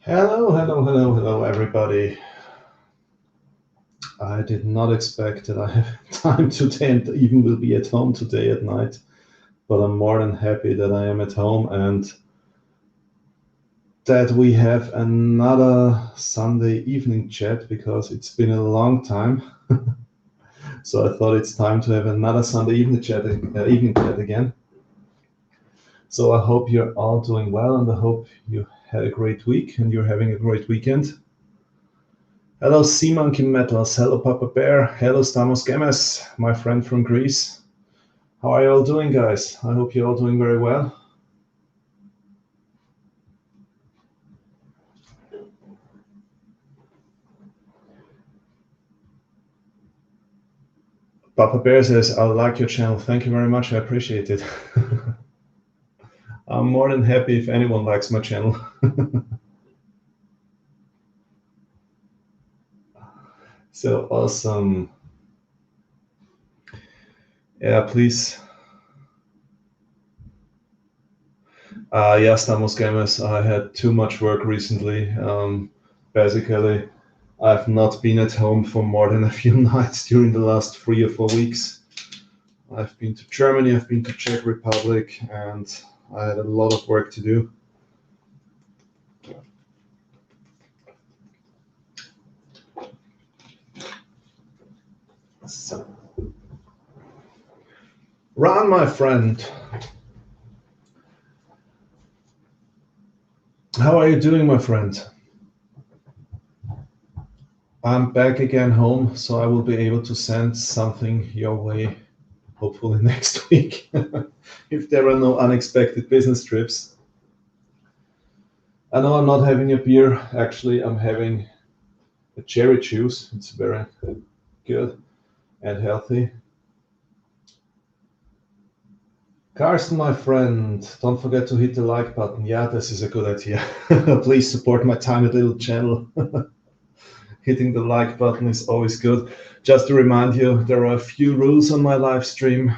Hello, everybody. I did not expect that I have time today and even will be at home today at night, but I'm more than happy that I am at home and that we have another Sunday evening chat because it's been a long time. So I thought it's time to have another Sunday evening chat again. So I hope you're all doing well and I hope you had a great week and you're having a great weekend. Hello, Sea Monkey Metals. Hello, Papa Bear. Hello, Stamos Gemes, my friend from Greece. How are you all doing, guys? I hope you're all doing very well. Papa Bear says, I like your channel. Thank you very much. I appreciate it. I'm more than happy if anyone likes my channel. So awesome. Yeah, please. Yes, Stamos Gemes. I had too much work recently. Basically, I've not been at home for more than a few nights during the last 3 or 4 weeks. I've been to Germany, I've been to Czech Republic, and I had a lot of work to do. So, Ron, my friend, how are you doing, my friend? I'm back again home, so I will be able to send something your way, hopefully next week, if there are no unexpected business trips. I know I'm not having a beer. Actually, I'm having a cherry juice. It's very good and healthy. Carsten, my friend, don't forget to hit the like button. Yeah, this is a good idea. Please support my tiny little channel. Hitting the like button is always good. Just to remind you, there are a few rules on my live stream.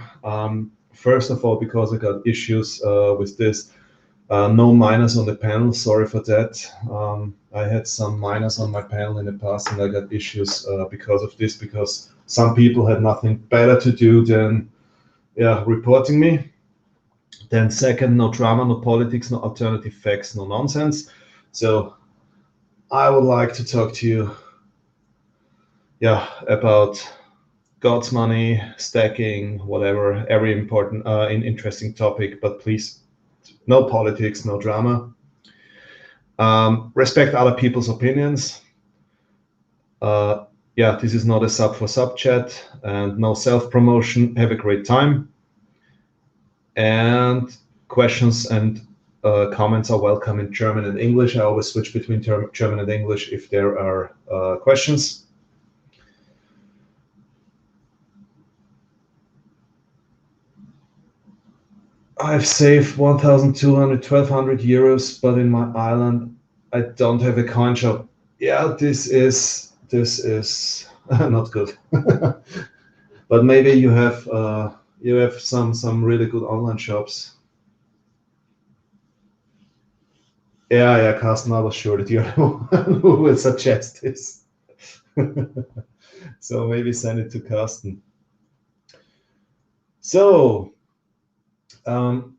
First of all, because I got issues with this, no minors on the panel. Sorry for that. I had some minors on my panel in the past and I got issues because of this, because some people had nothing better to do than reporting me. Then second, no drama, no politics, no alternative facts, no nonsense. So I would like to talk to you about God's money, stacking, whatever, every important interesting topic, but please, no politics, no drama. Respect other people's opinions. This is not a sub for sub chat, and no self-promotion. Have a great time. And questions and comments are welcome in German and English. I always switch between German and English if there are questions. I've saved 1,200, 1,200 euros, but in my island, I don't have a coin shop. Yeah, this is not good. But maybe you have some really good online shops. Yeah, Carsten, I was sure that you're the one who will suggest this. So maybe send it to Carsten. So, how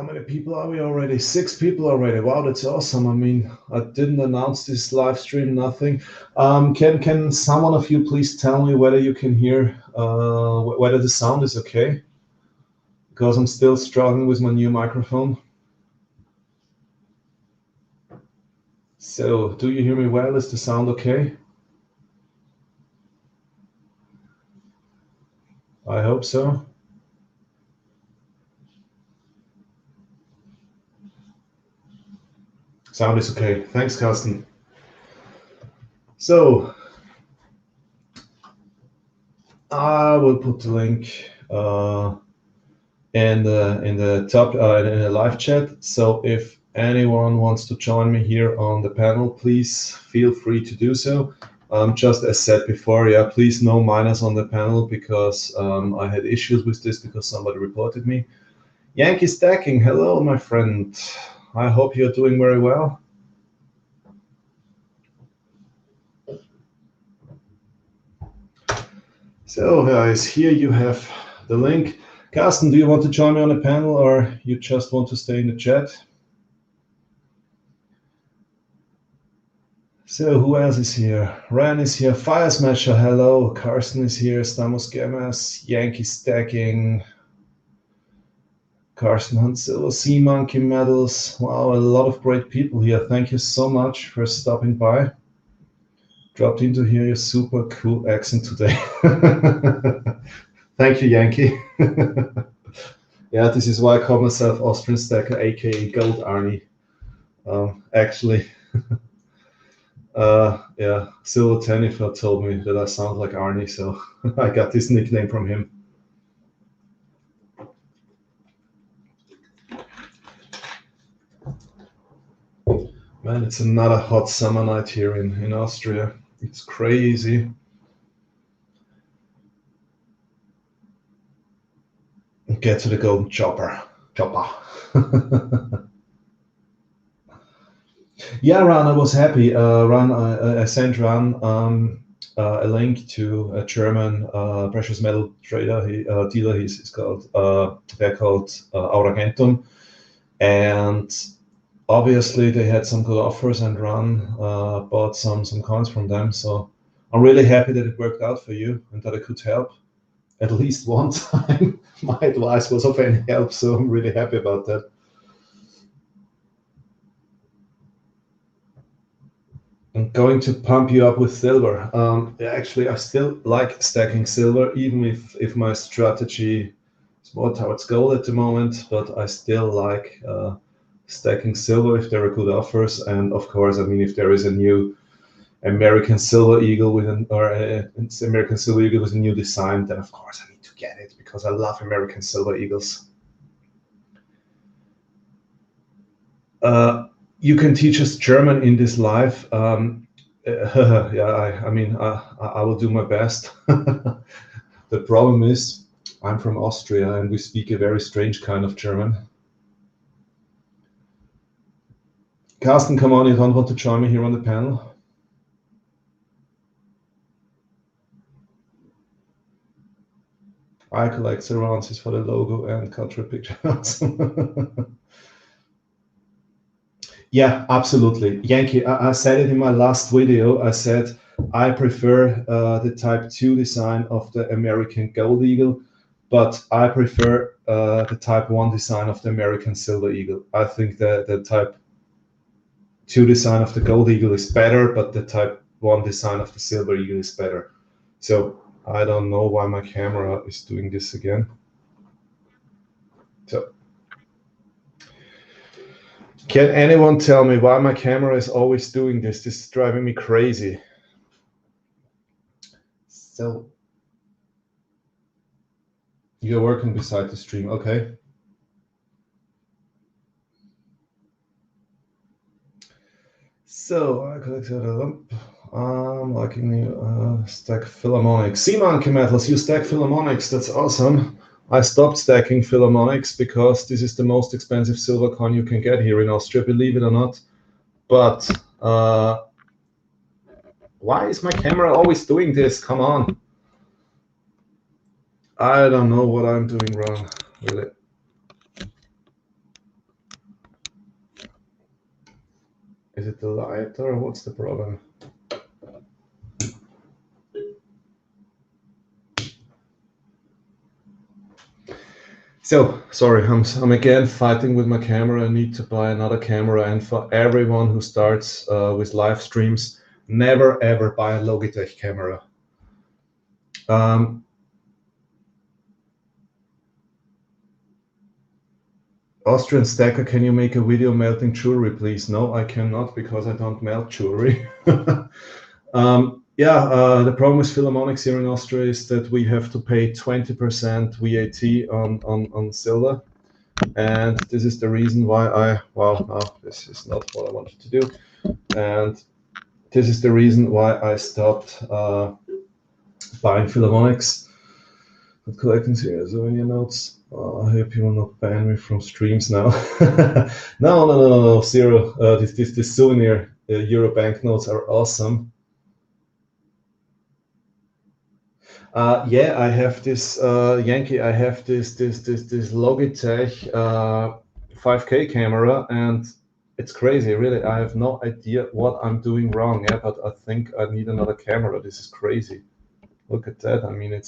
many people are we already? 6 people already. Wow, that's awesome. I mean, I didn't announce this live stream, nothing. Can someone of you please tell me whether you can hear, whether the sound is okay? Because I'm still struggling with my new microphone. So, do you hear me well? Is the sound okay? I hope so. Sound is okay. Thanks, Carsten. So, I will put the link in the top in the live chat. So if anyone wants to join me here on the panel, please feel free to do so. Just as said before, please no minors on the panel because I had issues with this because somebody reported me. Yankee Stacking, hello, my friend. I hope you're doing very well. So guys, here you have the link. Carsten, do you want to join me on a panel or you just want to stay in the chat? So who else is here? Ryan is here, Fire Smasher, hello. Carsten is here, Stamos Gemas, Yankee Stacking, CarstenHuntzSilver, Sea Monkey Medals. Wow, a lot of great people here. Thank you so much for stopping by. Dropped into here your super cool accent today. Thank you, Yankee. Yeah, this is why I call myself Austrian Stacker, aka Gold Arnie. Actually, yeah, Silver Tennifer told me that I sound like Arnie, so I got this nickname from him. Man, it's another hot summer night here in Austria. It's crazy. Get to the golden chopper. Yeah, Ran, I was happy. Ran, I sent Ran a link to a German precious metal trader, dealer. He's called. They're called Auragentum, and obviously they had some good offers, and Ran bought some coins from them. So I'm really happy that it worked out for you and that I could help at least one time. My advice was of any help, so I'm really happy about that. I'm going to pump you up with silver. Actually, I still like stacking silver, even if my strategy is more towards gold at the moment, but I still like stacking silver if there are good offers. And of course, I mean, if there is a new American Silver Eagle with American Silver Eagle with a new design, then of course I need to get it because I love American Silver Eagles. You can teach us German in this live. Yeah, I mean, I will do my best. The problem is, I'm from Austria and we speak a very strange kind of German. Carsten, come on, you don't want to join me here on the panel? I collect surrounds for the logo and cultural pictures. Yeah, absolutely. Yankee, I said it in my last video. I said I prefer the Type 2 design of the American Gold Eagle, but I prefer the Type 1 design of the American Silver Eagle. I think the Type 2 design of the Gold Eagle is better, but the Type 1 design of the Silver Eagle is better. So I don't know why my camera is doing this again. So can anyone tell me why my camera is always doing this? This is driving me crazy. So you're working beside the stream, okay? So I collected a lump. I'm liking the stack Philharmonics. Sea Monkey Metals, you stack Philharmonics, that's awesome. I stopped stacking Philharmonics because this is the most expensive silver coin you can get here in Austria, believe it or not. But why is my camera always doing this? Come on. I don't know what I'm doing wrong, really. Is it the light or what's the problem? So, sorry, I'm again fighting with my camera. I need to buy another camera. And for everyone who starts with live streams, never ever buy a Logitech camera. Austrian Stacker, can you make a video melting jewelry, please? No, I cannot because I don't melt jewelry. Yeah, the problem with Philharmonics here in Austria is that we have to pay 20% VAT on silver. And this is the reason why this is not what I wanted to do. And this is the reason why I stopped buying Philharmonics. Good collecting here. So in your notes, I hope you will not ban me from streams now. No, zero. This souvenir Euro banknotes are awesome. Yeah, I have this Yankee. I have this Logitech 5K camera, and it's crazy. Really, I have no idea what I'm doing wrong. Yeah, but I think I need another camera. This is crazy. Look at that. I mean,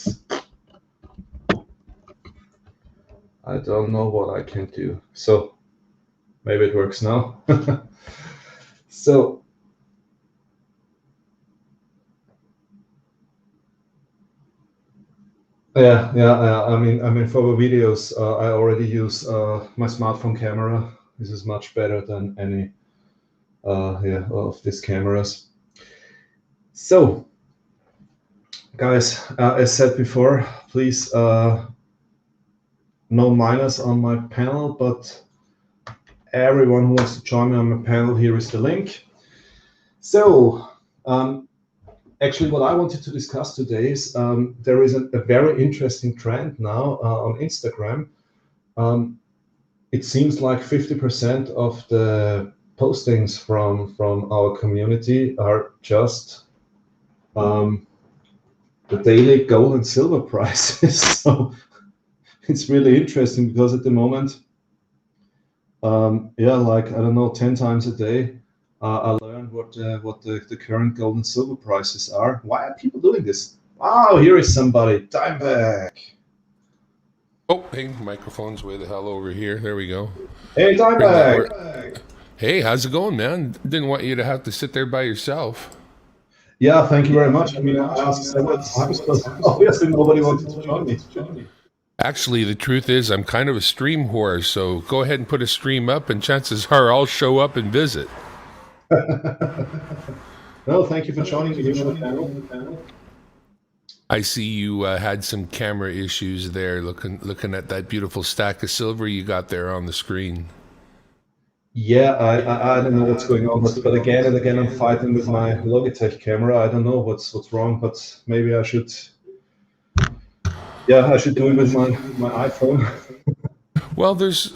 I don't know what I can do. So maybe it works now. So yeah. I mean, for the videos, I already use my smartphone camera. This is much better than any of these cameras. So, guys, as said before, please no minus on my panel, but everyone who wants to join me on my panel, here is the link. So, actually, what I wanted to discuss today is there is a very interesting trend now on Instagram. It seems like 50% of the postings from our community are just the daily gold and silver prices. So it's really interesting because at the moment, like I don't know, 10 times a day, I learn what the current gold and silver prices are. Why are people doing this? Oh, here is somebody. DimeBag. Oh, hey, microphone's way the hell over here. There we go. Hey, DimeBag. Hey, how's it going, man? Didn't want you to have to sit there by yourself. Yeah, thank you very much. I mean, I asked several times, but obviously nobody wanted to join me. Actually, the truth is I'm kind of a stream whore, so go ahead and put a stream up, and chances are I'll show up and visit. No, thank you for joining me here on the panel. I see you had some camera issues there, looking at that beautiful stack of silver you got there on the screen. Yeah, I don't know what's going on, but again and again I'm fighting with my Logitech camera. I don't know what's wrong, but maybe I should. Yeah, I should do it with my iPhone. Well, there's,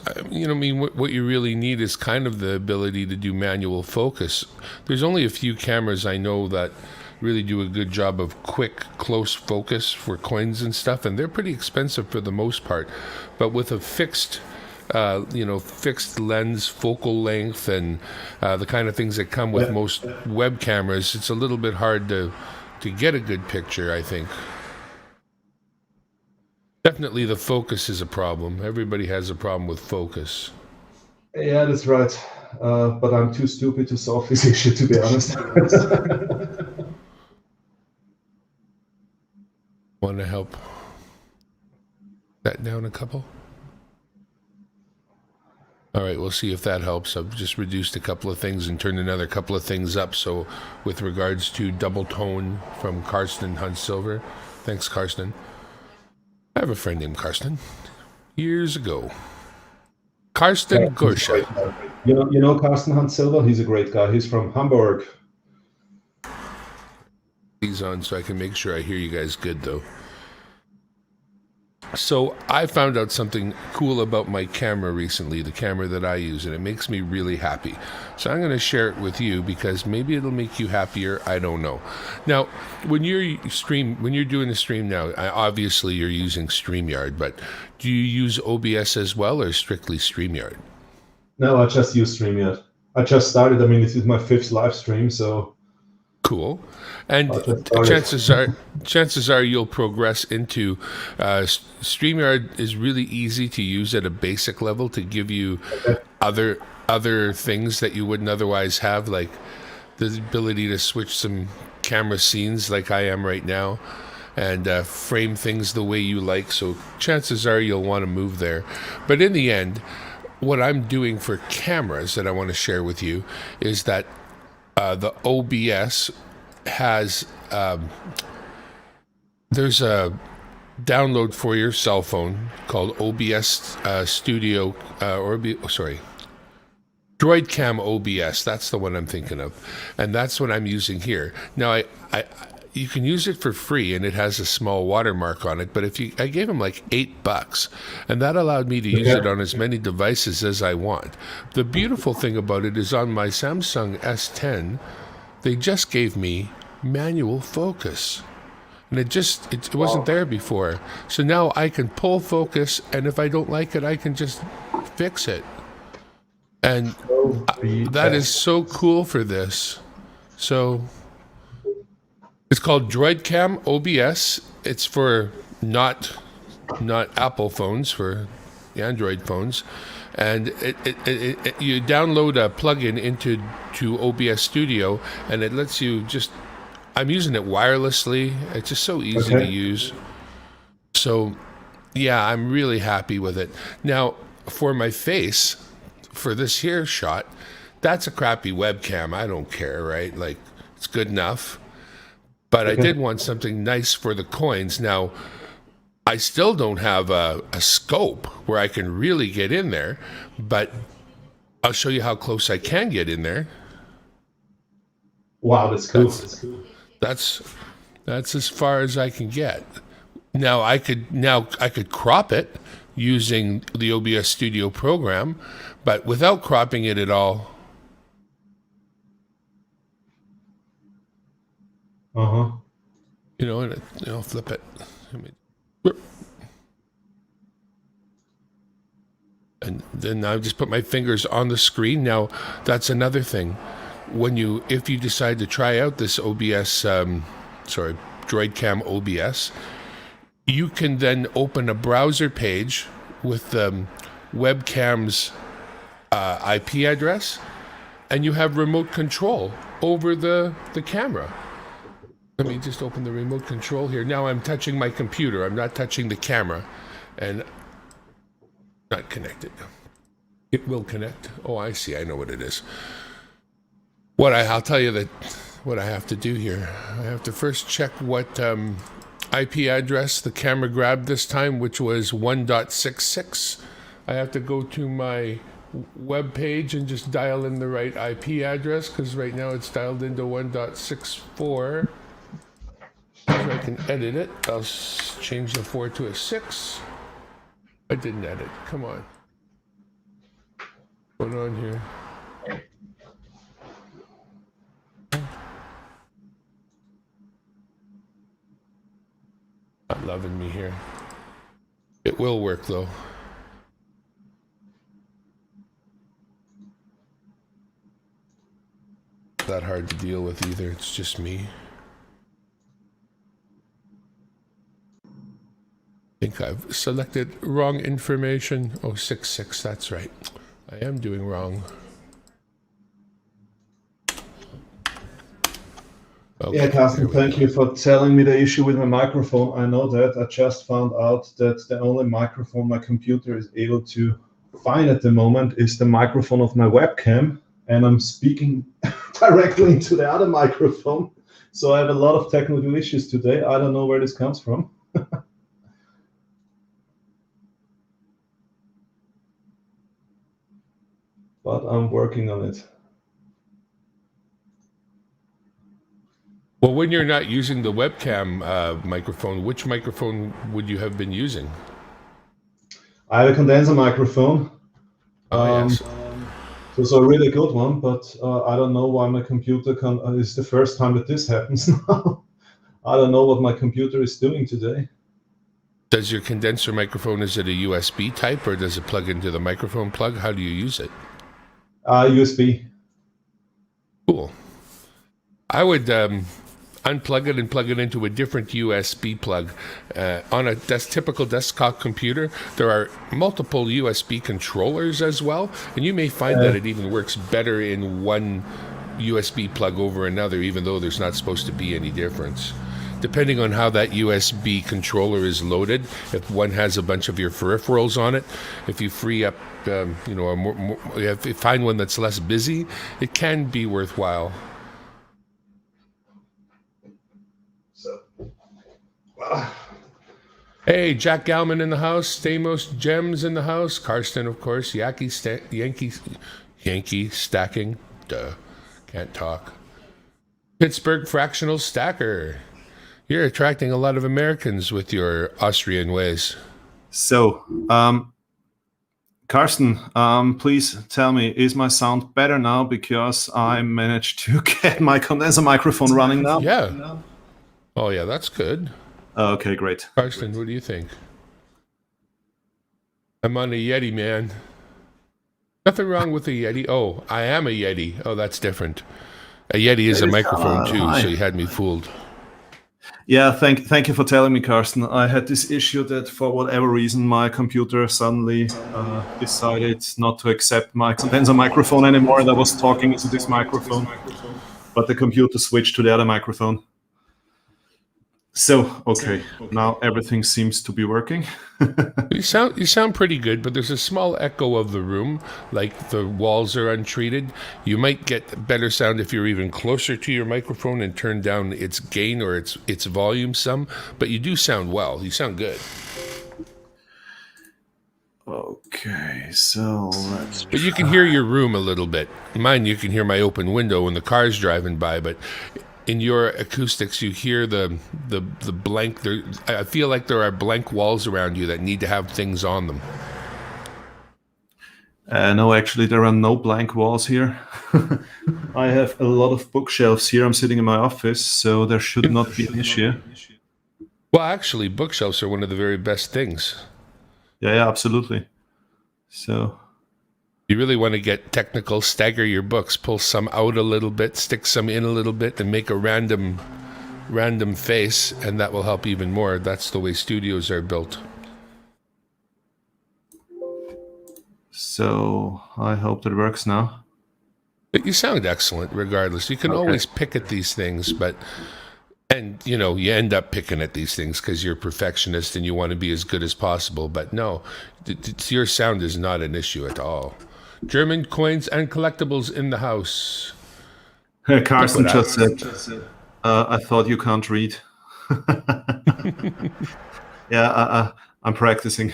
what you really need is kind of the ability to do manual focus. There's only a few cameras I know that really do a good job of quick, close focus for coins and stuff, and they're pretty expensive for the most part. But with a fixed lens, focal length, and the kind of things that come with most web cameras, it's a little bit hard to get a good picture, I think. Definitely the focus is a problem. Everybody has a problem with focus. Yeah, that's right. But I'm too stupid to solve this issue, to be honest. Want to help that down a couple? All right, we'll see if that helps. I've just reduced a couple of things and turned another couple of things up. So with regards to double tone from CarstenHuntzSilver, thanks, Karsten. I have a friend named Karsten, years ago. Karsten Gorsha. You know CarstenHuntzSilver? He's a great guy. He's from Hamburg. He's on so I can make sure I hear you guys good, though. So I found out something cool about my camera recently, the camera that I use, and it makes me really happy. So I'm going to share it with you because maybe it'll make you happier. I don't know. Now, when you're doing a stream now, obviously you're using StreamYard, but do you use OBS as well or strictly StreamYard? No, I just use StreamYard. I just started. I mean, this is my 5th live stream, so. Cool. And chances are you'll progress into StreamYard is really easy to use at a basic level to give you other things that you wouldn't otherwise have, like the ability to switch some camera scenes like I am right now and frame things the way you like. So chances are you'll want to move there. But in the end, what I'm doing for cameras that I want to share with you is that the OBS has there's a download for your cell phone called OBS Studio DroidCam OBS. That's the one I'm thinking of, and that's what I'm using here. Now, you can use it for free, and it has a small watermark on it. But I gave him like $8, and that allowed me to use it on as many devices as I want. The beautiful thing about it is on my Samsung S10, they just gave me manual focus. And it wasn't there before. So now I can pull focus, and if I don't like it, I can just fix it. And that is so cool for this. So it's called DroidCam OBS. It's for not Apple phones, for Android phones. And you download a plugin into OBS Studio, and it lets you just... I'm using it wirelessly. It's just so easy to use. So, yeah, I'm really happy with it. Now, for my face, for this here shot, that's a crappy webcam. I don't care, right? Like, it's good enough. But I did want something nice for the coins. Now, I still don't have a scope where I can really get in there, but I'll show you how close I can get in there. Wow, that's cool. That's as far as I can get. Now I could crop it using the OBS Studio program, but without cropping it at all. And flip it. And then I just put my fingers on the screen. Now that's another thing. If you decide to try out this DroidCam OBS, you can then open a browser page with the webcam's IP address, and you have remote control over the camera. Let me just open the remote control here. Now I'm touching my computer. I'm not touching the camera, and not connected. It will connect. Oh, I see. I know what it is. I'll tell you what I have to do here. I have to first check what IP address the camera grabbed this time, which was 1.66. I have to go to my web page and just dial in the right IP address, because right now it's dialed into 1.64. So I can edit it. I'll change the 4 to a 6. I didn't edit. Come on. What's going on here? Not loving me here. It will work though. Not that hard to deal with either. It's just me. I think I've selected wrong information. Oh, 66, that's right. I am doing wrong. Okay, yeah, Carsten, thank you for telling me the issue with my microphone. I know that. I just found out that the only microphone my computer is able to find at the moment is the microphone of my webcam, and I'm speaking directly into the other microphone. So I have a lot of technical issues today. I don't know where this comes from. But I'm working on it. Well, when you're not using the webcam microphone, which microphone would you have been using? I have a condenser microphone. Yes. So it's a really good one, but I don't know why my computer it's the first time that this happens now. I don't know what my computer is doing today. Does your condenser microphone, is it a USB type, or does it plug into the microphone plug? How do you use it? USB. Cool. I would unplug it and plug it into a different USB plug. On a typical desktop computer, there are multiple USB controllers as well, and you may find that it even works better in one USB plug over another, even though there's not supposed to be any difference. Depending on how that USB controller is loaded, if one has a bunch of your peripherals on it, if you free up, if you find one that's less busy, it can be worthwhile. Hey, Jack Galman in the house, Stamos Gems in the house, Karsten, of course, Yankee stacking, duh, can't talk. Pittsburgh Fractional Stacker, You're attracting a lot of Americans with your Austrian ways. So, Carsten, please tell me, is my sound better now because I managed to get my condenser microphone running now? Yeah. Oh, yeah, that's good. Okay, great. Carsten, what do you think? I'm on a Yeti, man. Nothing wrong with a Yeti. Oh, I am a Yeti. Oh, that's different. A Yeti is a microphone too, so you had me fooled. Yeah, thank you for telling me, Carsten. I had this issue that for whatever reason my computer suddenly decided not to accept my condenser microphone anymore, and I was talking into this microphone, but the computer switched to the other microphone. So, okay, now everything seems to be working. You sound pretty good, but there's a small echo of the room, like the walls are untreated. You might get better sound if you're even closer to your microphone and turn down its gain or its volume some, but you do sound well. You sound good. Okay, so let's But you can hear your room a little bit. Mine, you can hear my open window when the car's driving by, but in your acoustics, you hear the blank. I feel like there are blank walls around you that need to have things on them. No, actually, there are no blank walls here. I have a lot of bookshelves here. I'm sitting in my office, so there should not be an issue. Well, actually, bookshelves are one of the very best things. Yeah, absolutely. So you really want to get technical, stagger your books, pull some out a little bit, stick some in a little bit, and make a random face, and that will help even more. That's the way studios are built. So I hope that works now. But you sound excellent regardless. You can always pick at these things, and you end up picking at these things because you're a perfectionist and you want to be as good as possible. But no, your sound is not an issue at all. German coins and collectibles in the house. Carsten just said, I thought you can't read. Yeah, I'm practicing.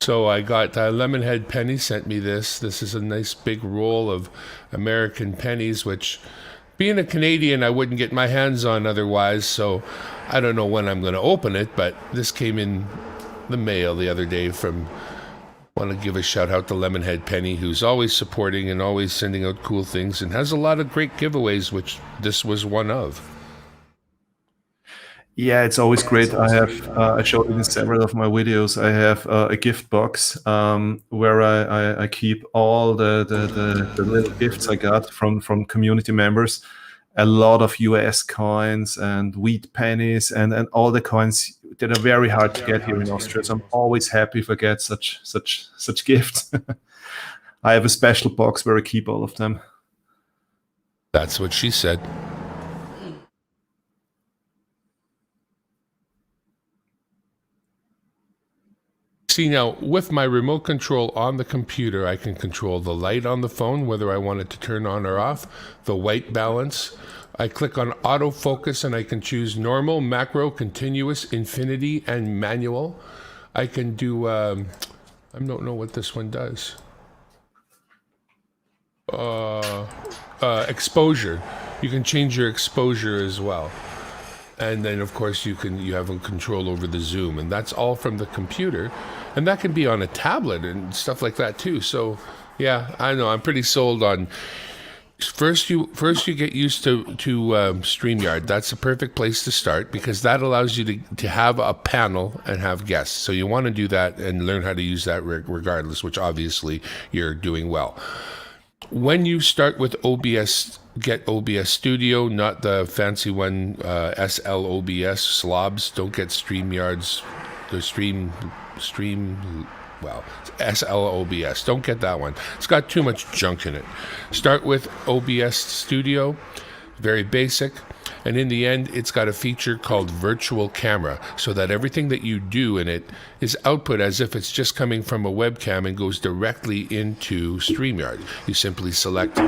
So I got Lemonhead Penny sent me this. This is a nice big roll of American pennies, which being a Canadian, I wouldn't get my hands on otherwise. So I don't know when I'm going to open it, but this came in the mail the other day from... want to give a shout out to Lemonhead Penny, who's always supporting and always sending out cool things and has a lot of great giveaways, which this was one of. Yeah, it's always great. I showed it in several of my videos. I have a gift box where I keep all the little gifts I got from community members. A lot of US coins and wheat pennies and all the coins that are very hard to get here in Austria. So I'm always happy if I get such gifts. I have a special box where I keep all of them. That's what she said. See, now with my remote control on the computer, I can control the light on the phone, whether I want it to turn on or off, the white balance. I click on autofocus and I can choose normal, macro, continuous, infinity, and manual. I can do, I don't know what this one does. Exposure. You can change your exposure as well. And then, of course, you have a control over the zoom, and that's all from the computer, and that can be on a tablet and stuff like that too. So, yeah, I know I'm pretty sold on. First, you get used to StreamYard. That's a perfect place to start because that allows you to have a panel and have guests. So you want to do that and learn how to use that regardless, which obviously you're doing well. When you start with OBS, get OBS Studio, not the fancy one, SLOBS, slobs. Don't get StreamYards, the well, SLOBS. Don't get that one. It's got too much junk in it. Start with OBS Studio, very basic. And in the end, it's got a feature called virtual camera, so that everything that you do in it is output as if it's just coming from a webcam and goes directly into StreamYard. You simply select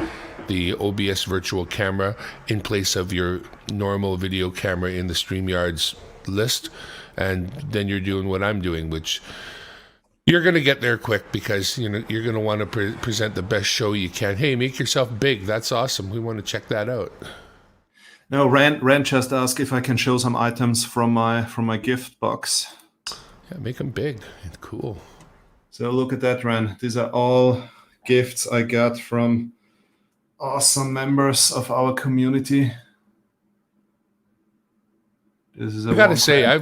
the OBS virtual camera in place of your normal video camera in the StreamYard's list, and then you're doing what I'm doing, which you're going to get there quick because you're going to want to present the best show you can. Hey, make yourself big. That's awesome. We want to check that out. No, Ran just asked if I can show some items from my gift box. Yeah, make them big. Cool. So look at that, Ran. These are all gifts I got from awesome members of our community. This is I gotta say, I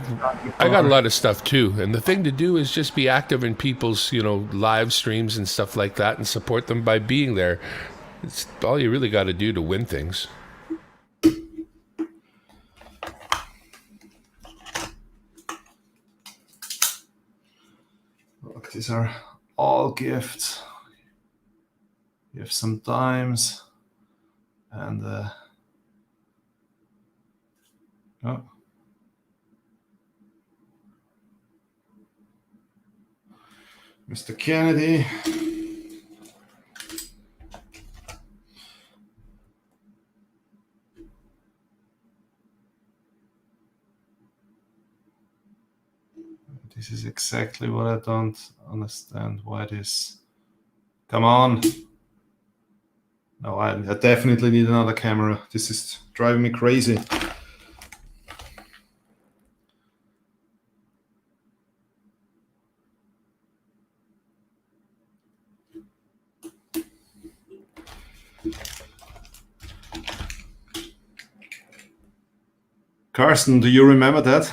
got a lot of stuff too, and the thing to do is just be active in people's, live streams and stuff like that, and support them by being there. It's all you really got to do to win things. Look, these are all gifts. You have some dimes, and Mr. Kennedy. This is exactly what I don't understand. Why this? Come on. No, I definitely need another camera. This is driving me crazy. Carsten, do you remember that?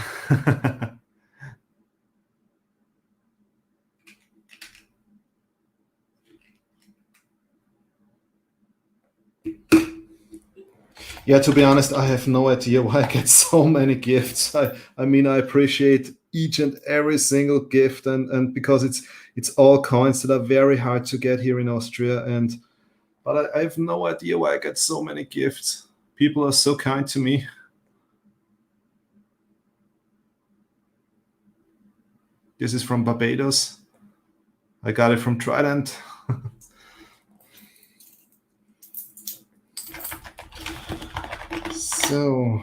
Yeah, to be honest, I have no idea why I get so many gifts. I mean, I appreciate each and every single gift, and because it's all coins that are very hard to get here in Austria, but I have no idea why I get so many gifts. People are so kind to me. This is from Barbados. I got it from Trident. So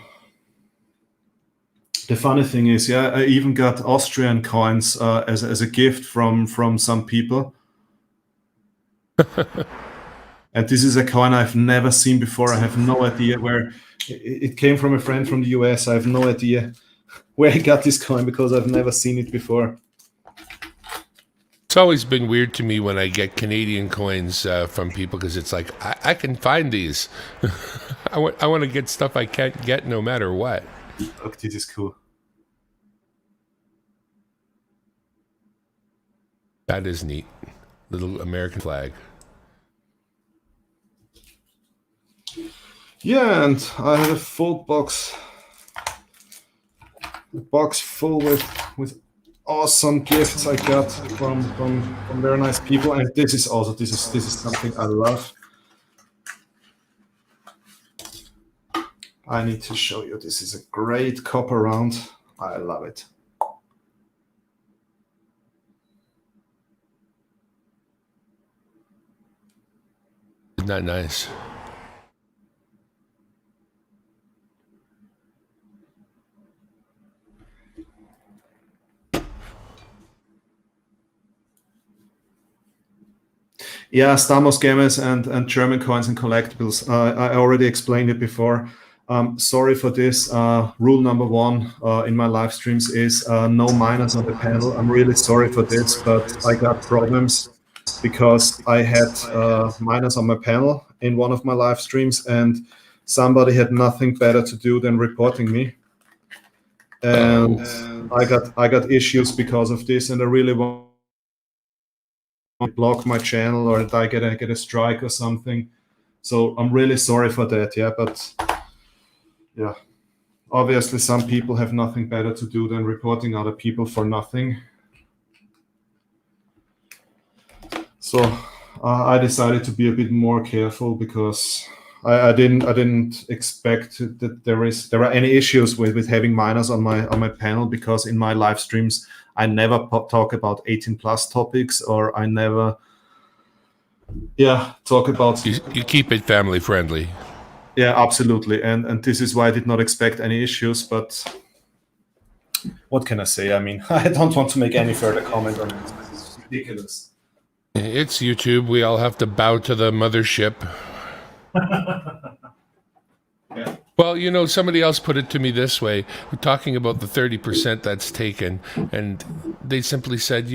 the funny thing is, yeah, I even got Austrian coins as a gift from some people. And this is a coin I've never seen before. I have no idea where it came from. A friend from the US. I have no idea where he got this coin because I've never seen it before. It's always been weird to me when I get Canadian coins from people, because it's like, I can find these. I want to get stuff I can't get no matter what. Look, this is cool. That is neat. Little American flag. Yeah, and I had a full box full with awesome gifts I got from very nice people, and this is something I love. I need to show you. This is a great copper round. I love it. Isn't that nice? Yeah, Stamos Gamers and German coins and collectibles. I already explained it before. Sorry for this. Rule number 1 in my live streams is no minors on the panel. I'm really sorry for this, but I got problems because I had minors on my panel in one of my live streams, and somebody had nothing better to do than reporting me. And I got issues because of this, and I really want block my channel, or that I get a strike or something. So I'm really sorry for that. Yeah, but yeah, obviously some people have nothing better to do than reporting other people for nothing. So I decided to be a bit more careful, because I didn't expect that there are any issues with having minors on my panel, because in my live streams I never talk about 18 plus topics, or I never talk about. You keep it family friendly. Yeah, absolutely, and this is why I did not expect any issues. But what can I say? I mean, I don't want to make any further comment on this. This is ridiculous. It's YouTube. We all have to bow to the mothership. Yeah. Well, somebody else put it to me this way. We're talking about the 30% that's taken, and they simply said,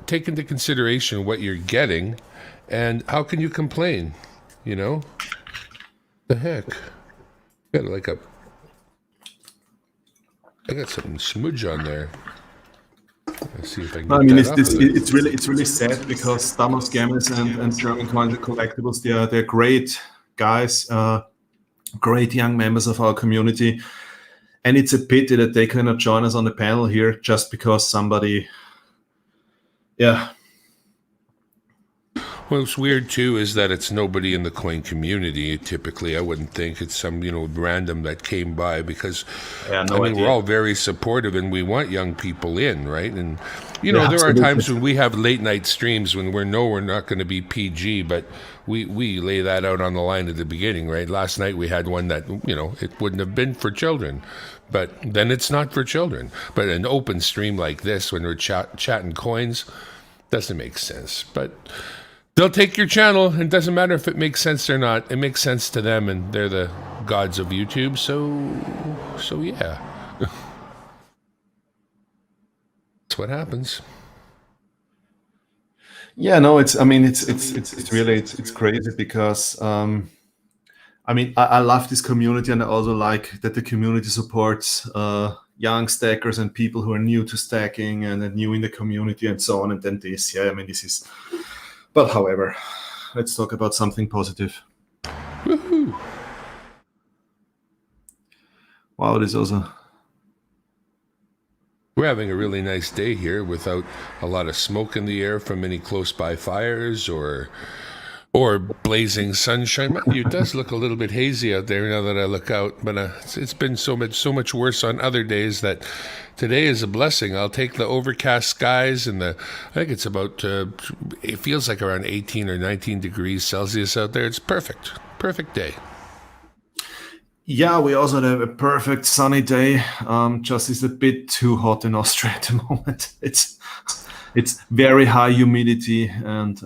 take into consideration what you're getting, and how can you complain? The heck? Got I got some smudge on there. Let's see if I can get it's really sad because Damos Gamers and German Coins and Collectibles, they're great guys, great young members of our community, and it's a pity that they cannot join us on the panel here just because somebody, What's weird too is that it's nobody in the coin community. Typically, I wouldn't think it's some random that came by, because we're all very supportive and we want young people in, right? And there absolutely. Are times when we have late night streams when we're not going to be PG, but we lay that out on the line at the beginning, right? Last night we had one that it wouldn't have been for children, but then it's not for children. But an open stream like this when we're chatting coins doesn't make sense, but. They'll take your channel. It doesn't matter if it makes sense or not. It makes sense to them, and they're the gods of YouTube. So yeah, that's what happens. Yeah, no, it's really crazy because I love this community, and I also like that the community supports young stackers and people who are new to stacking and new in the community and so on. And then this, this is. But however, let's talk about something positive. Woohoo! Wow, this also. We're having a really nice day here without a lot of smoke in the air from any close by fires or blazing sunshine. It does look a little bit hazy out there now that I look out, but it's been so much worse on other days that today is a blessing. I'll take the overcast skies and I think it's about, it feels like around 18 or 19 degrees Celsius out there. It's perfect day. Yeah, we also have a perfect sunny day. Just is a bit too hot in Austria at the moment. It's very high humidity and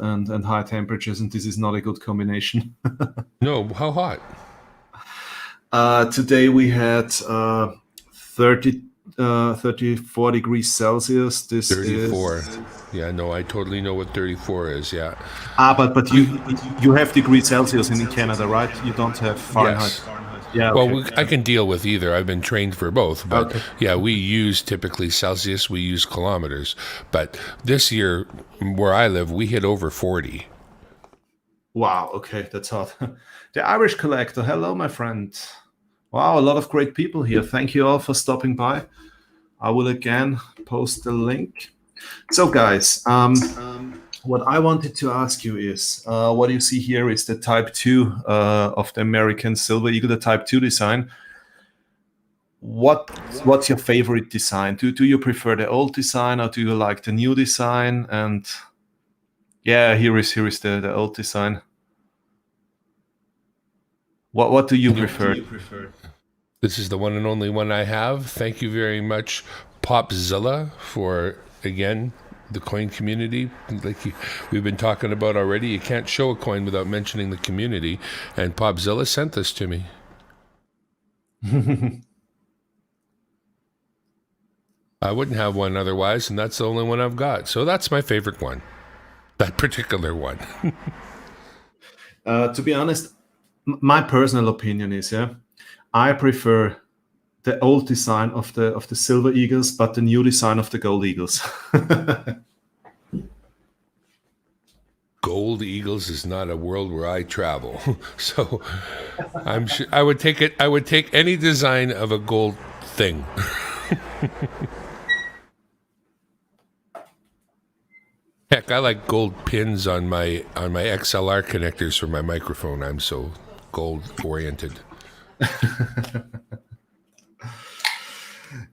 high temperatures, and this is not a good combination. No, how hot? Today we had 34 degrees Celsius. This 34. Is... Yeah, no, I totally know what 34 is, yeah. But you have degrees Celsius in Canada, right? You don't have Fahrenheit. Yes. Yeah. Okay. Well, I can deal with either. I've been trained for both. But yeah, we use typically Celsius. We use kilometers. But this year, where I live, we hit over 40. Wow. Okay, that's hot. The Irish Collector. Hello, my friend. Wow, a lot of great people here. Thank you all for stopping by. I will again post the link. So, guys, what I wanted to ask you is, what you see here is the Type 2 of the American Silver Eagle, the Type 2 design. What's your favorite design? Do you prefer the old design or do you like the new design? And yeah, here is the old design. What do you prefer? This is the one and only one I have. Thank you very much, Popzilla, for, again, the coin community. Like we've been talking about already, you can't show a coin without mentioning the community, and Popzilla sent this to me. I wouldn't have one otherwise, and that's the only one I've got. So that's my favorite one, that particular one. To be honest, my personal opinion is, I prefer the old design of the Silver Eagles, but the new design of the Gold Eagles. Gold Eagles is not a world where I travel, so I'm sure I would take it. I would take any design of a gold thing. Heck, I like gold pins on my XLR connectors for my microphone. I'm so gold oriented.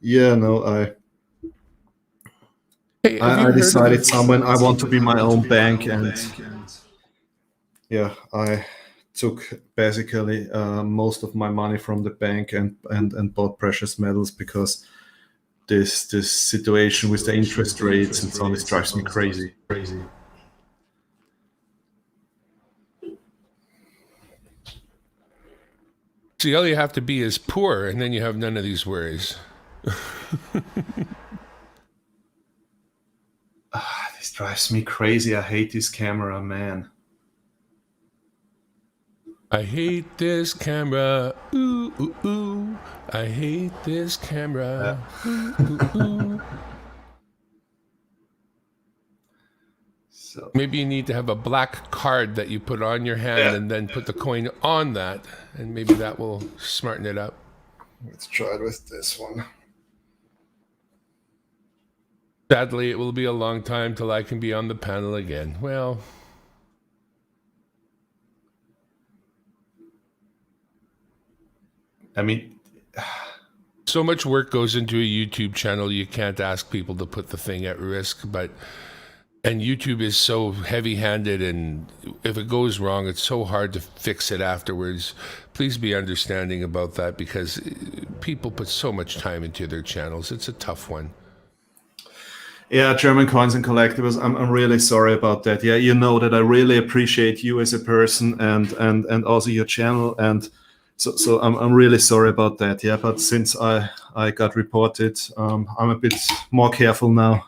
Yeah, no, I decided someone I want to be my own bank, and yeah, I took basically most of my money from the bank and bought precious metals because this situation with the interest rates and so on, this drives me crazy. See, all you have to be is poor, and then you have none of these worries. This drives me crazy. I hate this camera, man. I hate this camera. Ooh, ooh, ooh. I hate this camera. Ooh, ooh, ooh. So maybe you need to have a black card that you put on your hand and then put the coin on that, and maybe that will smarten it up. Let's try it with this one. Sadly, it will be a long time till I can be on the panel again. Well, I mean, so much work goes into a YouTube channel, you can't ask people to put the thing at risk, and YouTube is so heavy-handed, and if it goes wrong, it's so hard to fix it afterwards. Please be understanding about that, because people put so much time into their channels. It's a tough one. Yeah, German Coins and Collectibles, I'm really sorry about that. Yeah, you know that I really appreciate you as a person and also your channel, and so I'm really sorry about that. Yeah, but since I got reported, I'm a bit more careful now.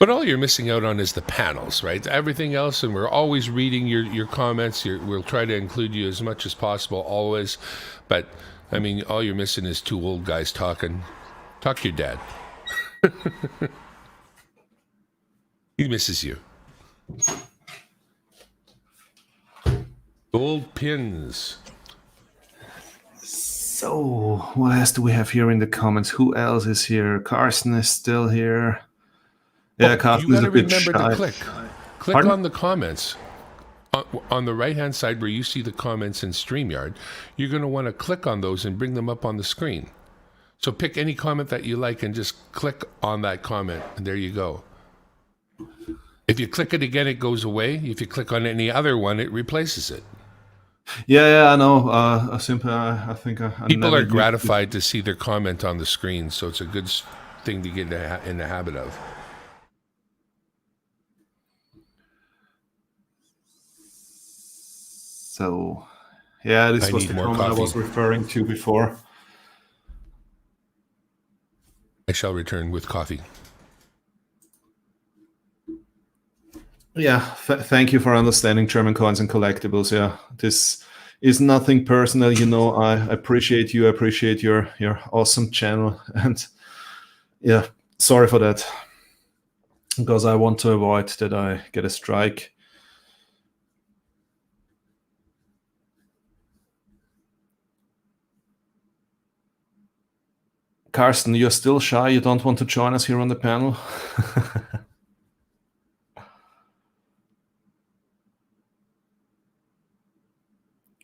But all you're missing out on is the panels, right? Everything else, and we're always reading your comments. We'll try to include you as much as possible, always. But, I mean, all you're missing is two old guys talking. Talk to your dad. He misses you. Gold pins. So, what else do we have here in the comments? Who else is here? Carsten is still here. Yeah, Carsten is a bit shy. You got to remember to click on the comments. On the right-hand side where you see the comments in StreamYard, you're going to want to click on those and bring them up on the screen. So pick any comment that you like and just click on that comment, and there you go. If you click it again, it goes away. If you click on any other one, it replaces it. Yeah, I know. I think people are gratified to see their comment on the screen, so it's a good thing to get in the habit of. So, yeah, this was the comment I was referring to before. I shall return with coffee. Yeah, thank you for understanding German Coins and Collectibles. Yeah, this is nothing personal. You know, I appreciate you. I appreciate your awesome channel. And yeah, sorry for that, because I want to avoid that I get a strike. Carsten, you're still shy? You don't want to join us here on the panel?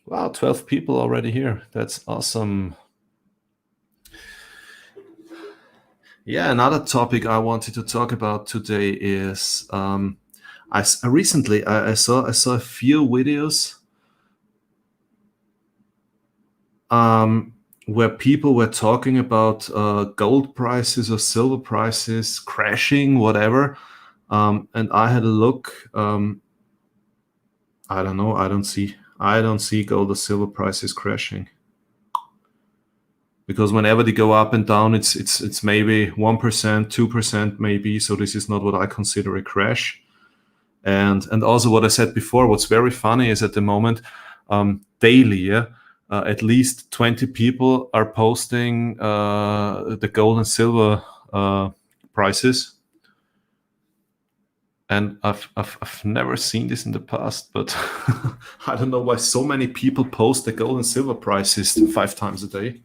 Wow, 12 people already here. That's awesome. Yeah, another topic I wanted to talk about today is I saw a few videos where people were talking about gold prices or silver prices crashing, whatever. And I had a look. I don't know. I don't see gold or silver prices crashing, because whenever they go up and down, it's maybe 1%, 2% maybe. So this is not what I consider a crash. And also what I said before, what's very funny is at the moment, daily, at least 20 people are posting the gold and silver prices. And I've never seen this in the past, but I don't know why so many people post the gold and silver prices 5 times a day.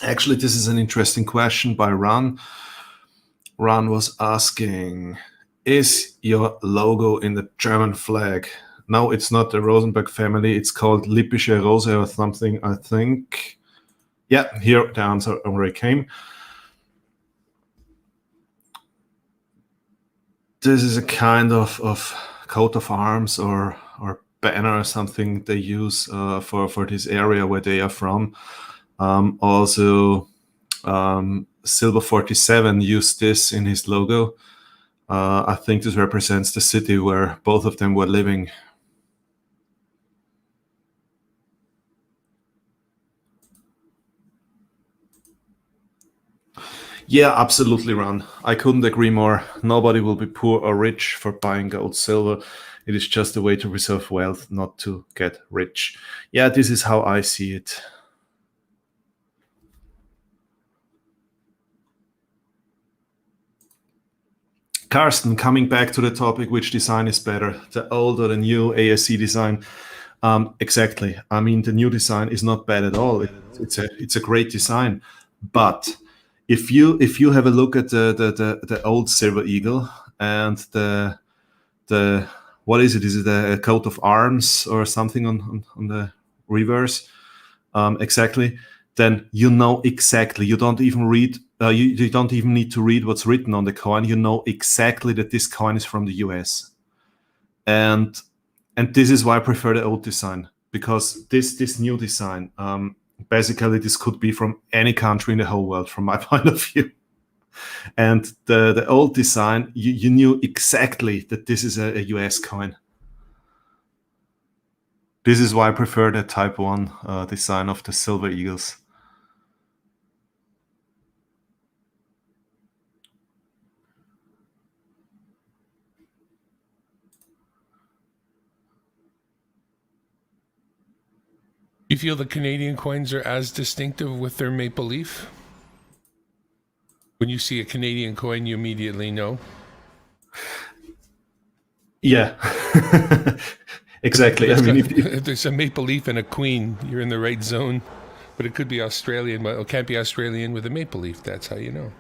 Actually, this is an interesting question by Ran. Ran was asking, is your logo in the German flag? No, it's not the Rosenberg family. It's called Lippische Rose or something, I think. Yeah, here the answer already came. This is a kind of coat of arms or banner or something they use for this area where they are from. Also, Silver 47 used this in his logo. I think this represents the city where both of them were living. Yeah, absolutely, Ron. I couldn't agree more. Nobody will be poor or rich for buying gold, silver. It is just a way to preserve wealth, not to get rich. Yeah, this is how I see it. Carsten, coming back to the topic, which design is better, the old or the new ASC design? Exactly. I mean, the new design is not bad at all. It's a great design, but if you have a look at the old Silver Eagle and the what is it? Is it a coat of arms or something on the reverse? Exactly. Then you know exactly. You don't even read. You don't even need to read what's written on the coin. You know exactly that this coin is from the US, and this is why I prefer the old design, because this new design, basically this could be from any country in the whole world from my point of view. And the old design, you knew exactly that this is a US coin. This is why I prefer the Type 1 design of the Silver Eagles. You feel the Canadian coins are as distinctive with their maple leaf? When you see a Canadian coin, you immediately know? Yeah, exactly. I mean, if there's a maple leaf and a queen, you're in the right zone. But it could be Australian, but it can't be Australian with a maple leaf. That's how you know.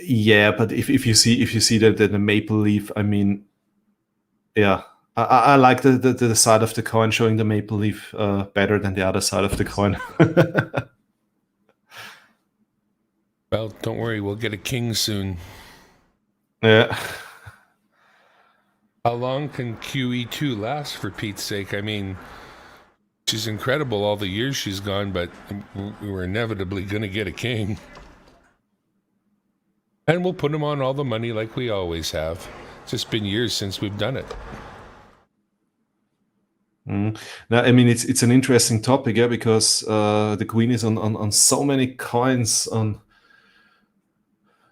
Yeah, but if you see the maple leaf, I mean, yeah, I like the side of the coin showing the maple leaf better than the other side of the coin. Well, don't worry, we'll get a king soon. Yeah. How long can QE2 last, for Pete's sake? I mean, she's incredible all the years she's gone, but we're inevitably going to get a king. And we'll put him on all the money like we always have. It's just been years since we've done it. Now, I mean, it's an interesting topic, yeah, because the queen is on so many coins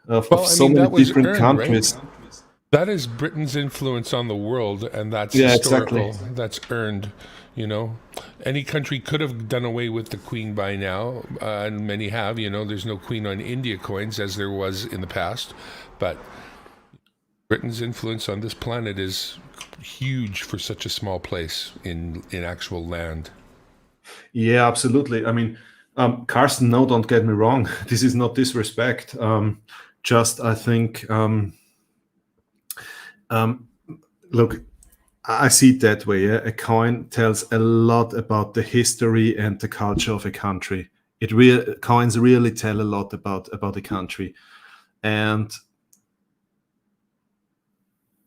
of so many different countries. Right? That is Britain's influence on the world, and that's historical. Exactly. That's earned. You know, any country could have done away with the queen by now, and many have. You know, there's no queen on India coins as there was in the past, but Britain's influence on this planet is huge for such a small place in actual land. Yeah, absolutely. I mean, Carsten, no, don't get me wrong. This is not disrespect. Just I think, look, I see it that way. Yeah? A coin tells a lot about the history and the culture of a country. Coins really tell a lot about a country, and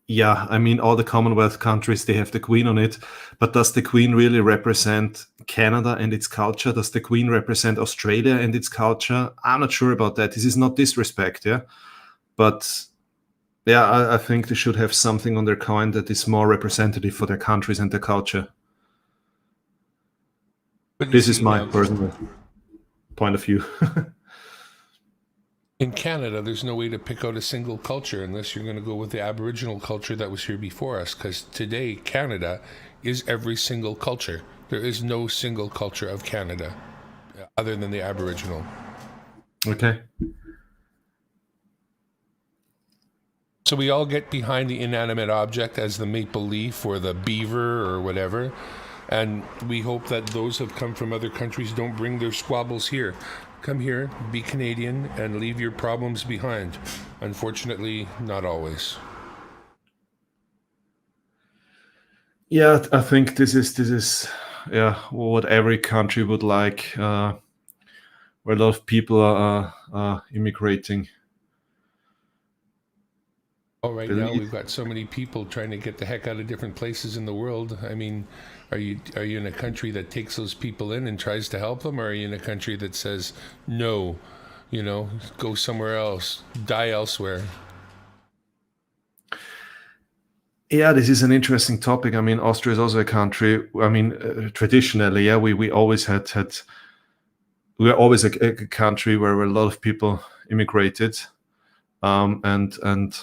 yeah, I mean, all the Commonwealth countries, they have the queen on it, but does the queen really represent Canada and its culture? Does the queen represent Australia and its culture? I'm not sure about that. This is not disrespect, yeah, but yeah, I think they should have something on their coin that is more representative for their countries and their culture. This is my personal point of view. In Canada, there's no way to pick out a single culture unless you're going to go with the Aboriginal culture that was here before us, because today Canada is every single culture. There is no single culture of Canada other than the Aboriginal. Okay. So we all get behind the inanimate object as the maple leaf or the beaver or whatever, and we hope that those who have come from other countries don't bring their squabbles here. Come here, be Canadian, and leave your problems behind. Unfortunately, not always. Yeah, I think this is what every country would like, where a lot of people are immigrating. Oh, right now we've got so many people trying to get the heck out of different places in the world. I mean, are you in a country that takes those people in and tries to help them, or are you in a country that says no, go somewhere else, die elsewhere? Yeah, this is an interesting topic. I mean, Austria is also a country. I mean, traditionally, yeah, we always we are always a country where a lot of people immigrated, and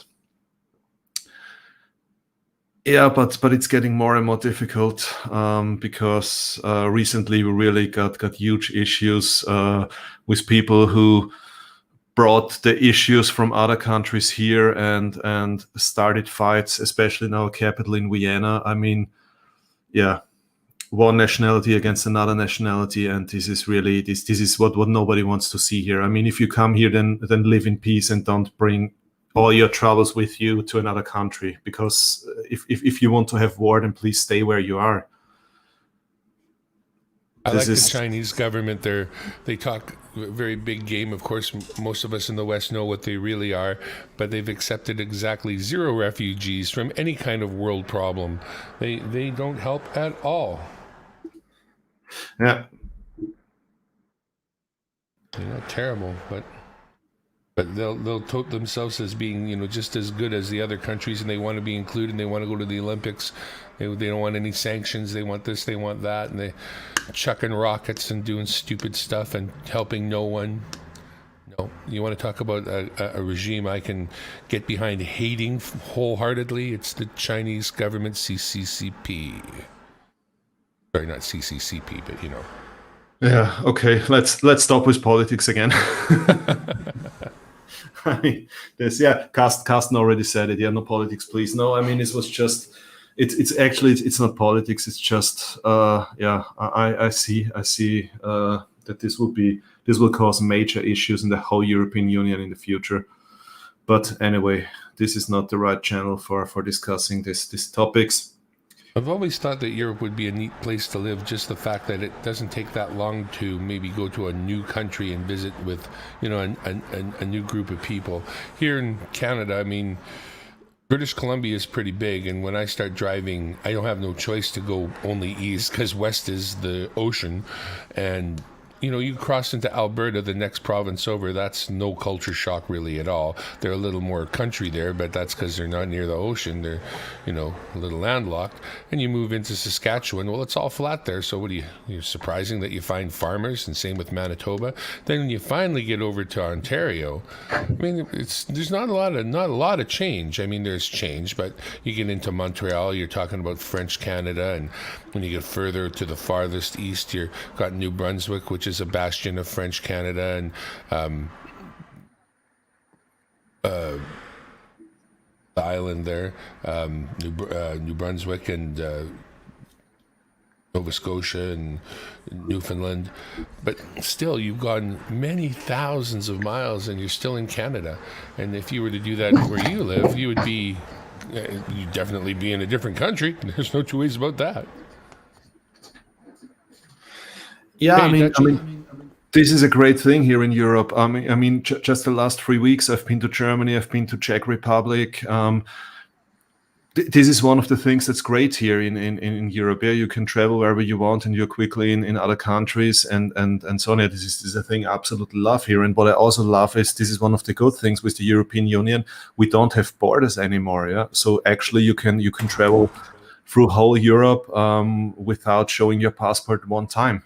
yeah, but it's getting more and more difficult because recently we really got huge issues with people who brought the issues from other countries here and started fights, especially in our capital in Vienna. I mean, yeah, one nationality against another nationality, and this is really this is what nobody wants to see here. I mean, if you come here, then live in peace and don't bring all your troubles with you to another country, because if you want to have war, then please stay where you are. I like the Chinese government. They talk a very big game. Of course, most of us in the West know what they really are, but they've accepted exactly 0 refugees from any kind of world problem. They don't help at all. Yeah. Terrible, but they'll tote themselves as being, just as good as the other countries, and they want to be included, and they want to go to the Olympics. They don't want any sanctions. They want this, they want that, and they chucking rockets and doing stupid stuff and helping no one. No, you want to talk about a regime I can get behind hating wholeheartedly? It's the Chinese government, CCCP. Sorry, not CCCP, but Yeah. Okay. Let's stop with politics again. I mean, Carsten already said it. Yeah, no politics, please. No, I mean, it was just. It's actually not politics. It's just. I see that this will cause major issues in the whole European Union in the future. But anyway, this is not the right channel for discussing these topics. I've always thought that Europe would be a neat place to live, just the fact that it doesn't take that long to maybe go to a new country and visit with, a new group of people. Here in Canada, I mean, British Columbia is pretty big, and when I start driving, I don't have no choice to go only east, because west is the ocean, and you cross into Alberta, the next province over, that's no culture shock really at all. They're a little more country there, but that's because they're not near the ocean. They're, a little landlocked. And you move into Saskatchewan, well, it's all flat there. So you're surprising that you find farmers, and same with Manitoba. Then when you finally get over to Ontario, I mean, there's not a lot of change. I mean, there's change, but you get into Montreal, you're talking about French Canada, and when you get further to the farthest east, you've got New Brunswick, which is a bastion of French Canada, and the island there, New Brunswick and Nova Scotia and Newfoundland. But still, you've gone many thousands of miles and you're still in Canada. And if you were to do that where you live, you'd definitely be in a different country. There's no two ways about that. Yeah, hey, I mean, this is a great thing here in Europe. I mean, just the last 3 weeks, I've been to Germany, I've been to Czech Republic. This is one of the things that's great here in Europe. Yeah, you can travel wherever you want, and you're quickly in other countries, and so on. Yeah, this is a thing I absolutely love here. And what I also love is this is one of the good things with the European Union. We don't have borders anymore. Yeah, so actually you can travel through whole Europe without showing your passport one time.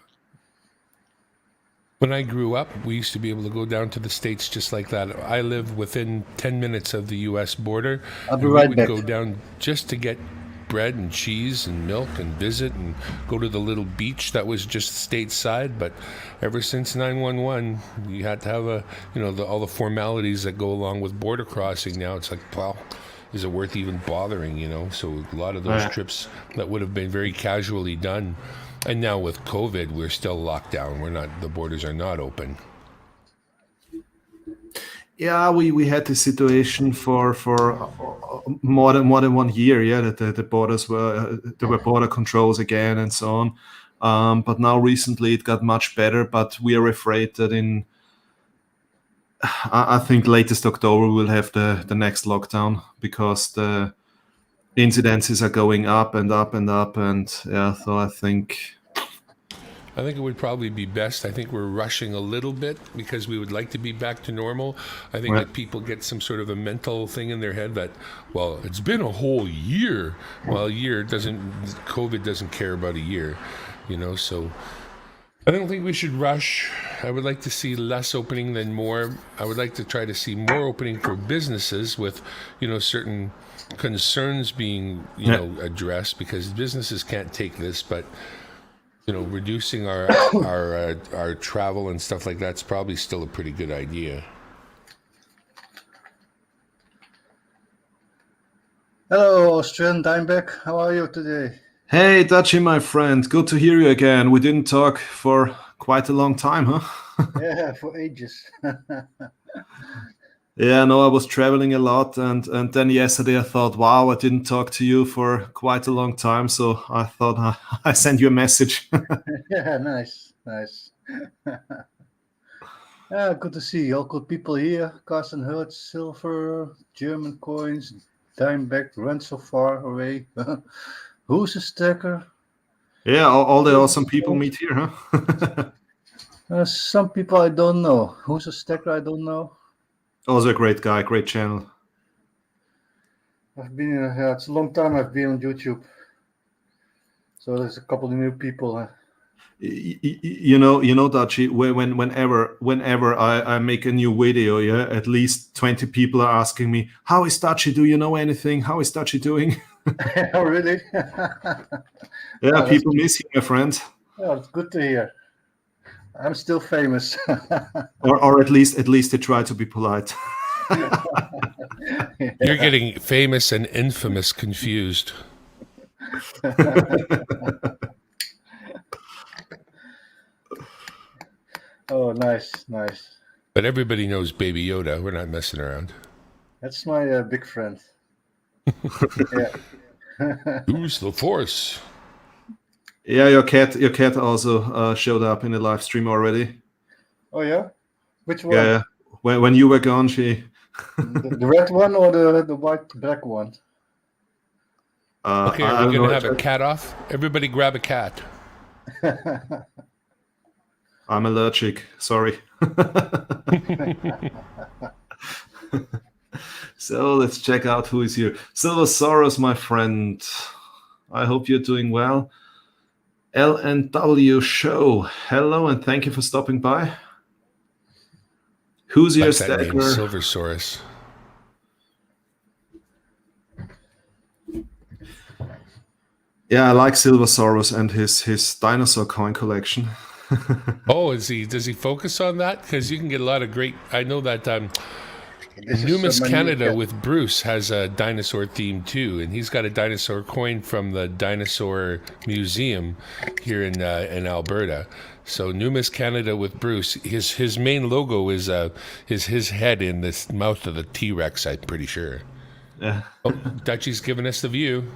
When I grew up, we used to be able to go down to the States just like that. I live within 10 minutes of the U.S. border. I'll be right back. We would go down just to get bread and cheese and milk and visit and go to the little beach that was just stateside. But ever since 9/11, you had to have all the formalities that go along with border crossing. Now it's like, well, is it worth even bothering, So a lot of those trips that would have been very casually done. And now with COVID, we're still locked down. The borders are not open. Yeah, we had this situation for more than 1 year. Yeah, that the borders there were border controls again and so on. But now recently it got much better. But we are afraid that I think latest October we'll have the next lockdown because the incidences are going up and up and up, and yeah, so I think it would probably be best. I think we're rushing a little bit because we would like to be back to normal. I think that people get some sort of a mental thing in their head that, well, it's been a whole year. Well, COVID doesn't care about a year, so I don't think we should rush. I would like to see less opening than more. I would like to try to see more opening for businesses with, certain concerns being, addressed, because businesses can't take this, but reducing our travel and stuff like that's probably still a pretty good idea. Hello, Austrian DimeBag. How are you today? Hey, Dutchie, my friend. Good to hear you again. We didn't talk for quite a long time, huh? Yeah, for ages. Yeah, no, I was traveling a lot, and then yesterday I thought, wow, I didn't talk to you for quite a long time, so I thought I sent you a message. Yeah, nice. Yeah, good to see all good people here. CarstenHuntzSilver, German coins, DimeBag run so far away. Who's a stacker? Yeah, all the awesome people meet here, huh? Some people I don't know. Who's a stacker? I don't know. Also a great guy, great channel. I've been, it's a long time I've been on YouTube. So there's a couple of new people. You know, Dachi, whenever I make a new video, yeah, at least 20 people are asking me, how is Dachi? Do you know anything? How is Dachi doing? Oh, really? Yeah, people miss you, my friend. Yeah, it's good to hear. I'm still famous. or at least they try to be polite. You're getting famous and infamous confused. Oh, nice. But everybody knows Baby Yoda. We're not messing around. That's my big friend. Yeah. Who's the Force? Yeah, your cat also showed up in the live stream already. Oh yeah, which one? Yeah. When you were gone, she. the red one or the white black one? Okay, are we going to have a cat off? Everybody grab a cat. I'm allergic. Sorry. So let's check out who is here. Silver Soros, my friend. I hope you're doing well. LNW Show. Hello and thank you for stopping by. Who's your stacker? Silver Soros. Yeah, I like Silver Soros and his dinosaur coin collection. Oh, does he focus on that? Because you can get a lot of great. I know that Numis Canada with Bruce has a dinosaur theme too, and he's got a dinosaur coin from the Dinosaur Museum here in Alberta. So Numis Canada with Bruce, his main logo is his head in the mouth of the T-Rex. I'm pretty sure. Yeah. Oh, Dutchie's giving us the view.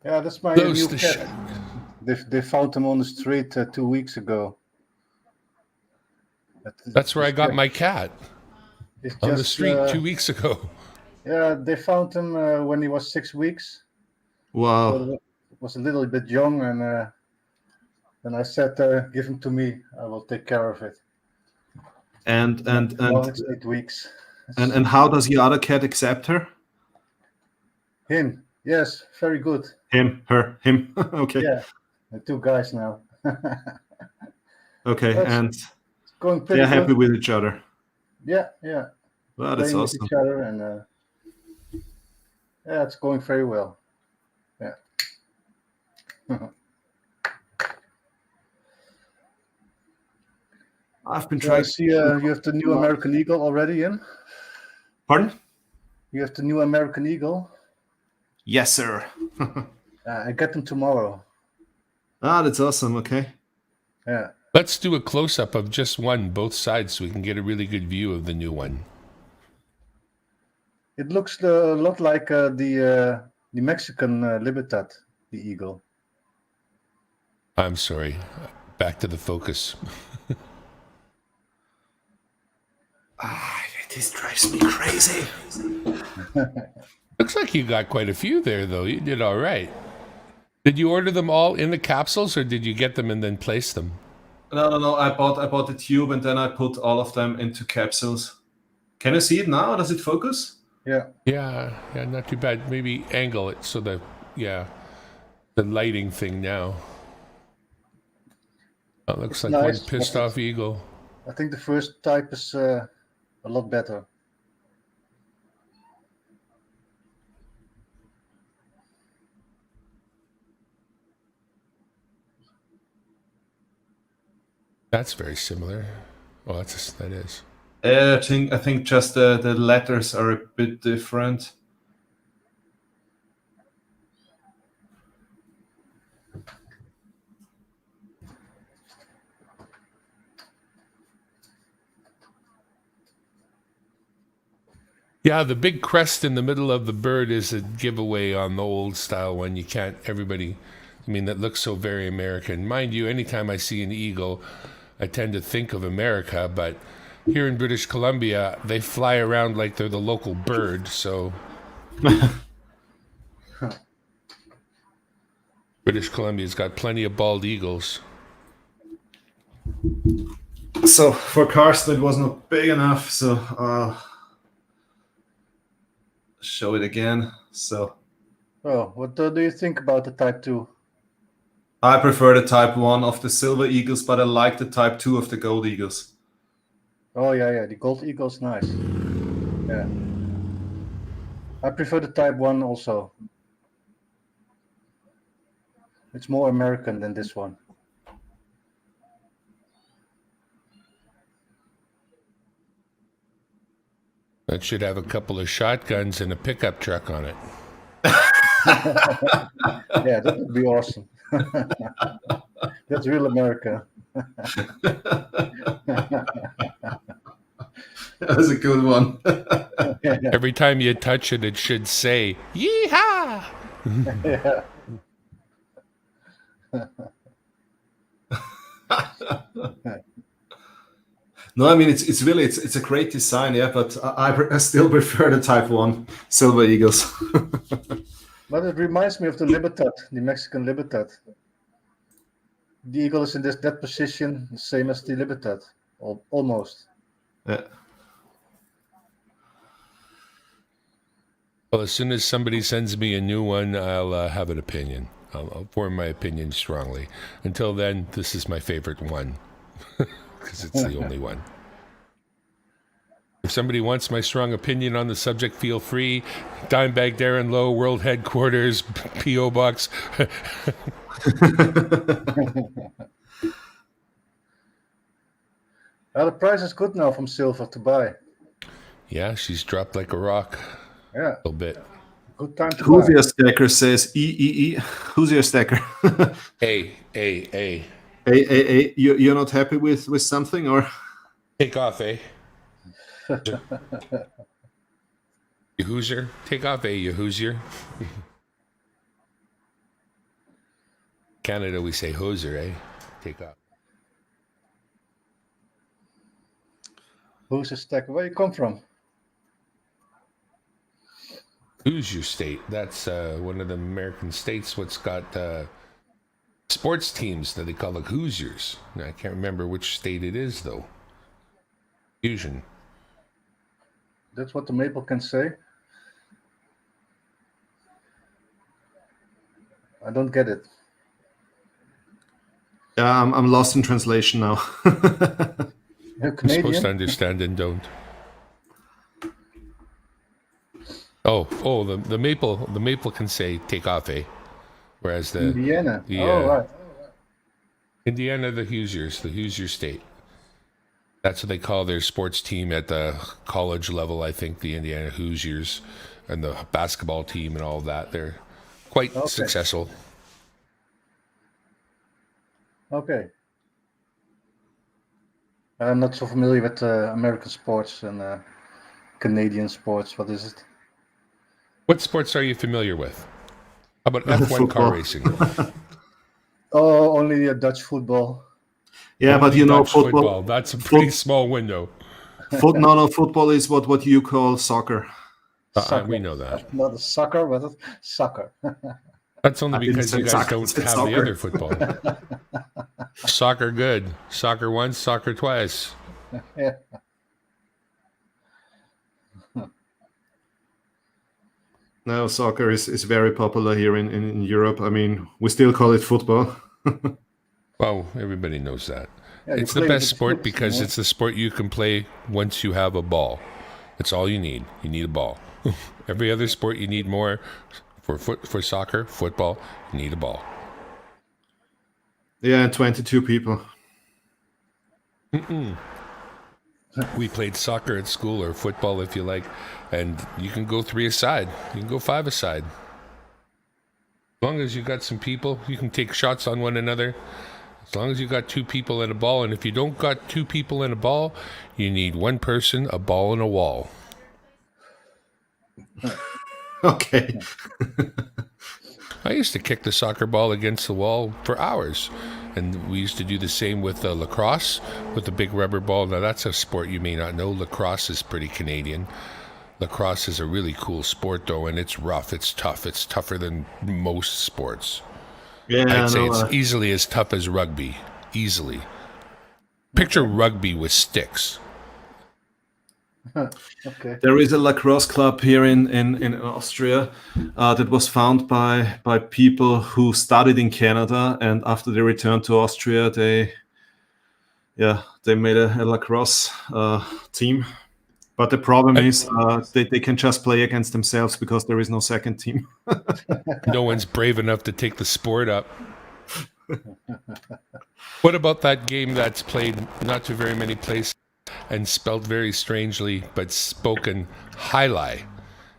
Yeah, that's my new cat. They found him on the street 2 weeks ago. That's where I got my cat. On the street 2 weeks ago. Yeah, they found him when he was 6 weeks. Wow. So it was a little bit young, and then I said, "Give him to me. I will take care of it." And now it's 8 weeks. And how does the other cat accept her? Him, yes, very good. Him, her, him. Okay. Yeah, the two guys now. Okay, and going pretty they're happy good. with each other. Yeah. Well, that's Playing awesome. with each other, and yeah, it's going very well. Yeah. I've been So trying. I see you have the new American Eagle already in. Pardon? You have the new American Eagle. Yes, sir. I get them tomorrow. Ah, that's awesome. Okay. Yeah. Let's do a close-up of just one, both sides, so we can get a really good view of the new one. It looks a lot like the Mexican Libertad, the Eagle. I'm sorry. Back to the focus. This drives me crazy. Looks like you got quite a few there, though. You did all right. Did you order them all in the capsules, or did you get them and then place them? No. I bought the tube and then I put all of them into capsules. Can you see it now? Does it focus? Yeah. Yeah, not too bad. Maybe angle it so that, the lighting thing now. That looks like nice, one pissed off eagle. I think the first type is a lot better. That's very similar. Oh, that is. I think just the letters are a bit different. Yeah, the big crest in the middle of the bird is a giveaway on the old style one. You can't, that looks so very American. Mind you, anytime I see an eagle, I tend to think of America, but here in British Columbia, they fly around like they're the local bird, so... British Columbia's got plenty of bald eagles. So for Karsten, it was not big enough, so I'll show it again. So, what do you think about the Type 2? I prefer the Type 1 of the silver eagles, but I like the Type 2 of the gold eagles. Oh, yeah, the gold eagle's nice. Yeah. I prefer the Type 1 also. It's more American than this one. That should have a couple of shotguns and a pickup truck on it. Yeah, that would be awesome. That's real America. That was a good one. Every time you touch it, it should say, "Yeehaw!" Yeah. No, I mean it's really a great design, yeah. But I still prefer the Type 1 silver eagles. But it reminds me of the Libertad, the Mexican Libertad. The eagle is in that position, same as the Libertad, almost. Yeah. Well, as soon as somebody sends me a new one, I'll have an opinion. I'll form my opinion strongly. Until then, this is my favorite one because it's the only one. If somebody wants my strong opinion on the subject, feel free. DimeBag, Darren, Lowe, World Headquarters, P.O. Box. The price is good now from silver to buy. Yeah, she's dropped like a rock. Yeah. A little bit. Good time to Who's buy. your stacker says E. Who's your stacker? A. You're not happy with something, or? Take off, eh? You Hoosier? Take off, eh, you Hoosier? Canada, we say Hoser, eh? Take off. Who's a stack? Where you come from? Hoosier state. That's one of the American states what's got sports teams that they call the Hoosiers. Now, I can't remember which state it is, though. Fusion. That's what the maple can say. I don't get it. Yeah, I'm lost in translation now. You're I'm Canadian? supposed to understand and don't. Oh, the maple can say take off, eh? Whereas the Indiana. Right. Indiana, the Hoosier state. That's what they call their sports team at the college level. I think the Indiana Hoosiers and the basketball team and all of that. They're quite successful. Okay. I'm not so familiar with American sports and Canadian sports. What is it? What sports are you familiar with? How about F1 car racing? Only Dutch football. Yeah, but you know Dutch football. That's a pretty small window. Football is what you call soccer. Soccer. We know that. Not a soccer, but a soccer. That's only I didn't because say you guys soccer, I don't said have soccer. the other football. Soccer good. Soccer once, soccer twice. Yeah. No, soccer is very popular here in Europe. I mean, we still call it football. Well, everybody knows that. Yeah, It's the play best with sport kids, because you know? it's the sport you can play once you have a ball. That's all you need. You need a ball. Every other sport you need more. For soccer, football, you need a ball. Yeah, and 22 people. We played soccer at school, or football if you like, and you can go 3 aside. You can go 5 aside. As long as you got some people, you can take shots on one another. As long as you got 2 people and a ball, and if you don't got 2 people and a ball, you need 1 person, a ball, and a wall. Okay. I used to kick the soccer ball against the wall for hours. And we used to do the same with lacrosse, with the big rubber ball. Now, that's a sport you may not know. Lacrosse is pretty Canadian. Lacrosse is a really cool sport, though, and it's rough. It's tough. It's tougher than most sports. Yeah, I'd say it's easily as tough as rugby. Easily. Picture rugby with sticks. Okay. There is a lacrosse club here in Austria that was found by people who studied in Canada, and after they returned to Austria, they made a lacrosse team. But the problem is they can just play against themselves because there is no second team. No one's brave enough to take the sport up. What about that game that's played not too very many places and spelled very strangely, but spoken Jailai?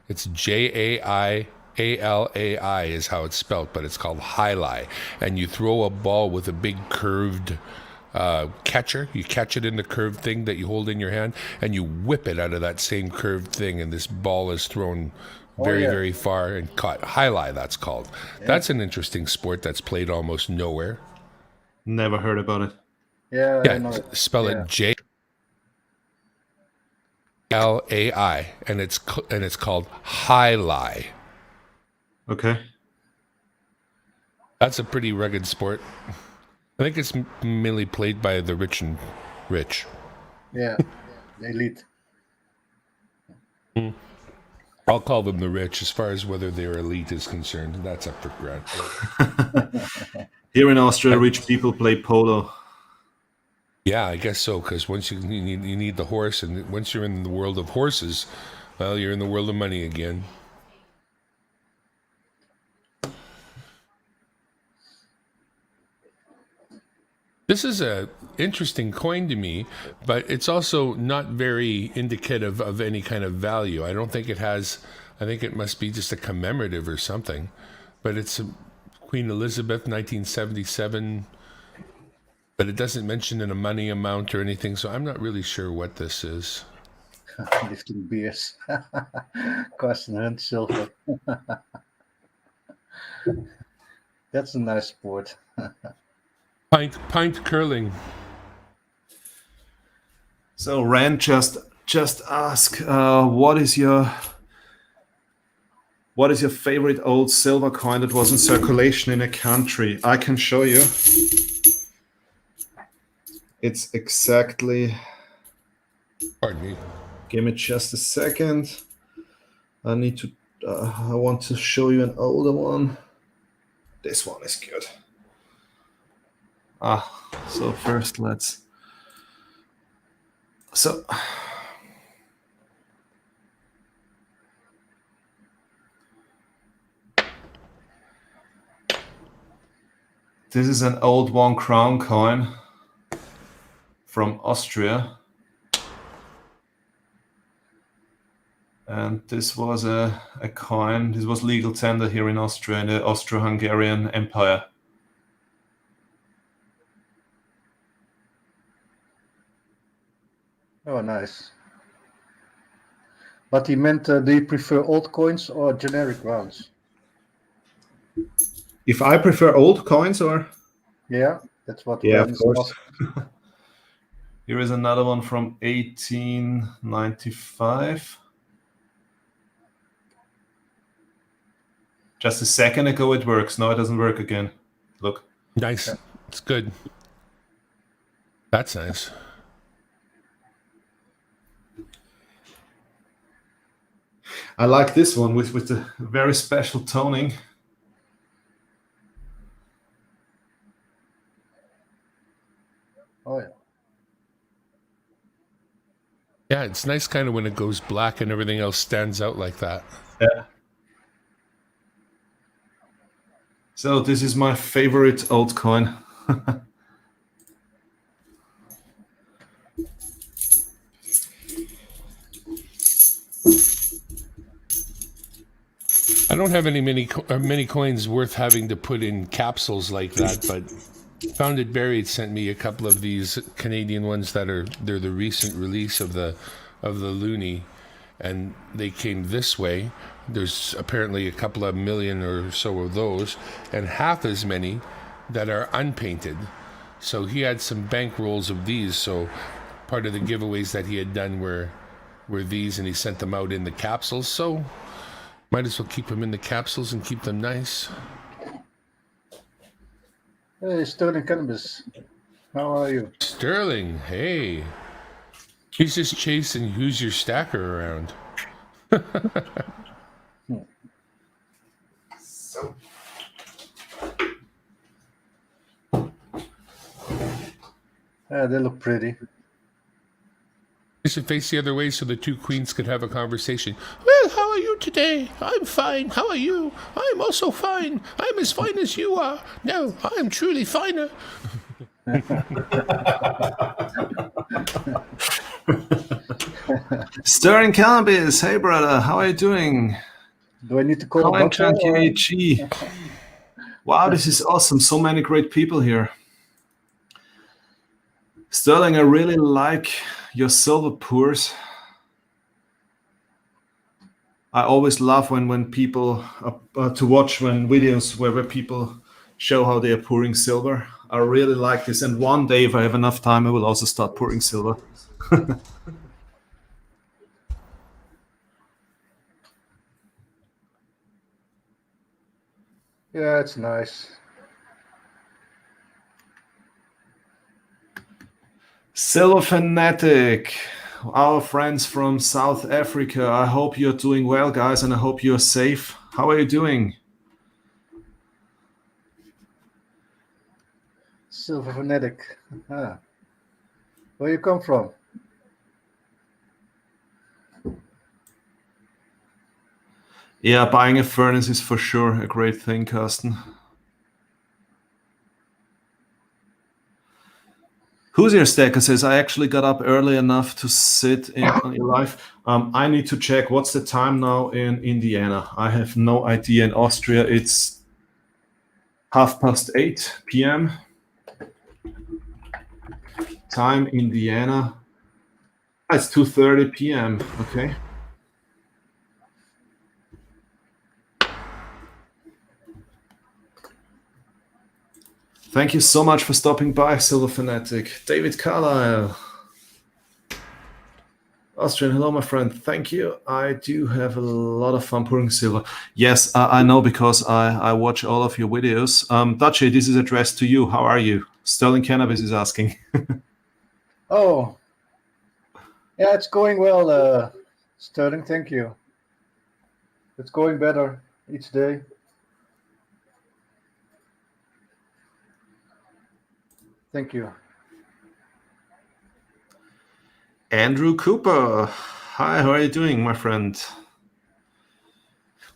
It's Jaialai is how it's spelled, but it's called Jailai. And you throw a ball with a big curved catcher. You catch it in the curved thing that you hold in your hand, and you whip it out of that same curved thing, and this ball is thrown very far and caught. Jailai, that's called. Yeah. That's an interesting sport that's played almost nowhere. Never heard about it. Yeah, I know. Spell it Jaialai, and it's called Jailai. Okay. That's a pretty rugged sport. I think it's mainly played by the rich and rich. Yeah, the elite. I'll call them the rich as far as whether their elite is concerned. That's up for grabs. Here in Austria, rich people play polo. Yeah, I guess so, because once you need the horse, and once you're in the world of horses, well, you're in the world of money again. This is a interesting coin to me, but it's also not very indicative of any kind of value. I don't think it has. I think it must be just a commemorative or something. But it's Queen Elizabeth, 1977. But it doesn't mention in a money amount or anything, so I'm not really sure what this is. Lifting beers. CarstenHuntzSilver. That's a nice sport. Pint curling. So Rand just ask, what is your favorite old silver coin that was in circulation in a country? I can show you. It's exactly. Pardon me. Give me just a second. I want to show you an older one. This one is good. So first this is an old 1 crown coin from Austria. And this was a coin, this was legal tender here in Austria, in the Austro-Hungarian Empire. Oh, nice. But he meant, do you prefer old coins or generic rounds? If I prefer old coins or? Yeah, that's what. Yeah, of course. Here is another one from 1895. Just a second ago it works. Now it doesn't work again. Look. Nice. It's good. That's nice. I like this one with the very special toning. Oh, yeah. Yeah, it's nice kind of when it goes black and everything else stands out like that. Yeah. So this is my favorite old coin. I don't have many coins worth having to put in capsules like that, but Found It Buried sent me a couple of these Canadian ones they're the recent release of the Loonie, and they came this way. There's apparently a couple of million or so of those, and half as many that are unpainted. So he had some bank rolls of these. So part of the giveaways that he had done were these, and he sent them out in the capsules. So might as well keep them in the capsules and keep them nice. Hey, Sterling Cannabis. How are you? Sterling, hey. He's just chasing who's your stacker around. So. Yeah, they look pretty. You should face the other way so the two queens could have a conversation. Well, how are you today? I'm fine. How are you? I'm also fine. I'm as fine as you are. No, I am truly finer. Sterling Cannabis, hey brother, how are you doing? Do I need to call Coin Chan KG. Wow, this is awesome. So many great people here. Sterling, I really like your silver pours. I always love when people to watch when videos where people show how they are pouring silver. I really like this, and one day if I have enough time I will also start pouring silver. Yeah, it's nice. Silver Fanatic, our friends from South Africa. I hope you're doing well, guys, and I hope you're safe. How are you doing? Silver Fanatic. Ah. Where you come from? Yeah, buying a furnace is for sure a great thing, Carsten. Who's your stacker says, I actually got up early enough to sit in on your live. I need to check what's the time now in Indiana. I have no idea. In Austria, it's 8:30 p.m. Time Indiana. It's 2:30 p.m. Okay. Thank you so much for stopping by, Silver Fanatic. David Carlisle. Austrian, hello, my friend. Thank you. I do have a lot of fun pouring silver. Yes, I know because I watch all of your videos. Dutchie, this is addressed to you. How are you? Sterling Cannabis is asking. Oh. Yeah, it's going well, Sterling. Thank you. It's going better each day. Thank you. Andrew Cooper. Hi, how are you doing, my friend?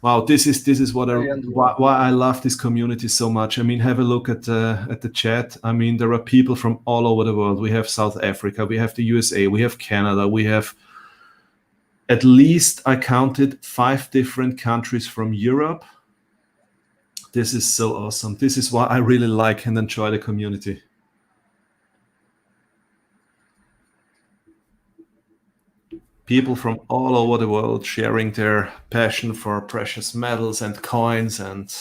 Wow, this is why I love this community so much. I mean, have a look at the chat. I mean, there are people from all over the world. We have South Africa, we have the USA, we have Canada, we have at least, I counted 5 different countries from Europe. This is so awesome. This is why I really like and enjoy the community. People from all over the world sharing their passion for precious metals and coins and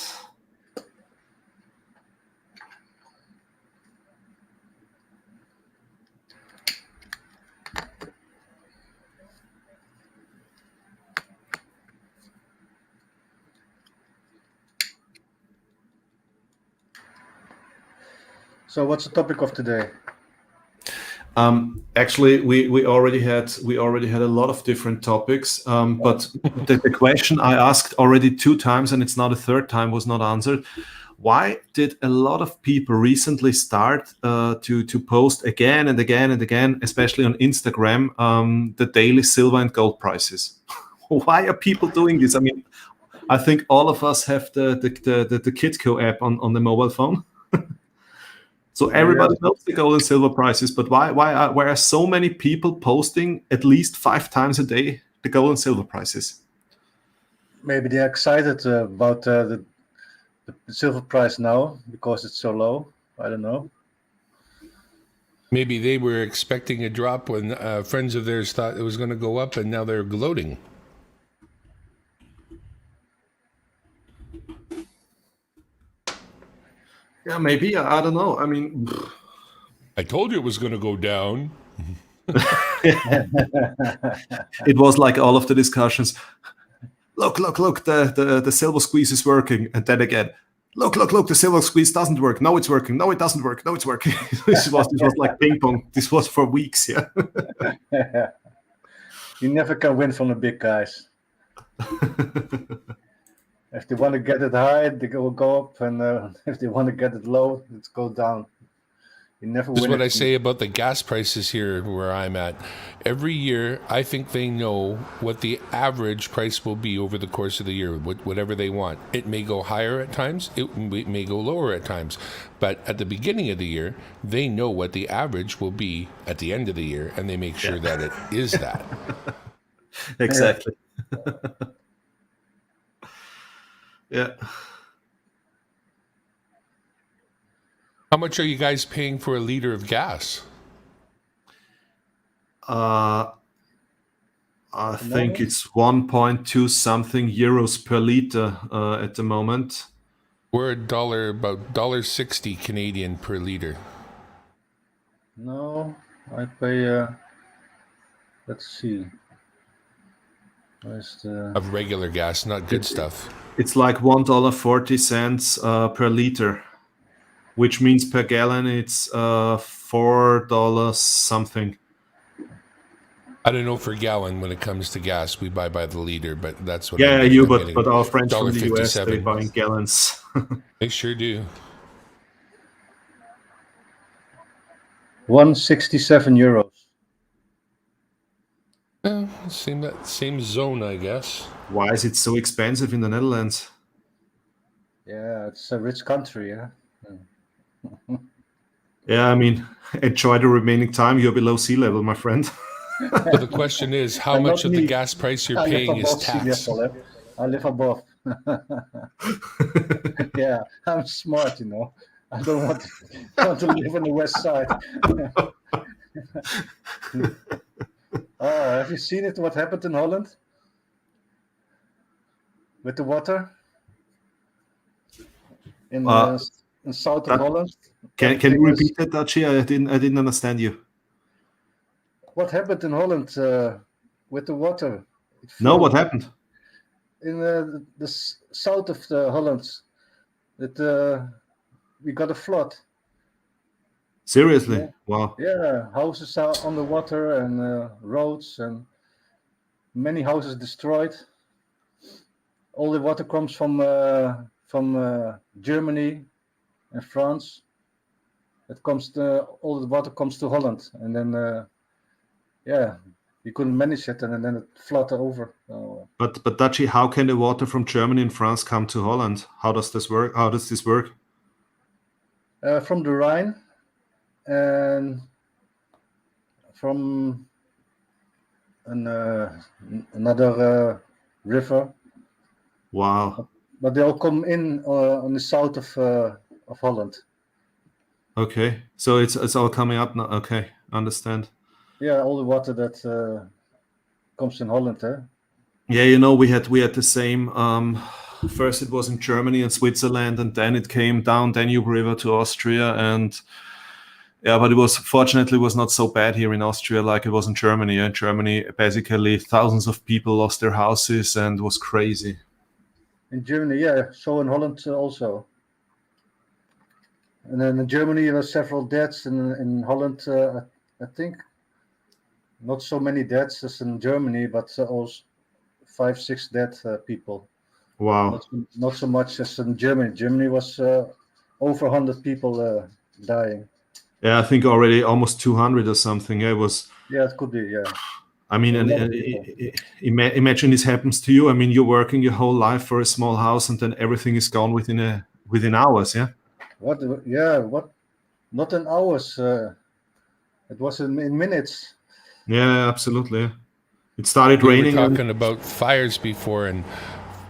So what's the topic of today? Actually, we already had a lot of different topics, but the question I asked already 2 times, and it's now the 3rd time, was not answered. Why did a lot of people recently start to post again and again and again, especially on Instagram, the daily silver and gold prices? Why are people doing this? I mean, I think all of us have the Kitco app on the mobile phone. So everybody knows the gold and silver prices, but why are so many people posting at least 5 times a day the gold and silver prices? Maybe they're excited about the silver price now because it's so low. I don't know. Maybe they were expecting a drop when friends of theirs thought it was going to go up, and now they're gloating. Yeah, maybe. I don't know. I mean, I told you it was going to go down. It was like all of the discussions. Look, the silver squeeze is working. And then again, look, the silver squeeze doesn't work. No, it's working. No, it doesn't work. No, it's working. This was like ping pong. This was for weeks, yeah. You never can win from the big guys. If they want to get it high, they will go up, and if they want to get it low, let's go down. You never This is win. what I say about the gas prices here where I'm at. Every year, I think they know what the average price will be over the course of the year, whatever they want. It may go higher at times, it may go lower at times. But at the beginning of the year, they know what the average will be at the end of the year, and they make sure that it is that. Exactly. Yeah. How much are you guys paying for a liter of gas? I think it's 1.2 something euros per liter at the moment. We're about $1.60 Canadian per liter. No, I pay. Let's see. Where's the Of regular gas, not good stuff. It's like $1.40 per liter, which means per gallon it's $4 something. I don't know for gallon when it comes to gas. We buy by the liter, but that's what. Yeah, but our friends from the US, they buy in gallons. They sure do. 167 euros. Same zone, I guess. Why is it so expensive in the Netherlands? Yeah, it's a rich country, yeah. Yeah, I mean, enjoy the remaining time. You're below sea level, my friend. So the question is, how much of the gas price you're paying is tax? I live above. Yeah, I'm smart, you know. I don't want to live on the west side. Have you seen it? What happened in Holland with the water in south of Holland? Can you repeat that, Dutchie? I didn't understand you. What happened in Holland with the water? No, what happened? In the south of the Holland, we got a flood. Seriously? Yeah. Wow. Yeah, houses are underwater and roads and many houses destroyed. All the water comes from Germany and France. All the water comes to Holland, and then we couldn't manage it, and then it flooded over. But Dutchie, how can the water from Germany and France come to Holland? How does this work? From the Rhine and from another river. Wow. But they all come in on the south of Holland. Okay, so it's all coming up now. Okay, understand. Yeah, all the water that comes in Holland, eh? Yeah, we had the same. First, it was in Germany and Switzerland, and then it came down Danube River to Austria, and but it was not so bad here in Austria like it was in Germany. In Germany, basically, thousands of people lost their houses, and it was crazy. In Germany, yeah. So in Holland also. And then in Germany, there were several deaths. In Holland, I think not so many deaths as in Germany, but also 5-6 dead people. Wow. Not so much as in Germany. Germany was over 100 people dying. Yeah, I think already almost 200 or something. It was. Yeah, it could be. Yeah. I mean, imagine this happens to you. I mean, you're working your whole life for a small house, and then everything is gone within hours. Yeah. What? Yeah. What? Not in hours. It was in minutes. Yeah, absolutely. It started We raining. were talking about fires before and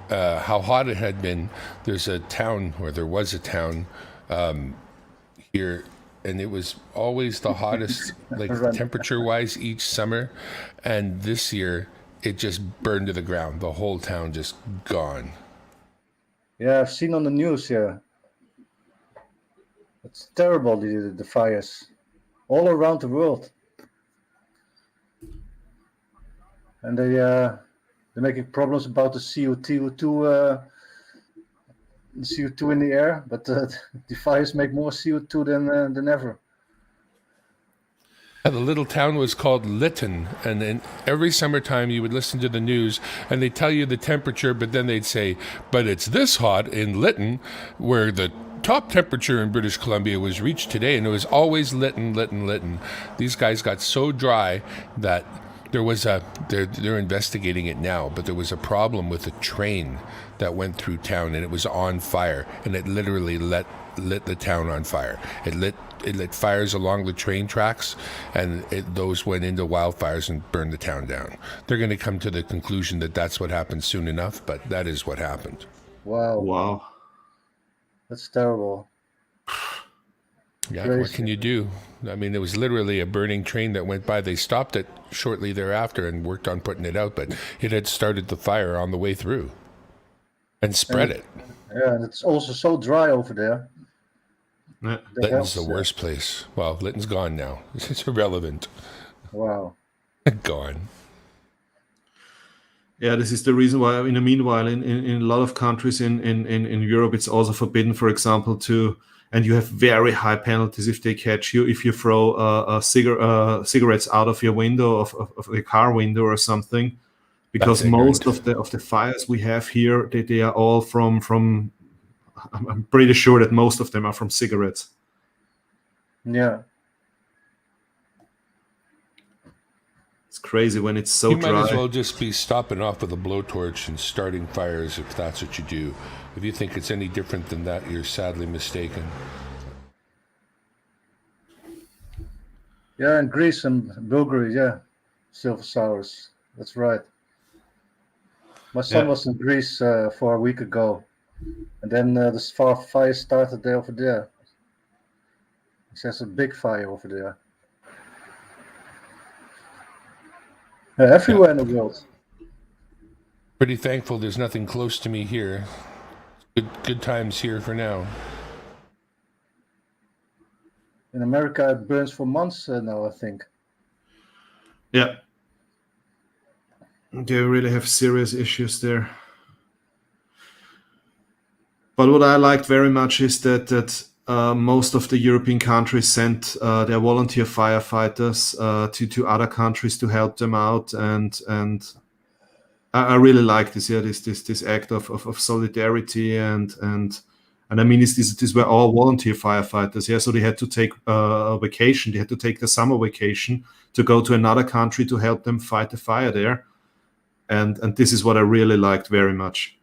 how hot it had been. There's a town, or there was a town here, and it was always the hottest, like temperature-wise, each summer. And this year, it just burned to the ground. The whole town just gone. Yeah, I've seen on the news. Yeah, it's terrible. The fires all around the world, and they're making problems about the CO2 in the air, but the fires make more CO2 than ever. And the little town was called Lytton, and in every summertime you would listen to the news and they'd tell you the temperature, but then they'd say, but it's this hot in Lytton, where the top temperature in British Columbia was reached today, and it was always Lytton, Lytton, Lytton. These guys got so dry that there was they're investigating it now, but there was a problem with a train that went through town, and it was on fire, and it literally lit the town on fire. It lit fires along the train tracks, and those went into wildfires and burned the town down. They're going to come to the conclusion that that's what happened soon enough, but that is what happened. Wow. That's terrible. Yeah, Crazy. What can you do? I mean, there was literally a burning train that went by. They stopped it shortly thereafter and worked on putting it out, but it had started the fire on the way through and spread it. Yeah, and it's also so dry over there. Yeah. Lytton's the worst place. Well, Lytton's gone now. It's irrelevant. Wow. Gone. Yeah, this is the reason why. In the meanwhile, in a lot of countries in Europe, it's also forbidden, for example, and you have very high penalties if they catch you if you throw cigarettes out of your window of a car window or something, because most of the fires we have here, they are all from. I'm pretty sure that most of them are from cigarettes. Yeah. It's crazy when it's so dry. You might as well just be stopping off with a blowtorch and starting fires if that's what you do. If you think it's any different than that, you're sadly mistaken. Yeah, in Greece and Bulgaria, yeah, silver sours. That's right. My son was in Greece for a week ago, and then this fire started there over there. He says a big fire over there. Everywhere in the world. Pretty thankful there's nothing close to me here. Good times here for now. In America, it burns for months now, I think. Yeah. They really have serious issues there. But what I liked very much is that most of the European countries sent their volunteer firefighters to other countries to help them out, and I really like this. Yeah, this act of solidarity and I mean, these were all volunteer firefighters. Yeah, so they had to take a vacation. They had to take the summer vacation to go to another country to help them fight the fire there, and this is what I really liked very much.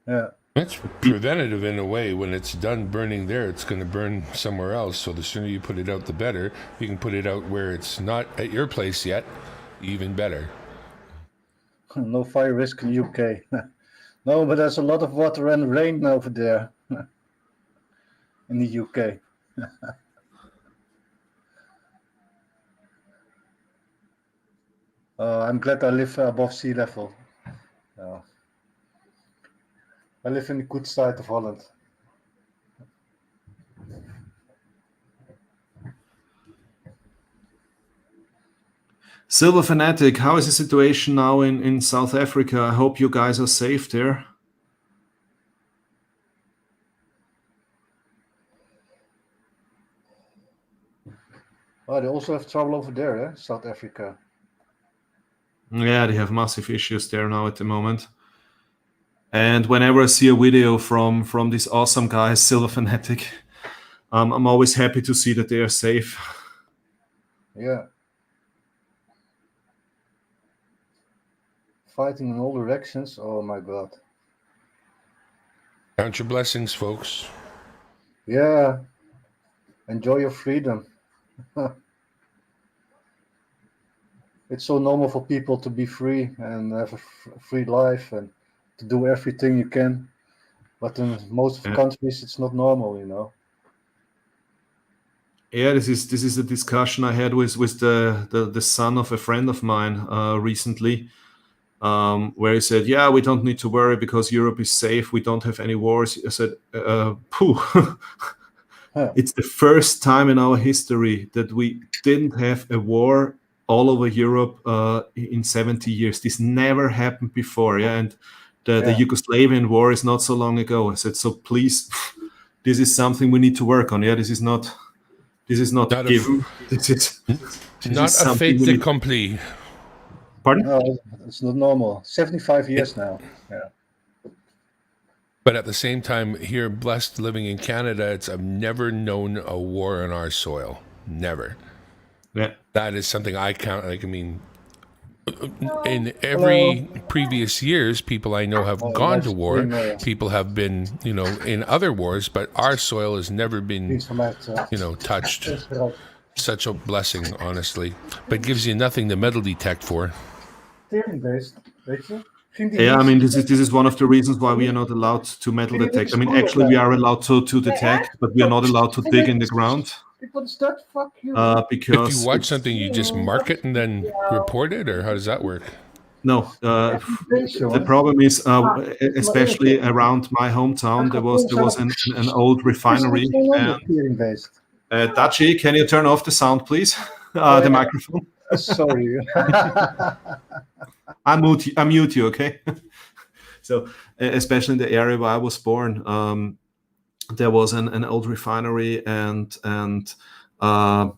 Yeah. It's preventative in a way. When it's done burning there, it's going to burn somewhere else. So the sooner you put it out, the better. If you can put it out where it's not at your place yet, even better. No fire risk in UK. No, but there's a lot of water and rain over there in the UK. I'm glad I live above sea level. I live in the good side of Holland. Silver Fanatic, how is the situation now in South Africa? I hope you guys are safe there. Oh, they also have trouble over there, South Africa. Yeah, they have massive issues there now at the moment. And whenever I see a video from this awesome guy, Silver Fanatic, I'm always happy to see that they are safe. Yeah. Fighting in all directions. Oh my God. Count your blessings, folks. Yeah. Enjoy your freedom. It's so normal for people to be free and have a free life and to do everything you can. But in most countries, it's not normal, you know. Yeah, this is a discussion I had with the son of a friend of mine recently, where he said, "Yeah, we don't need to worry because Europe is safe. We don't have any wars." I said, "Pooh." It's the first time in our history that we didn't have a war all over Europe in 70 years. This never happened before, yeah. And the Yugoslavian war is not so long ago. I said, so please, this is something we need to work on. Yeah, this is not given. This is not a fait accompli. Pardon? No, it's not normal. 75 years now. Yeah. But at the same time, here, blessed living in Canada, I've never known a war on our soil. Never. Yeah. That is something I count. Like, I mean, in every previous years, people I know have gone to war. People have been, in other wars, but our soil has never been, touched. Such a blessing, honestly. But gives you nothing to metal detect for. Yeah, I mean, this is one of the reasons why we are not allowed to metal detect. I mean, actually, we are allowed to detect, but we are not allowed to dig in the ground. Because if you watch something, you just mark it and then report it, or how does that work? No, the problem is, especially around my hometown, there was an old refinery. And, Dutchie, can you turn off the sound, please? The microphone. Sorry. I mute you, okay? So, especially in the area where I was born, there was an old refinery and a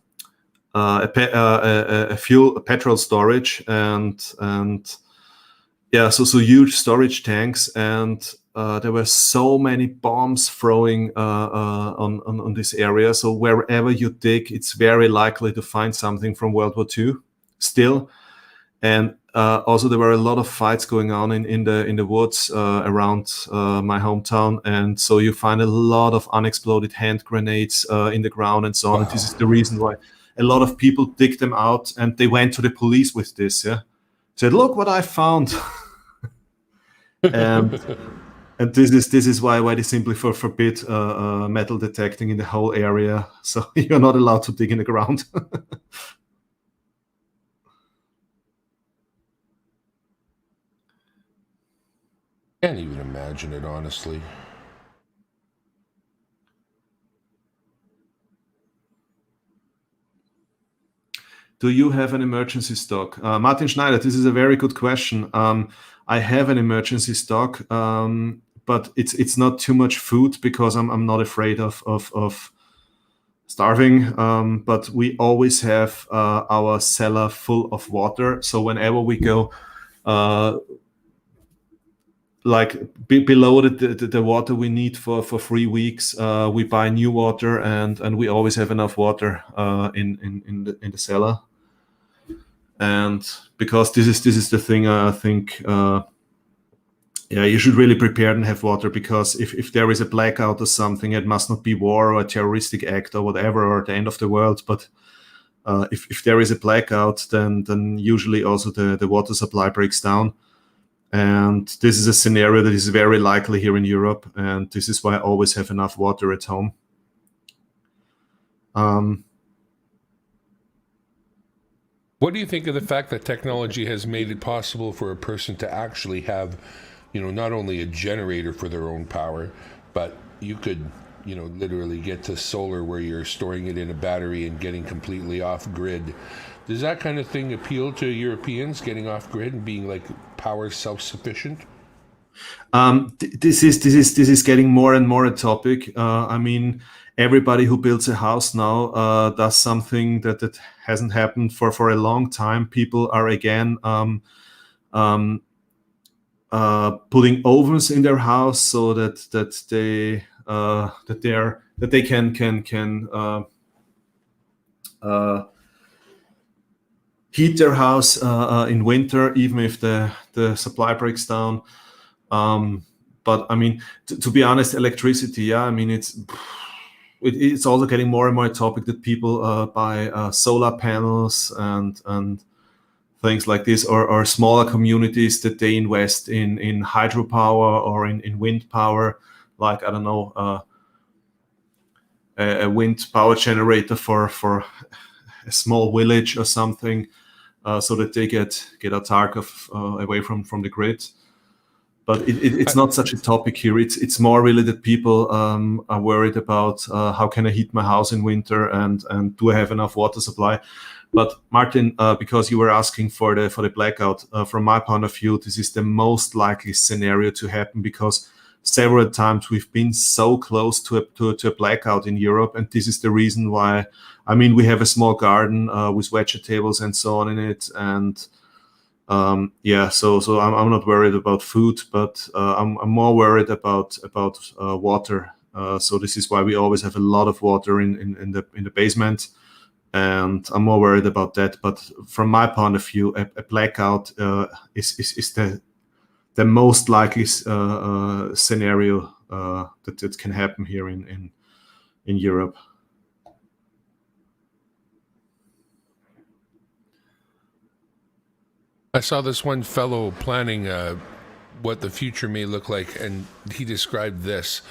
petrol storage and yeah, so huge storage tanks, and there were so many bombs throwing on this area. So wherever you dig, it's very likely to find something from World War II still. And also there were a lot of fights going on in the woods around my hometown, and so you find a lot of unexploded hand grenades in the ground and so on. And this is the reason why a lot of people dig them out, and they went to the police with this. Yeah, said, "Look what I found." And this is why they simply forbid metal detecting in the whole area. So you're not allowed to dig in the ground. Can't even imagine it, honestly. Do you have an emergency stock? Martin Schneider, this is a very good question. I have an emergency stock, but it's not too much food because I'm not afraid of starving. But we always have our cellar full of water. So whenever we go below the water we need for 3 weeks, we buy new water, and we always have enough water in the cellar. And because this is the thing, I think you should really prepare and have water, because if there is a blackout or something, it must not be war or a terroristic act or whatever, or the end of the world, but if there is a blackout, then usually also the water supply breaks down. And this is a scenario that is very likely here in Europe, and this is why I always have enough water at home. What do you think of the fact that technology has made it possible for a person to actually have, not only a generator for their own power, but you could, literally get to solar where you're storing it in a battery and getting completely off grid? Does that kind of thing appeal to Europeans, getting off grid and being like power self-sufficient? This is getting more and more a topic. I mean, everybody who builds a house now does something that hasn't happened for a long time. People are again putting ovens in their house so that they can heat their house in winter, even if the supply breaks down. But I mean, to be honest, electricity, yeah, I mean, it's also getting more and more a topic that people buy solar panels and things like this, or smaller communities that they invest in hydropower or in wind power, like, I don't know, a wind power generator for a small village or something, so that they get autark away from the grid. But it's not such a topic here. It's more really that people are worried about how can I heat my house in winter, and do I have enough water supply. But Martin, because you were asking for the blackout, from my point of view, this is the most likely scenario to happen, because several times we've been so close to a blackout in Europe, and this is the reason why. I mean, we have a small garden with vegetables and so on in it, and yeah, so I'm not worried about food, but I'm more worried about water. So this is why we always have a lot of water in the basement, and I'm more worried about that. But from my point of view, a blackout is the most likely scenario that can happen here in Europe. I saw this one fellow planning what the future may look like, and he described this,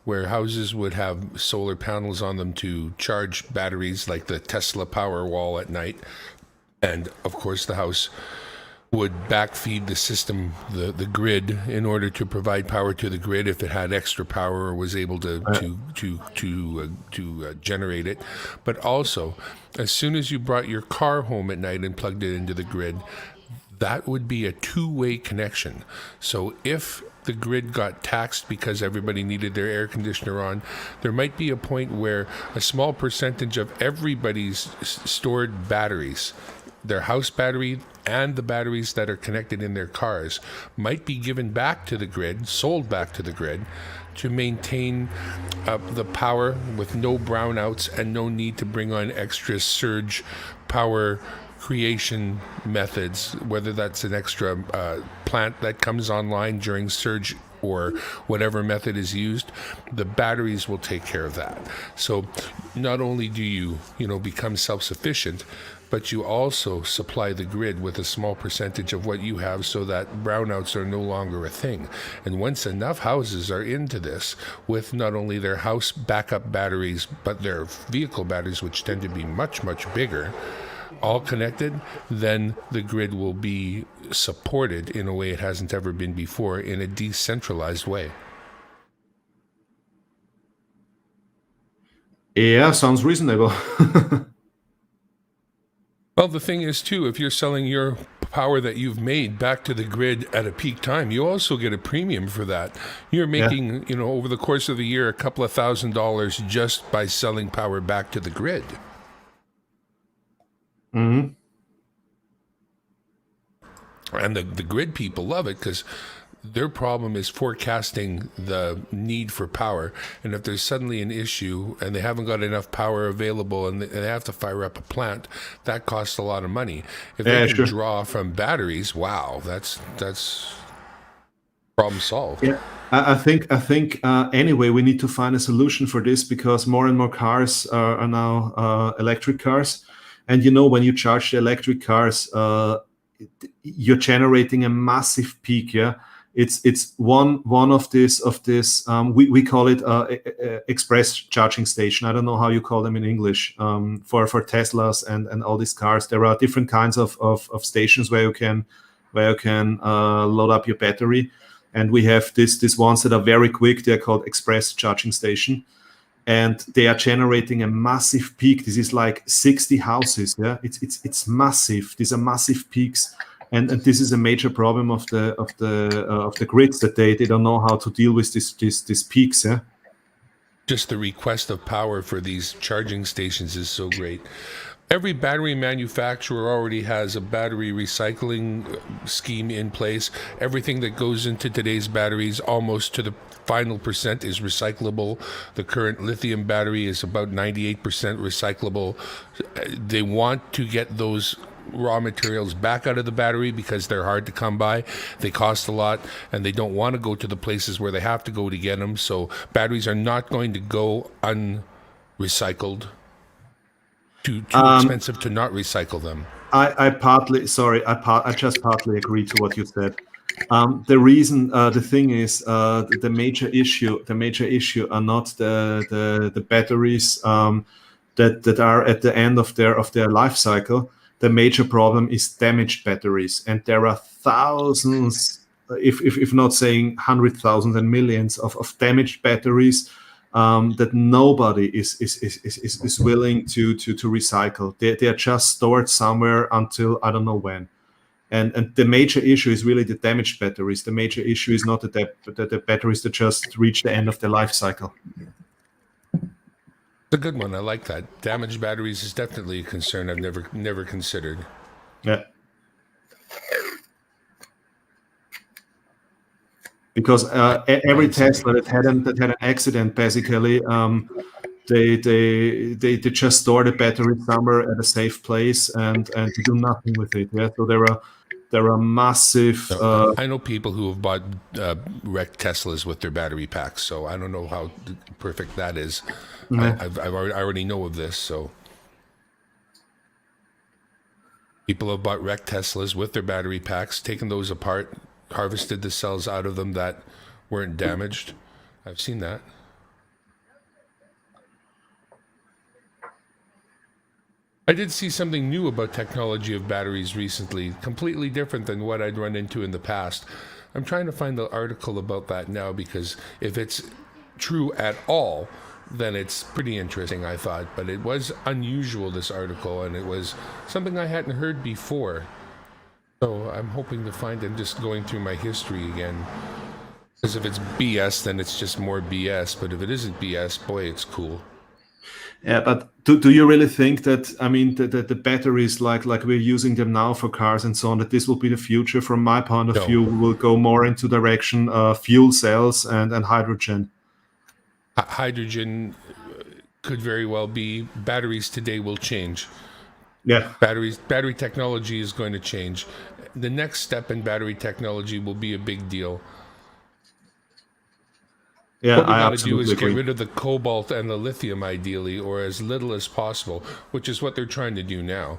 where houses would have solar panels on them to charge batteries, like the Tesla Powerwall at night, and of course the house would backfeed the system, the grid, in order to provide power to the grid if it had extra power or was able to generate it. But also, as soon as you brought your car home at night and plugged it into the grid, that would be a two-way connection. So if the grid got taxed because everybody needed their air conditioner on, there might be a point where a small percentage of everybody's stored batteries, their house battery and the batteries that are connected in their cars, might be given back to the grid, sold back to the grid, to maintain the power with no brownouts and no need to bring on extra surge power creation methods, whether that's an extra plant that comes online during surge or whatever method is used. The batteries will take care of that. So not only do you become self-sufficient, but you also supply the grid with a small percentage of what you have, so that brownouts are no longer a thing. And once enough houses are into this, with not only their house backup batteries, but their vehicle batteries, which tend to be much, much bigger, all connected, then the grid will be supported in a way it hasn't ever been before, in a decentralized way. Yeah, sounds reasonable. Well, the thing is, too, if you're selling your power that you've made back to the grid at a peak time, you also get a premium for that. You're making, over the course of the year, a couple of $1,000s just by selling power back to the grid. Mm-hmm. And the grid people love it, because their problem is forecasting the need for power. And if there's suddenly an issue and they haven't got enough power available and they have to fire up a plant, that costs a lot of money. If they can draw from batteries, wow, that's problem solved. Yeah, I think anyway, we need to find a solution for this, because more and more cars are now electric cars. And when you charge the electric cars, you're generating a massive peak. Yeah, it's one of this we call it express charging station. I don't know how you call them in English. For Teslas and all these cars, there are different kinds of stations where you can load up your battery, and we have these ones that are very quick. They're called express charging station, and they are generating a massive peak. This is like 60 houses. Yeah, it's massive. These are massive peaks. And this is a major problem of the grids, that they don't know how to deal with these peaks. Yeah. just the request of power for these charging stations is so great. Every battery manufacturer already has a battery recycling scheme in place. Everything that goes into today's batteries, almost to the final percent, is recyclable. The current lithium battery is about 98% recyclable. They want to get those raw materials back out of the battery because they're hard to come by. They cost a lot, and they don't want to go to the places where they have to go to get them. So batteries are not going to go unrecycled. Too expensive to not recycle them. I just partly agree to what you said. The reason, the thing is, the major issue are not the batteries that are at the end of their life cycle. The major problem is damaged batteries, and there are thousands, if not saying 100,000 and millions of damaged batteries that nobody is willing to recycle. They are just stored somewhere until I don't know when. And the major issue is really the damaged batteries. The major issue is not the batteries that just reach the end of their life cycle. It's a good one. I like that. Damaged batteries is definitely a concern I've never considered. Yeah. Because every Tesla that had an accident, basically, they just store the battery somewhere at a safe place and do nothing with it. Yeah, so there are massive. I know people who have bought wrecked Teslas with their battery packs, so I don't know how perfect that is. Mm-hmm. I already know of this, so people have bought wrecked Teslas with their battery packs, taken those apart, harvested the cells out of them that weren't damaged. I've seen that. I did see something new about technology of batteries recently, completely different than what I'd run into in the past. I'm trying to find the article about that now, because if it's true at all, then it's pretty interesting, I thought. But it was unusual, this article, and it was something I hadn't heard before. So I'm hoping to find it, just going through my history again. Because if it's BS, then it's just more BS. But if it isn't BS, boy, it's cool. Yeah, but do you really think that, I mean, the batteries like we're using them now for cars and so on, that this will be the future? From my point of view, we will go more into direction fuel cells and hydrogen. Hydrogen could very well be. Batteries today will change. Yeah. Battery technology is going to change. The next step in battery technology will be a big deal. Yeah, what we I got to do is agree. get rid of the cobalt and the lithium, ideally, or as little as possible, which is what they're trying to do now.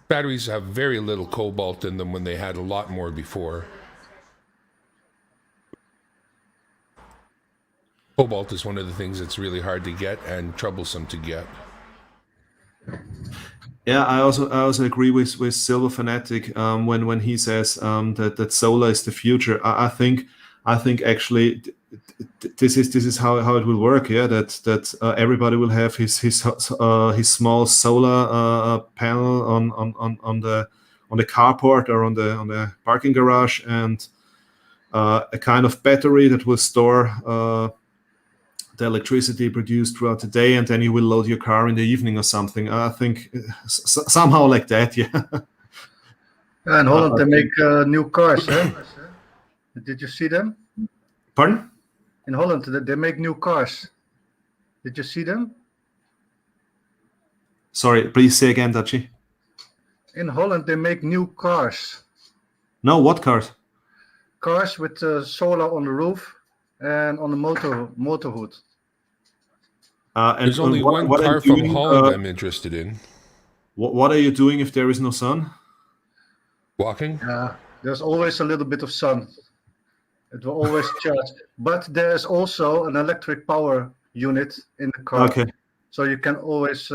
Batteries have very little cobalt in them when they had a lot more before. Cobalt is one of the things that's really hard to get and troublesome to get. Yeah, I also agree with Silver Fanatic when he says that solar is the future. I think actually this is how it will work. Yeah, that everybody will have his small solar panel on the carport or on the parking garage, and a kind of battery that will store the electricity produced throughout the day, and then you will load your car in the evening or something. I think somehow like that. Yeah. Yeah, in Holland they make new cars. Did you see them? Pardon? In Holland they make new cars. Did you see them? Sorry, please say again, Dutchie. In Holland they make new cars. No, what cars? Cars with solar on the roof and on the motor hood. And there's only one car from Holland I'm interested in. What are you doing if there is no sun? Walking? There's always a little bit of sun. It will always charge. But there's also an electric power unit in the car. Okay. So you can always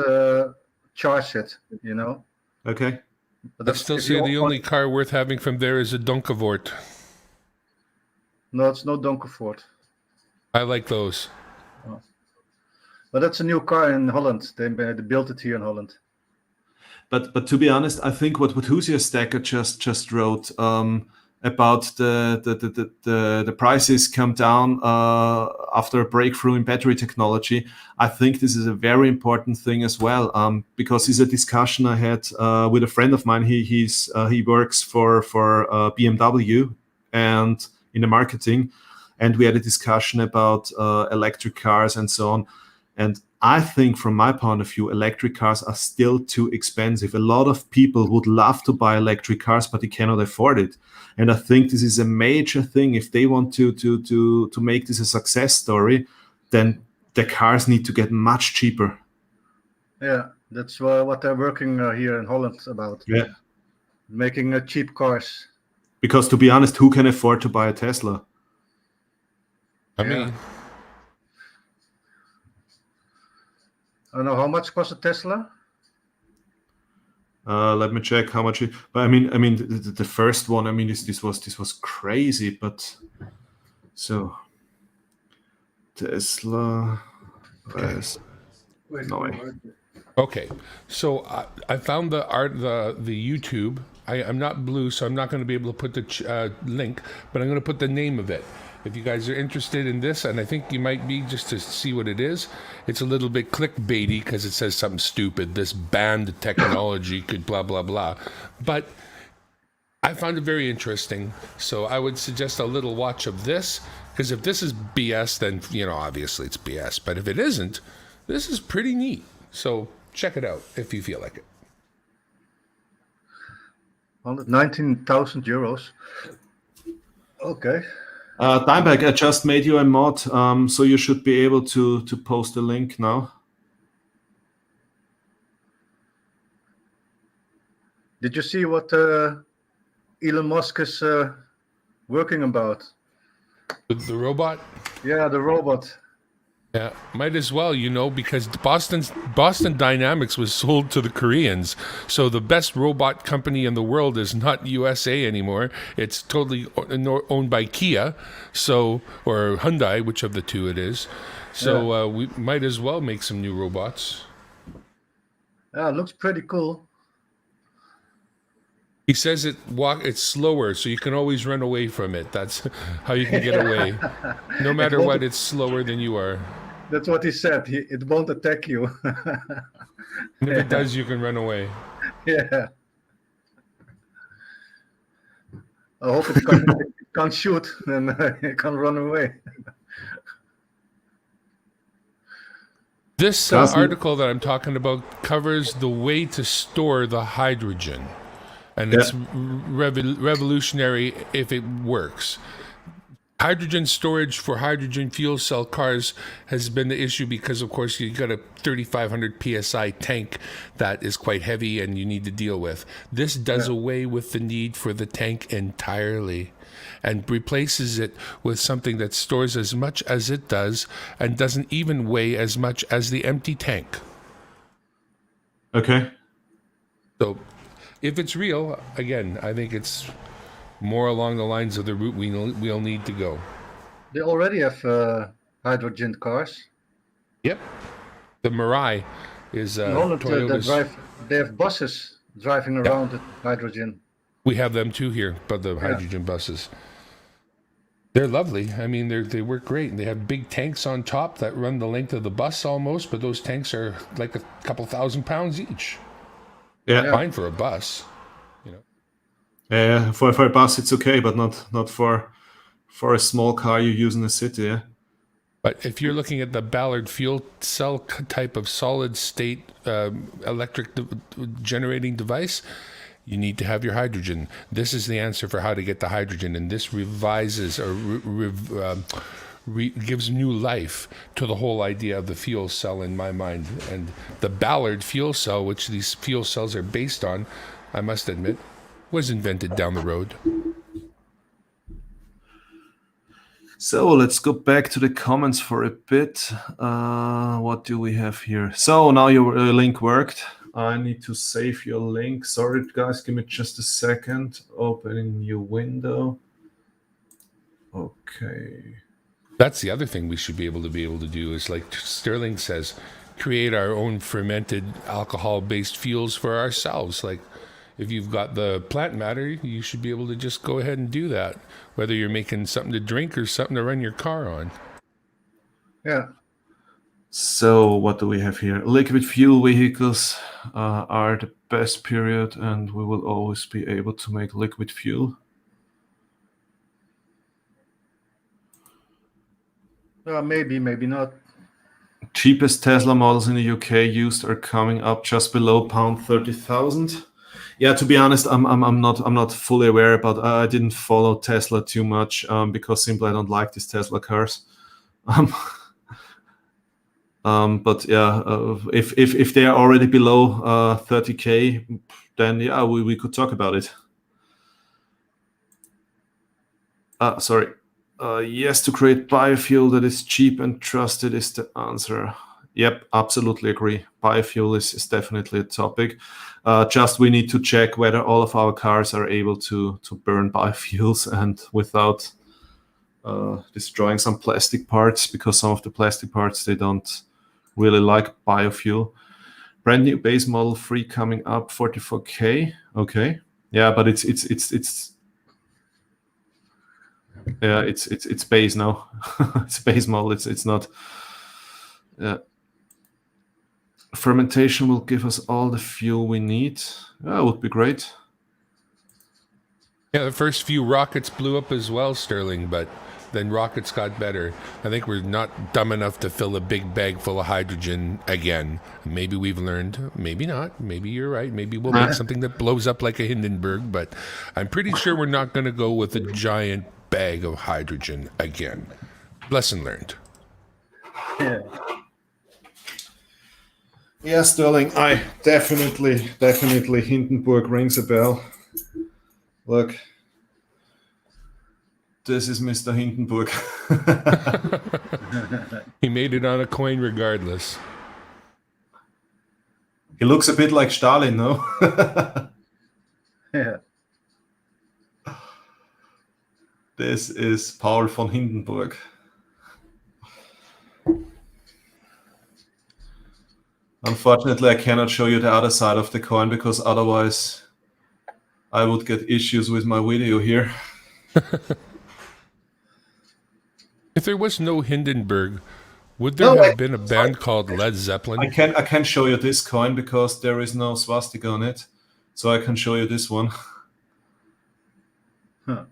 charge it, you know? Okay. But I still say the only car worth having from there is a Donkervoort. No, it's no Donkervoort. I like those. Oh. But that's a new car in Holland. They built it here in Holland. But to be honest, I think what Hoosier Stacker just wrote, about the prices come down after a breakthrough in battery technology. I think this is a very important thing as well, because it's a discussion I had with a friend of mine. He works for BMW and in the marketing, and we had a discussion about electric cars and so on. And I think, from my point of view, electric cars are still too expensive. A lot of people would love to buy electric cars, but they cannot afford it. And I think this is a major thing. If they want to make this a success story, then the cars need to get much cheaper. Yeah, that's what they're working here in Holland about. Yeah, making cheap cars. Because to be honest, who can afford to buy a Tesla? I mean, I don't know how much costs a Tesla. Let me check how much. But I mean, the first one. I mean, this was crazy. But so Tesla. Okay, so I found the YouTube. I'm not blue, so I'm not going to be able to put the link, but I'm going to put the name of it. If you guys are interested in this, and I think you might be, just to see what it is, it's a little bit clickbaity because it says something stupid. This banned technology could blah, blah, blah. But I found it very interesting. So I would suggest a little watch of this, because if this is BS, then, obviously it's BS. But if it isn't, this is pretty neat. So check it out if you feel like it. 119,000 euros. Okay. DimeBag, I just made you a mod, so you should be able to post a link now. Did you see what Elon Musk is working about? The robot? Yeah, the robot. Yeah, might as well, because Boston Dynamics was sold to the Koreans. So the best robot company in the world is not USA anymore. It's totally owned by Kia, or Hyundai, which of the two it is. So we might as well make some new robots. Yeah, it looks pretty cool. He says it's slower, so you can always run away from it. That's how you can get away. No matter what, it's slower than you are. That's what he said. It won't attack you. And if it does, you can run away. Yeah. I hope it can't shoot and it can run away. This article that I'm talking about covers the way to store the hydrogen. And it's revolutionary if it works. Hydrogen storage for hydrogen fuel cell cars has been the issue because, of course, you got a 3,500 PSI tank that is quite heavy and you need to deal with. This does away with the need for the tank entirely and replaces it with something that stores as much as it does and doesn't even weigh as much as the empty tank. Okay. So if it's real, again, I think it's more along the lines of the route we'll need to go. They already have hydrogen cars. Yep. The Mirai is Toyota's. They have buses driving around with hydrogen. We have them too here, but the hydrogen buses. They're lovely. I mean, they work great. And they have big tanks on top that run the length of the bus almost, but those tanks are like a couple 1,000 pounds each. Yeah. Fine for a bus. Yeah, for a bus it's okay, but not for a small car you use in the city. Yeah. But if you're looking at the Ballard fuel cell type of solid state electric generating device, you need to have your hydrogen. This is the answer for how to get the hydrogen, and this revises or gives new life to the whole idea of the fuel cell in my mind. And the Ballard fuel cell, which these fuel cells are based on, I must admit, was invented down the road. So let's go back to the comments for a bit. What do we have here? So now your link worked. I need to save your link. Sorry, guys, give me just a second. Opening new window. Okay. That's the other thing we should be able to do is, like Sterling says, create our own fermented alcohol-based fuels for ourselves. Like, if you've got the plant matter, you should be able to just go ahead and do that, whether you're making something to drink or something to run your car on. Yeah. So what do we have here? Liquid fuel vehicles are the best period, and we will always be able to make liquid fuel. Maybe, maybe not. Cheapest Tesla models in the UK used are coming up just below £30,000. Yeah, to be honest, I'm not fully aware, but I didn't follow Tesla too much because simply I don't like these Tesla cars. But yeah, if they are already below 30K, then yeah, we could talk about it. Sorry. Yes, to create biofuel that is cheap and trusted is the answer. Yep, absolutely agree. Biofuel is definitely a topic. Just we need to check whether all of our cars are able to burn biofuels and without destroying some plastic parts, because some of the plastic parts, they don't really like biofuel. Brand new base model 3 coming up, 44K. Okay, yeah, but it's yeah, it's base now. It's base model. It's not. Yeah. Fermentation will give us all the fuel we need. That would be great. Yeah, the first few rockets blew up as well, Sterling, but then rockets got better. I think we're not dumb enough to fill a big bag full of hydrogen again. Maybe we've learned, maybe not. Maybe you're right. Maybe we'll make something that blows up like a Hindenburg, but I'm pretty sure we're not going to go with a giant bag of hydrogen again. Lesson learned. Yeah. Yeah, Sterling, I definitely Hindenburg rings a bell. Look, this is Mr. Hindenburg. He made it on a coin regardless. He looks a bit like Stalin, no? Yeah. This is Paul von Hindenburg. Unfortunately, I cannot show you the other side of the coin because otherwise I would get issues with my video here. If there was no Hindenburg, would there have been a band called Led Zeppelin? I can show you this coin because there is no swastika on it. So I can show you this one. Huh.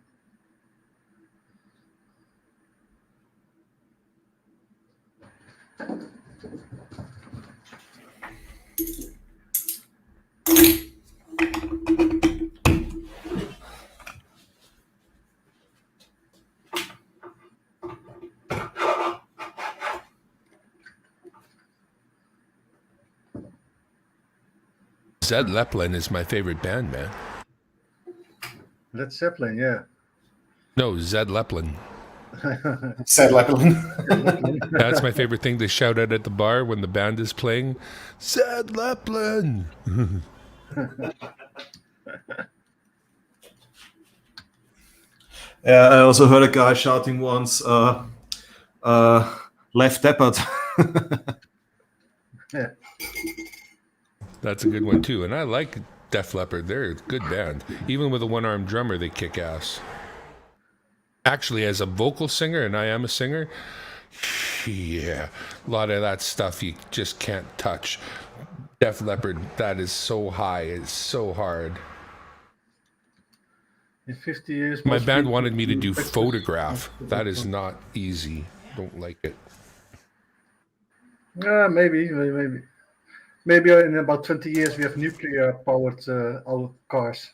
Zed Zeppelin is my favorite band, man. Led Zeppelin, yeah. No, Zed Zeppelin. Zed Zeppelin. That's my favorite thing to shout out at the bar when the band is playing. Zed Zeppelin. Yeah, I also heard a guy shouting once, Left Deppard. Yeah. That's a good one too. And I like Def Leppard. They're a good band. Even with a one-armed drummer, they kick ass. Actually, as a vocal singer, and I am a singer, yeah, a lot of that stuff you just can't touch. Def Leppard, that is so high. It's so hard. In 50 years, My band wanted me to do Photograph. That is not easy. Don't like it. Maybe in about 20 years we have nuclear-powered our cars.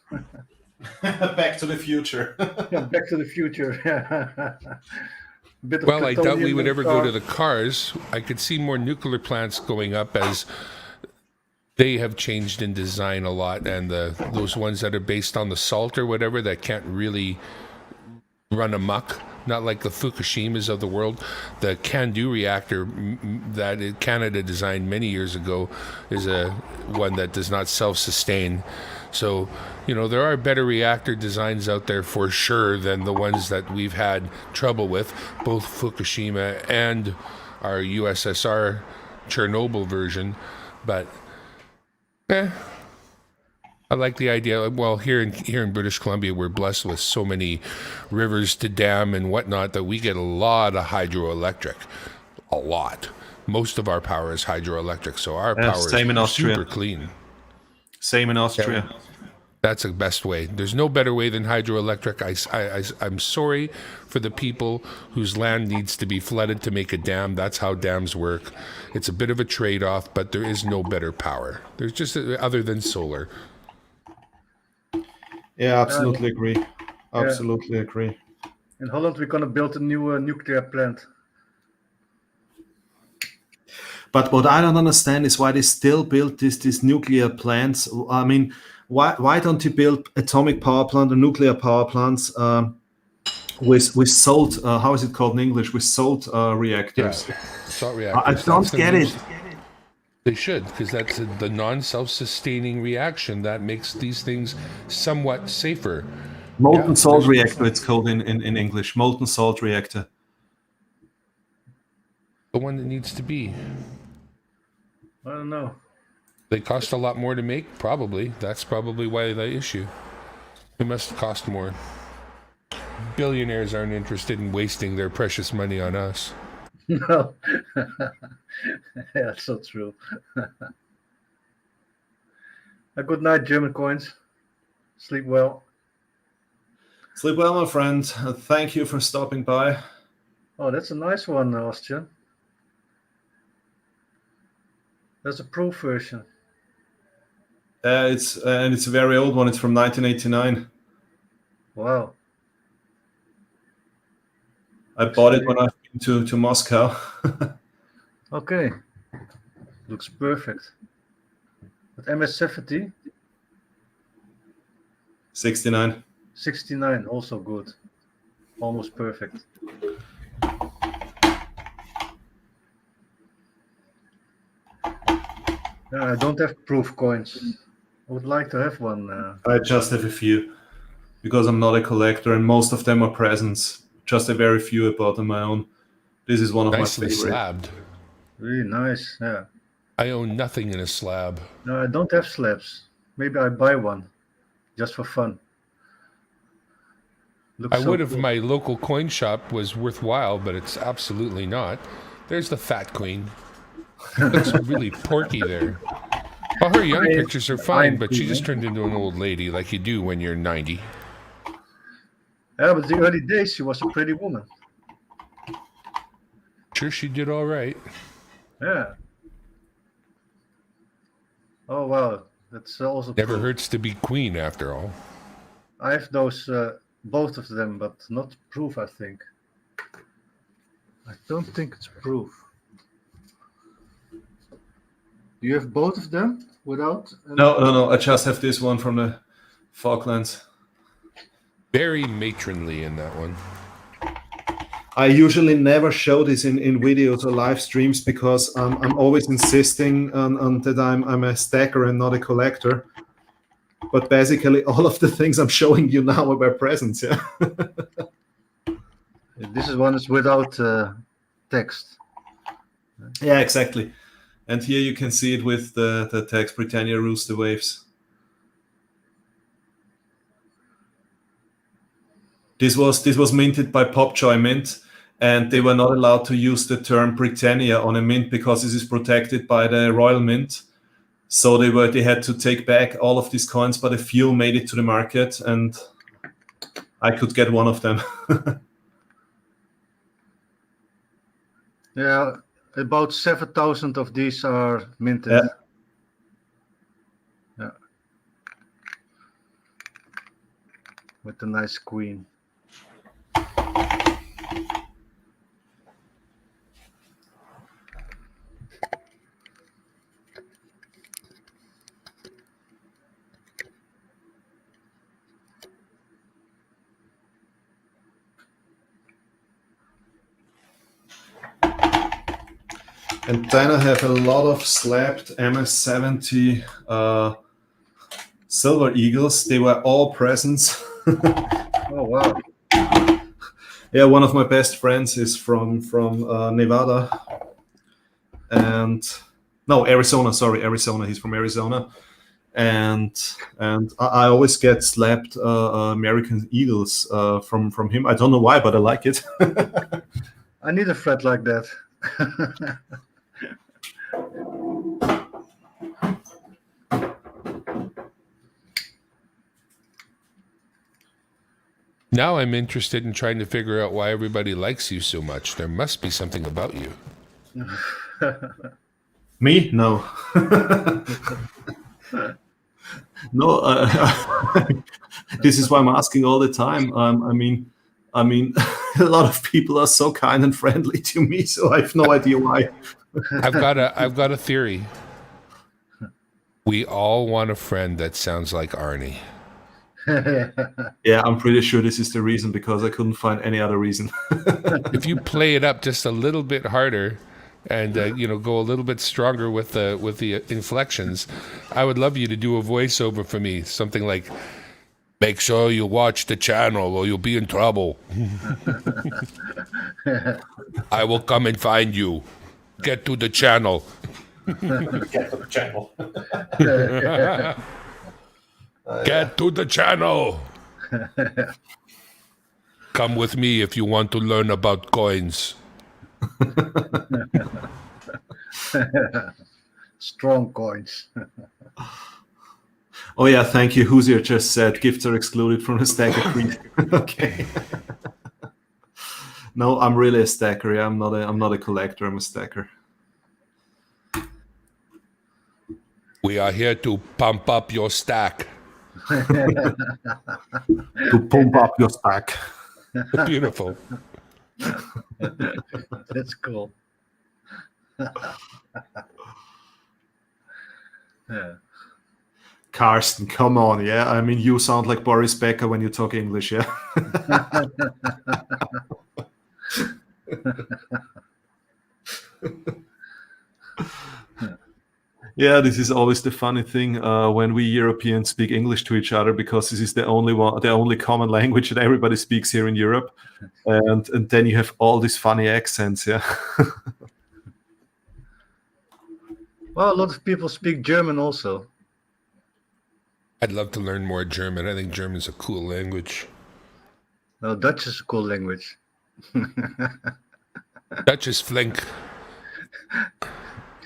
Back to the Future. Yeah, Back to the Future. Well, I doubt we would ever go to the cars. I could see more nuclear plants going up as they have changed in design a lot, and those ones that are based on the salt or whatever that can't really run amok. Not like the Fukushimas of the world. The CANDU reactor that Canada designed many years ago is a one that does not self-sustain. So, there are better reactor designs out there for sure than the ones that we've had trouble with, both Fukushima and our USSR Chernobyl version. But, I like the idea. Well, here in British Columbia, we're blessed with so many rivers to dam and whatnot that we get a lot of hydroelectric. A lot. Most of our power is hydroelectric, so our power same in is Austria. super clean. Same in Austria. Yeah. That's the best way. There's no better way than hydroelectric. I'm sorry for the people whose land needs to be flooded to make a dam. That's how dams work. It's a bit of a trade-off, but there is no better power. There's just other than solar. Yeah, absolutely agree. Absolutely agree. In Holland, we're going to build a new nuclear plant. But what I don't understand is why they still build these nuclear plants. I mean, why don't you build atomic power plant or nuclear power plants with salt? How is it called in English? With salt reactors. Yeah, salt reactors. I don't get it. They should, because that's the non-self-sustaining reaction that makes these things somewhat safer. Molten salt reactor, it's called in English. Molten salt reactor. The one that needs to be. I don't know. They cost a lot more to make, probably. That's probably why the issue. It must cost more. Billionaires aren't interested in wasting their precious money on us. No. Yeah, so true. A good night, German coins. Sleep well. Sleep well, my friend. Thank you for stopping by. Oh, that's a nice one, Austrian. That's a pro version. It's a very old one. It's from 1989. Wow. I bought it when I've been to Moscow. Okay. Looks perfect. But MS-70? 69. 69, also good. Almost perfect. I don't have proof coins. I would like to have one. I just have a few because I'm not a collector, and most of them are presents. Just a very few I bought on my own. This is one of Nicely my favorite. slabbed. Really nice, yeah. I own nothing in a slab. No, I don't have slabs. Maybe I buy one, just for fun. Looks I so would if cool. my local coin shop was worthwhile, but it's absolutely not. There's the fat queen. Looks really porky there. Well, her young pictures are fine, but she just turned into an old lady like you do when you're 90. Yeah, but the early days she was a pretty woman. Sure, she did all right. Yeah. Oh wow, that's also Never proof. hurts to be queen, after all. I have those, both of them, but not proof, I think. I don't think it's proof. Do you have both of them without? No. I just have this one from the Falklands. Very matronly in that one. I usually never show this in videos or live streams because I'm always insisting on that I'm a stacker and not a collector. But basically, all of the things I'm showing you now are presents. Yeah. This one is without text. Yeah, exactly. And here you can see it with the text Britannia rules the waves. This was minted by Popjoy Mint, and they were not allowed to use the term Britannia on a mint because this is protected by the Royal Mint. So they had to take back all of these coins, but a few made it to the market, and I could get one of them. Yeah, about 7,000 of these are minted. Yeah. With a nice queen. And then I have a lot of slabbed MS-70 Silver Eagles. They were all presents. Oh, wow. Yeah, one of my best friends is from Nevada. And no, Arizona. Sorry, Arizona. He's from Arizona. and I always get slapped American Eagles from him. I don't know why, but I like it. I need a friend like that. Now I'm interested in trying to figure out why everybody likes you so much. There must be something about you. Me? No. No. This is why I'm asking all the time. I mean, a lot of people are so kind and friendly to me, so I have no idea why. I've got a theory. We all want a friend that sounds like Arnie. Yeah, I'm pretty sure this is the reason, because I couldn't find any other reason. If you play it up just a little bit harder and go a little bit stronger with the inflections, I would love you to do a voiceover for me, something like, "Make sure you watch the channel or you'll be in trouble. I will come and find you. Get to the channel." Get to the channel. Get to the channel. Come with me if you want to learn about coins. Strong coins. Oh yeah, thank you. Hoosier just said gifts are excluded from the stacker creed. Okay. No, I'm really a stacker. Yeah, I'm not a collector. I'm a stacker. We are here to pump up your stack. To pump up your stack. Beautiful. That's cool. Yeah. Carsten, come on, yeah. I mean, you sound like Boris Becker when you talk English, yeah. Yeah, this is always the funny thing when we Europeans speak English to each other, because this is the only common language that everybody speaks here in Europe, and then you have all these funny accents, yeah. Well, a lot of people speak German also. I'd love to learn more German. I think German's a cool language. No, Dutch is a cool language. Dutch is flink.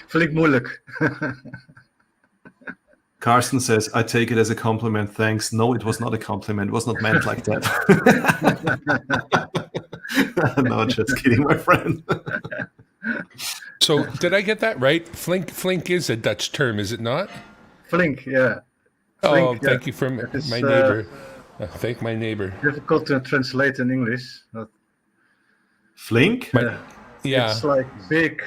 Flink moeilijk. Carsten says, I take it as a compliment, thanks. No, it was not a compliment. It was not meant like that. No, just kidding, my friend. So, did I get that right? Flink is a Dutch term, is it not? Flink, yeah. Flink, oh, thank you from my neighbor. Thank my neighbor. Difficult to translate in English. Flink? Yeah. It's like big.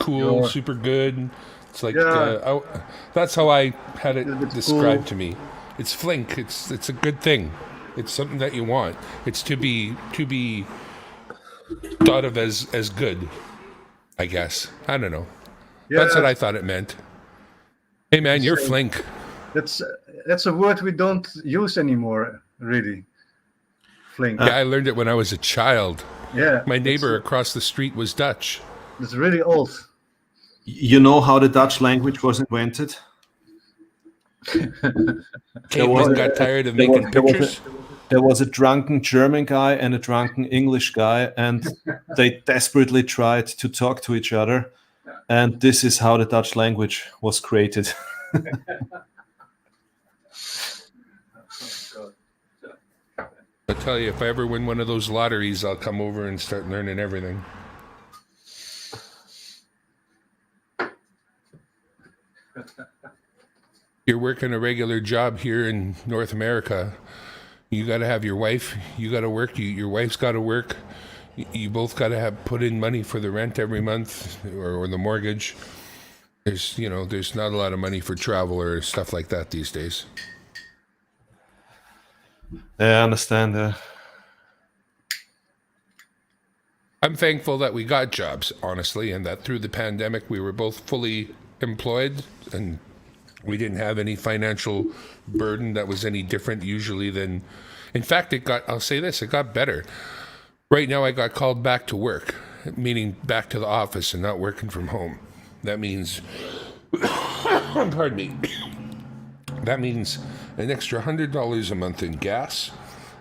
Cool, super good. It's like that's how I had it described to me. It's flink. It's a good thing. It's something that you want. It's to be thought of as good, I guess. I don't know. Yeah, that's what I thought it meant. Hey man, you're flink. That's a word we don't use anymore, really. Flink. Yeah, I learned it when I was a child. Yeah. My neighbor across the street was Dutch. It's really old. You know how the Dutch language was invented? Cavemen got tired of making pictures. There was a drunken German guy and a drunken English guy, and they desperately tried to talk to each other. And this is how the Dutch language was created. I tell you, if I ever win one of those lotteries, I'll come over and start learning everything. You're working a regular job here in North America. You got to have your wife. You got to work. Your wife's got to work. You both got to have put in money for the rent every month or the mortgage. There's not a lot of money for travel or stuff like that these days. Yeah, I understand. I'm thankful that we got jobs, honestly, and that through the pandemic we were both fully employed and we didn't have any financial burden that was any different usually than... In fact, it got better. Right now I got called back to work, meaning back to the office and not working from home. That means Pardon me. That means an extra $100 a month in gas,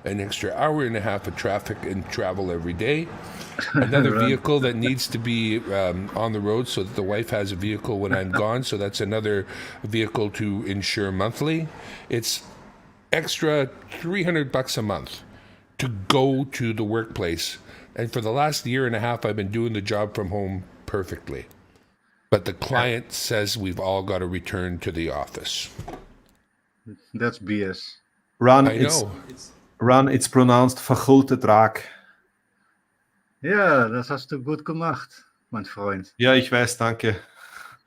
an extra hour and a half of traffic and travel every day, another vehicle that needs to be on the road so that the wife has a vehicle when I'm gone, so that's another vehicle to insure monthly. It's extra $300 a month to go to the workplace. And for the last year and a half, I've been doing the job from home perfectly. But the client says we've all got to return to the office. That's BS. Ron, I know. It's pronounced vergoelte Draak. Ja, das hast du gut gemacht, mein Freund. Ja, ich weiß, danke.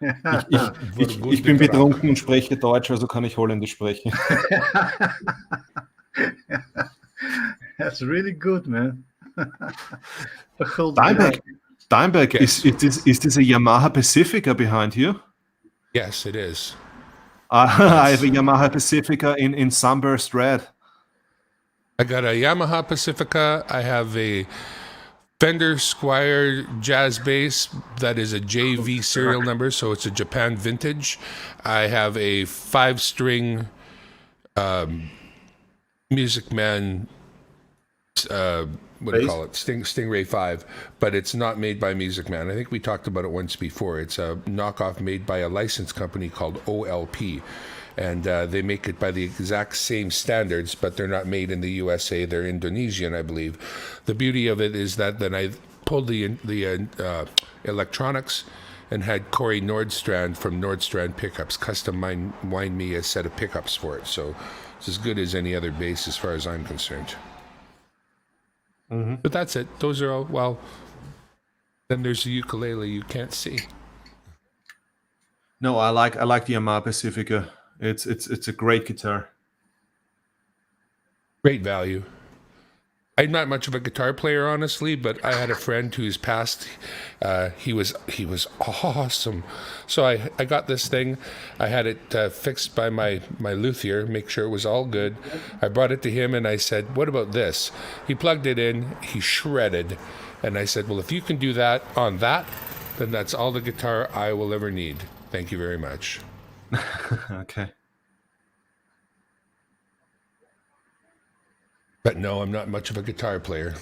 Ich bin betrunken und spreche Deutsch, also kann ich Holländisch sprechen. That's really good, man. DimeBag, is this a Yamaha Pacifica behind you? Yes, it is. I have a Yamaha Pacifica in sunburst red. I got a Yamaha Pacifica. I have a Fender Squier jazz bass that is a JV serial number, so it's a Japan vintage. I have a 5-string Music Man, what do you call it? Stingray 5, but it's not made by Music Man. I think we talked about it once before. It's a knockoff made by a license company called OLP. And they make it by the exact same standards, but they're not made in the USA. They're Indonesian, I believe. The beauty of it is that then I pulled the electronics and had Corey Nordstrand from Nordstrand Pickups custom wind me a set of pickups for it. So it's as good as any other bass as far as I'm concerned. Mm-hmm. But that's it. Those are all, well, then there's the ukulele you can't see. No, I like the Yamaha Pacifica. It's a great guitar. Great value. I'm not much of a guitar player, honestly, but I had a friend who's passed. He was awesome. So I got this thing. I had it fixed by my luthier, make sure it was all good. I brought it to him and I said, "What about this?" He plugged it in. He shredded, and I said, "Well, if you can do that on that, then that's all the guitar I will ever need. Thank you very much." Okay. But no, I'm not much of a guitar player.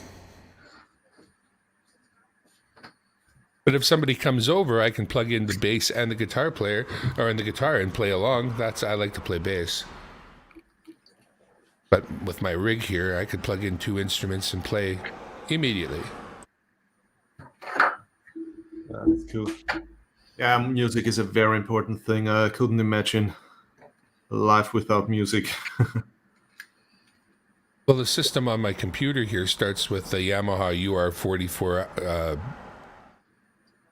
But if somebody comes over, I can plug in the bass and the guitar player, or in the guitar and play along. I like to play bass. But with my rig here, I could plug in 2 instruments and play immediately. That's cool. Yeah, music is a very important thing. I couldn't imagine life without music. Well, the system on my computer here starts with the Yamaha UR44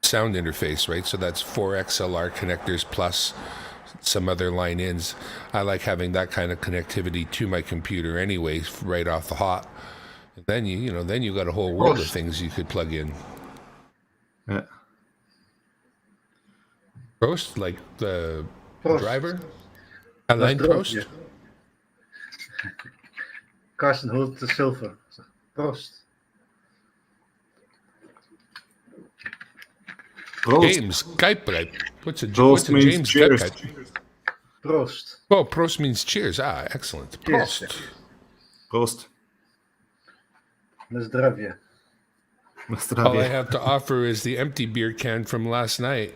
sound interface, right? So that's 4 XLR connectors plus some other line ins. I like having that kind of connectivity to my computer anyway, right off the hop. And then you got a whole world of things you could plug in. Yeah. Prost, like the driver? Alain Prost? Yeah. CarstenHuntzSilver. Prost. James Kuiper. What's a James Kuiper? Prost. Oh, Prost means cheers. Ah, excellent. Prost. Yes. Prost. Na zdrowie. All I have to offer is the empty beer can from last night.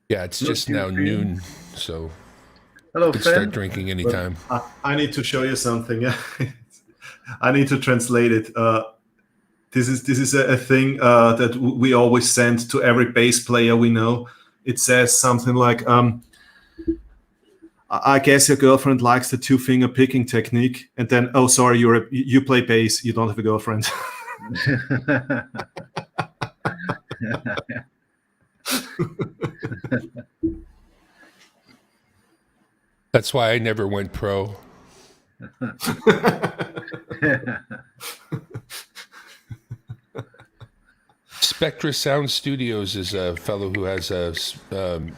Yeah, it's just now noon, so Hello, you can start drinking anytime. I need to show you something. I need to translate it. This is a thing that we always send to every bass player we know. It says something like, "I guess your girlfriend likes the 2-finger picking technique," and then, "Oh, sorry, you play bass. You don't have a girlfriend." That's why I never went pro. Spectra Sound Studios is a fellow who has a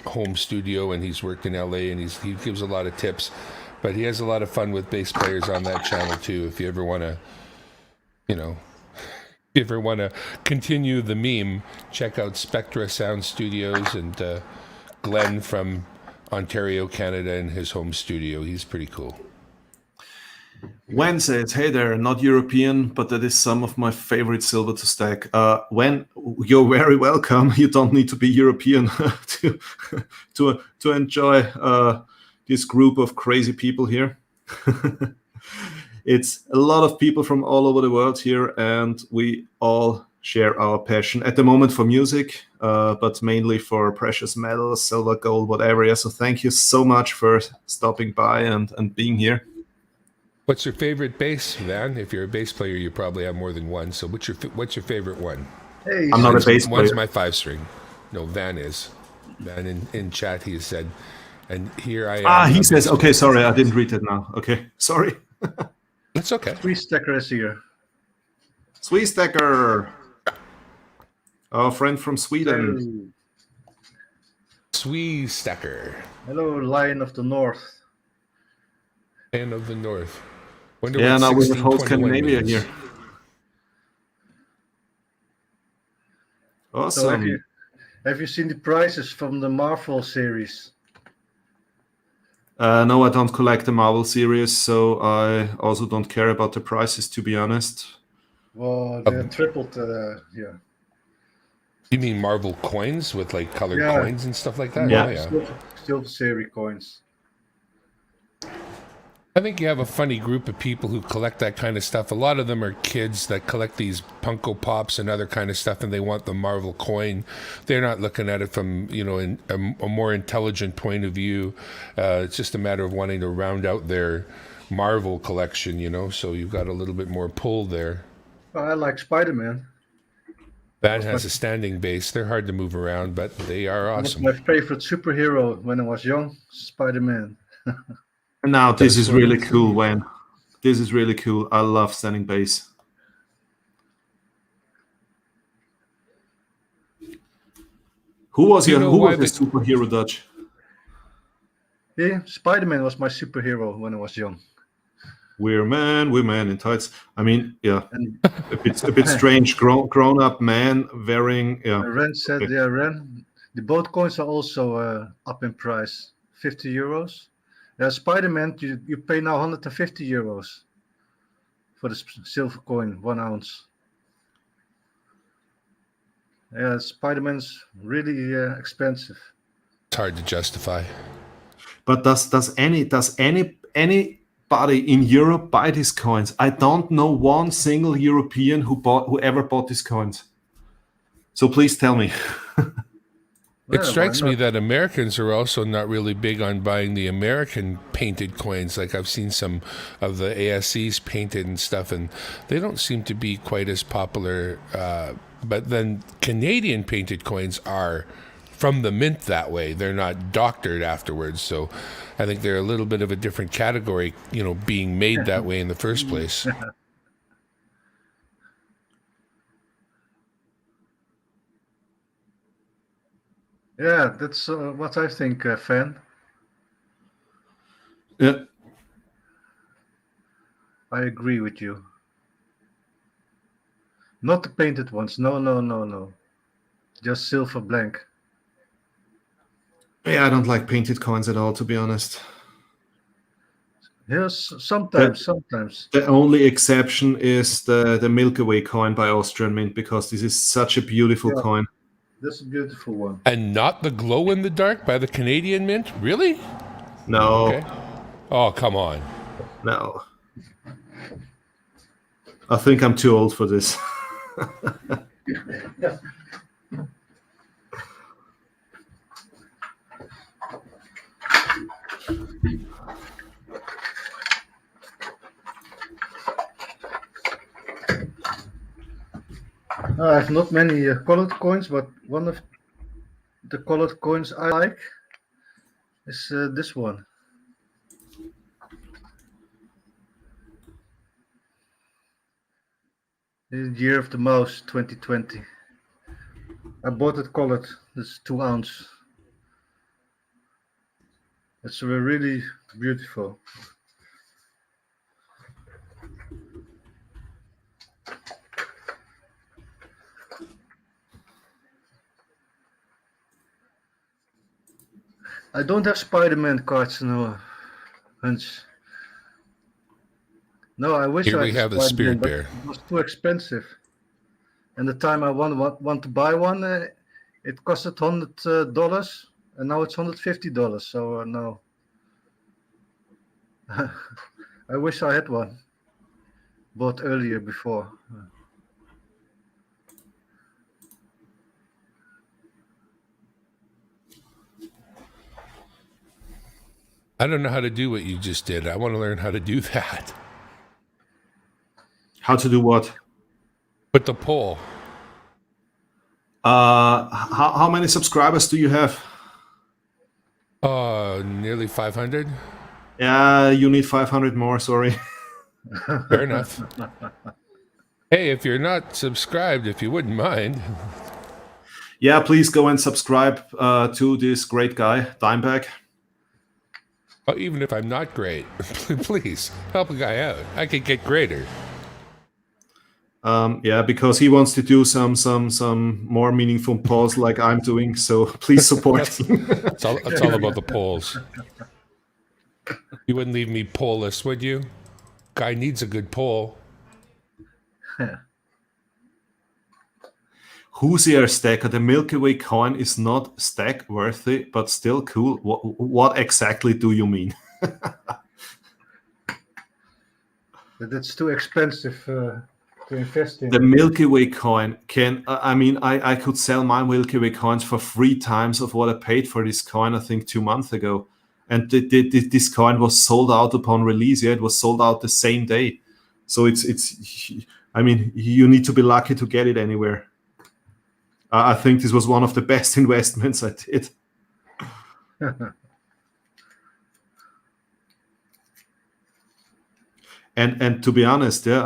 home studio, and he's worked in LA, and he gives a lot of tips, but he has a lot of fun with bass players on that channel too. If you ever want to, you ever want to continue the meme, check out Spectra Sound Studios and Glenn from Ontario, Canada, in his home studio. He's pretty cool. Wen says, hey there, not European, but that is some of my favorite silver to stack. Wen, you're very welcome. You don't need to be European to enjoy this group of crazy people here. It's a lot of people from all over the world here, and we all share our passion at the moment for music, but mainly for precious metals, silver, gold, whatever. Yeah, so thank you so much for stopping by and being here. What's your favorite bass, Van? If you're a bass player, you probably have more than one. So what's your favorite one? Hey, I'm not a bass player. One's my 5-string. No, Van is. Van in chat, he said. And here I am. He says, okay, sorry, I didn't read it now. Okay, sorry. That's okay. Stacker is here. Stacker, our friend from Sweden. Stacker. Hello, Lion of the North. Lion of the North. Wonder Yeah, what now we have whole 1621 Scandinavia means. here. Awesome. So have you seen the prices from the Marvel series? No, I don't collect the Marvel series, so I also don't care about the prices, to be honest. Well, they tripled, yeah. You mean Marvel coins with like colored Yeah. coins and stuff like that? Yeah. Oh, yeah. Still series coins. I think you have a funny group of people who collect that kind of stuff. A lot of them are kids that collect these Funko Pops and other kind of stuff, and they want the Marvel coin. They're not looking at it from, in a more intelligent point of view. It's just a matter of wanting to round out their Marvel collection, so you've got a little bit more pull there. Well, I like Spider-Man. That has a standing base. They're hard to move around, but they are awesome. My favorite superhero when I was young, Spider-Man. Now, this is really cool, Wayne. This is really cool. I love standing bass. Who was your superhero, Dutch? Yeah, Spider-Man was my superhero when I was young. We're man in tights. I mean, yeah, a bit strange. Grown up man wearing. Yeah. Ren said, okay. Yeah, Ren. The boat coins are also up in price, €50. Yeah, Spider-Man, you pay now €150 for the silver coin, 1 ounce. Yeah, Spider-Man's really expensive. It's hard to justify. But does anybody in Europe buy these coins? I don't know one single European who ever bought these coins. So please tell me. It strikes me that Americans are also not really big on buying the American painted coins. Like I've seen some of the ASCs painted and stuff, and they don't seem to be quite as popular. But then Canadian painted coins are from the mint that way. They're not doctored afterwards. So I think they're a little bit of a different category, being made that way in the first place. Yeah, that's what I think, Fan. Yeah. I agree with you. Not the painted ones. No. Just silver blank. Yeah, I don't like painted coins at all, to be honest. Yes, sometimes. The only exception is the Milky Way coin by Austrian Mint, because this is such a beautiful coin. That's a beautiful one. And not the glow in the dark by the Canadian Mint? Really? No. Okay. Oh, come on. No. I think I'm too old for this. I have not many colored coins, but one of the colored coins I like is this one. The Year of the Mouse 2020. I bought it colored. It's 2 ounce. It's really beautiful. I don't have Spider-Man cards, no, Hunch. No, I wish Here I we had have the Spider-Man, Spirit but Bear. it was too expensive. And the time I want to buy one, it costed $100, and now it's $150. So no, I wish I had one. Bought earlier before. I don't know how to do what you just did. I want to learn how to do that. How to do what? Put the poll. How many subscribers do you have? Nearly 500. Yeah, you need 500 more. Sorry. Fair enough. Hey, if you're not subscribed, if you wouldn't mind. Yeah, please go and subscribe to this great guy, DimeBag. Even if I'm not great, please help a guy out. I could get greater. Yeah, because he wants to do some more meaningful polls like I'm doing. So please support him. It's all about the polls. You wouldn't leave me pollless, would you? Guy needs a good poll. Hoosier Stacker, the Milky Way coin is not stack worthy, but still cool. What exactly do you mean? That's too expensive to invest in. The Milky Way coin can, I could sell my Milky Way coins for 3 times of what I paid for this coin, I think 2 months ago. And this coin was sold out upon release. Yeah, it was sold out the same day. So you need to be lucky to get it anywhere. I think this was one of the best investments I did. And to be honest, yeah,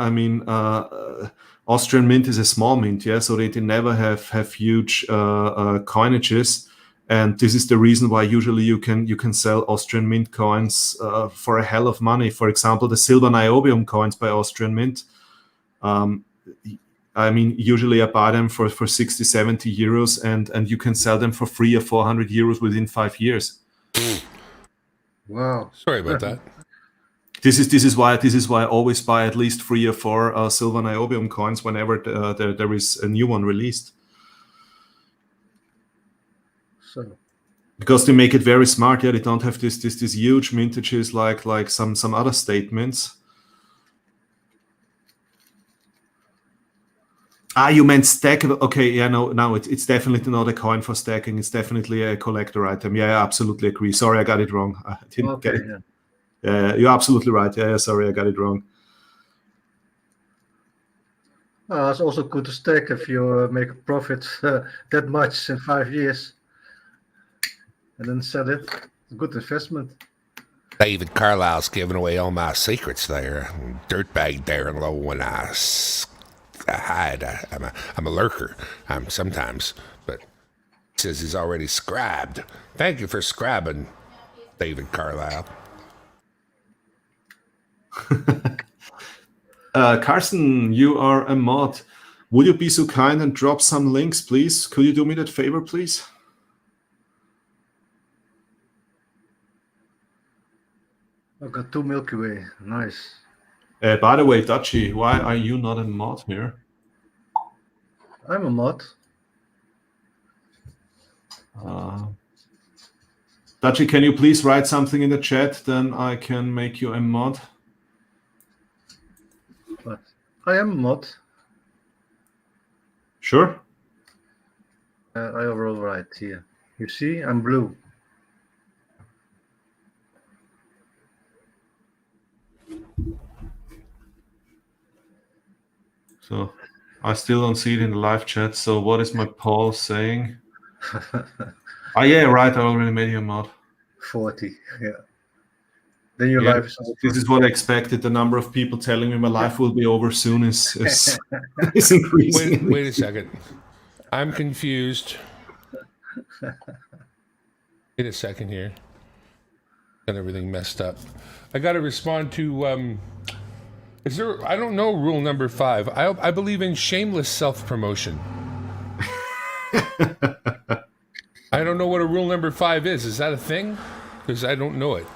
Austrian Mint is a small mint, yeah, so they never have huge coinages, and this is the reason why usually you can sell Austrian Mint coins for a hell of money. For example, the silver niobium coins by Austrian Mint. Usually I buy them for 60, 70 euros, and you can sell them for 300 or 400 euros within 5 years. Wow! Sorry about that. This is why I always buy at least 3 or 4 silver niobium coins whenever there is a new one released. So, because they make it very smart. Yeah, they don't have this huge mintages like some other statements. You meant stackable. Okay, yeah, no, it's definitely not a coin for stacking. It's definitely a collector item. Yeah, I absolutely agree. Sorry, I got it wrong. I didn't get it. Yeah, you're absolutely right. Yeah, sorry, I got it wrong. It's also good to stack if you make a profit that much in 5 years, and then sell it. It's a good investment. David Carlisle's giving away all my secrets there. Dirtbag Darren Lowe when I hide. I'm a lurker. Sometimes, but he says he's already scribed. Thank you for scribing, David Carlisle. Carsten, you are a mod. Would you be so kind and drop some links, please? Could you do me that favor, please? I've got 2 Milky Way. Nice. By the way, Dutchy, why are you not a mod here? I'm a mod. Dutchy, can you please write something in the chat? Then I can make you a mod. But I am a mod. Sure. I will write here. You see, I'm blue. So I still don't see it in the live chat. So what is my poll saying? Yeah, right. I already made you a mod. 40. Yeah. Then your life is over. This is what I expected. The number of people telling me my life will be over soon is increasing. Wait a second. I'm confused. Wait a second here. Got everything messed up. I got to respond to. Is there? I don't know. Rule number 5. I believe in shameless self-promotion. I don't don't know what a rule number 5 is. Is that a thing? Because I don't know it.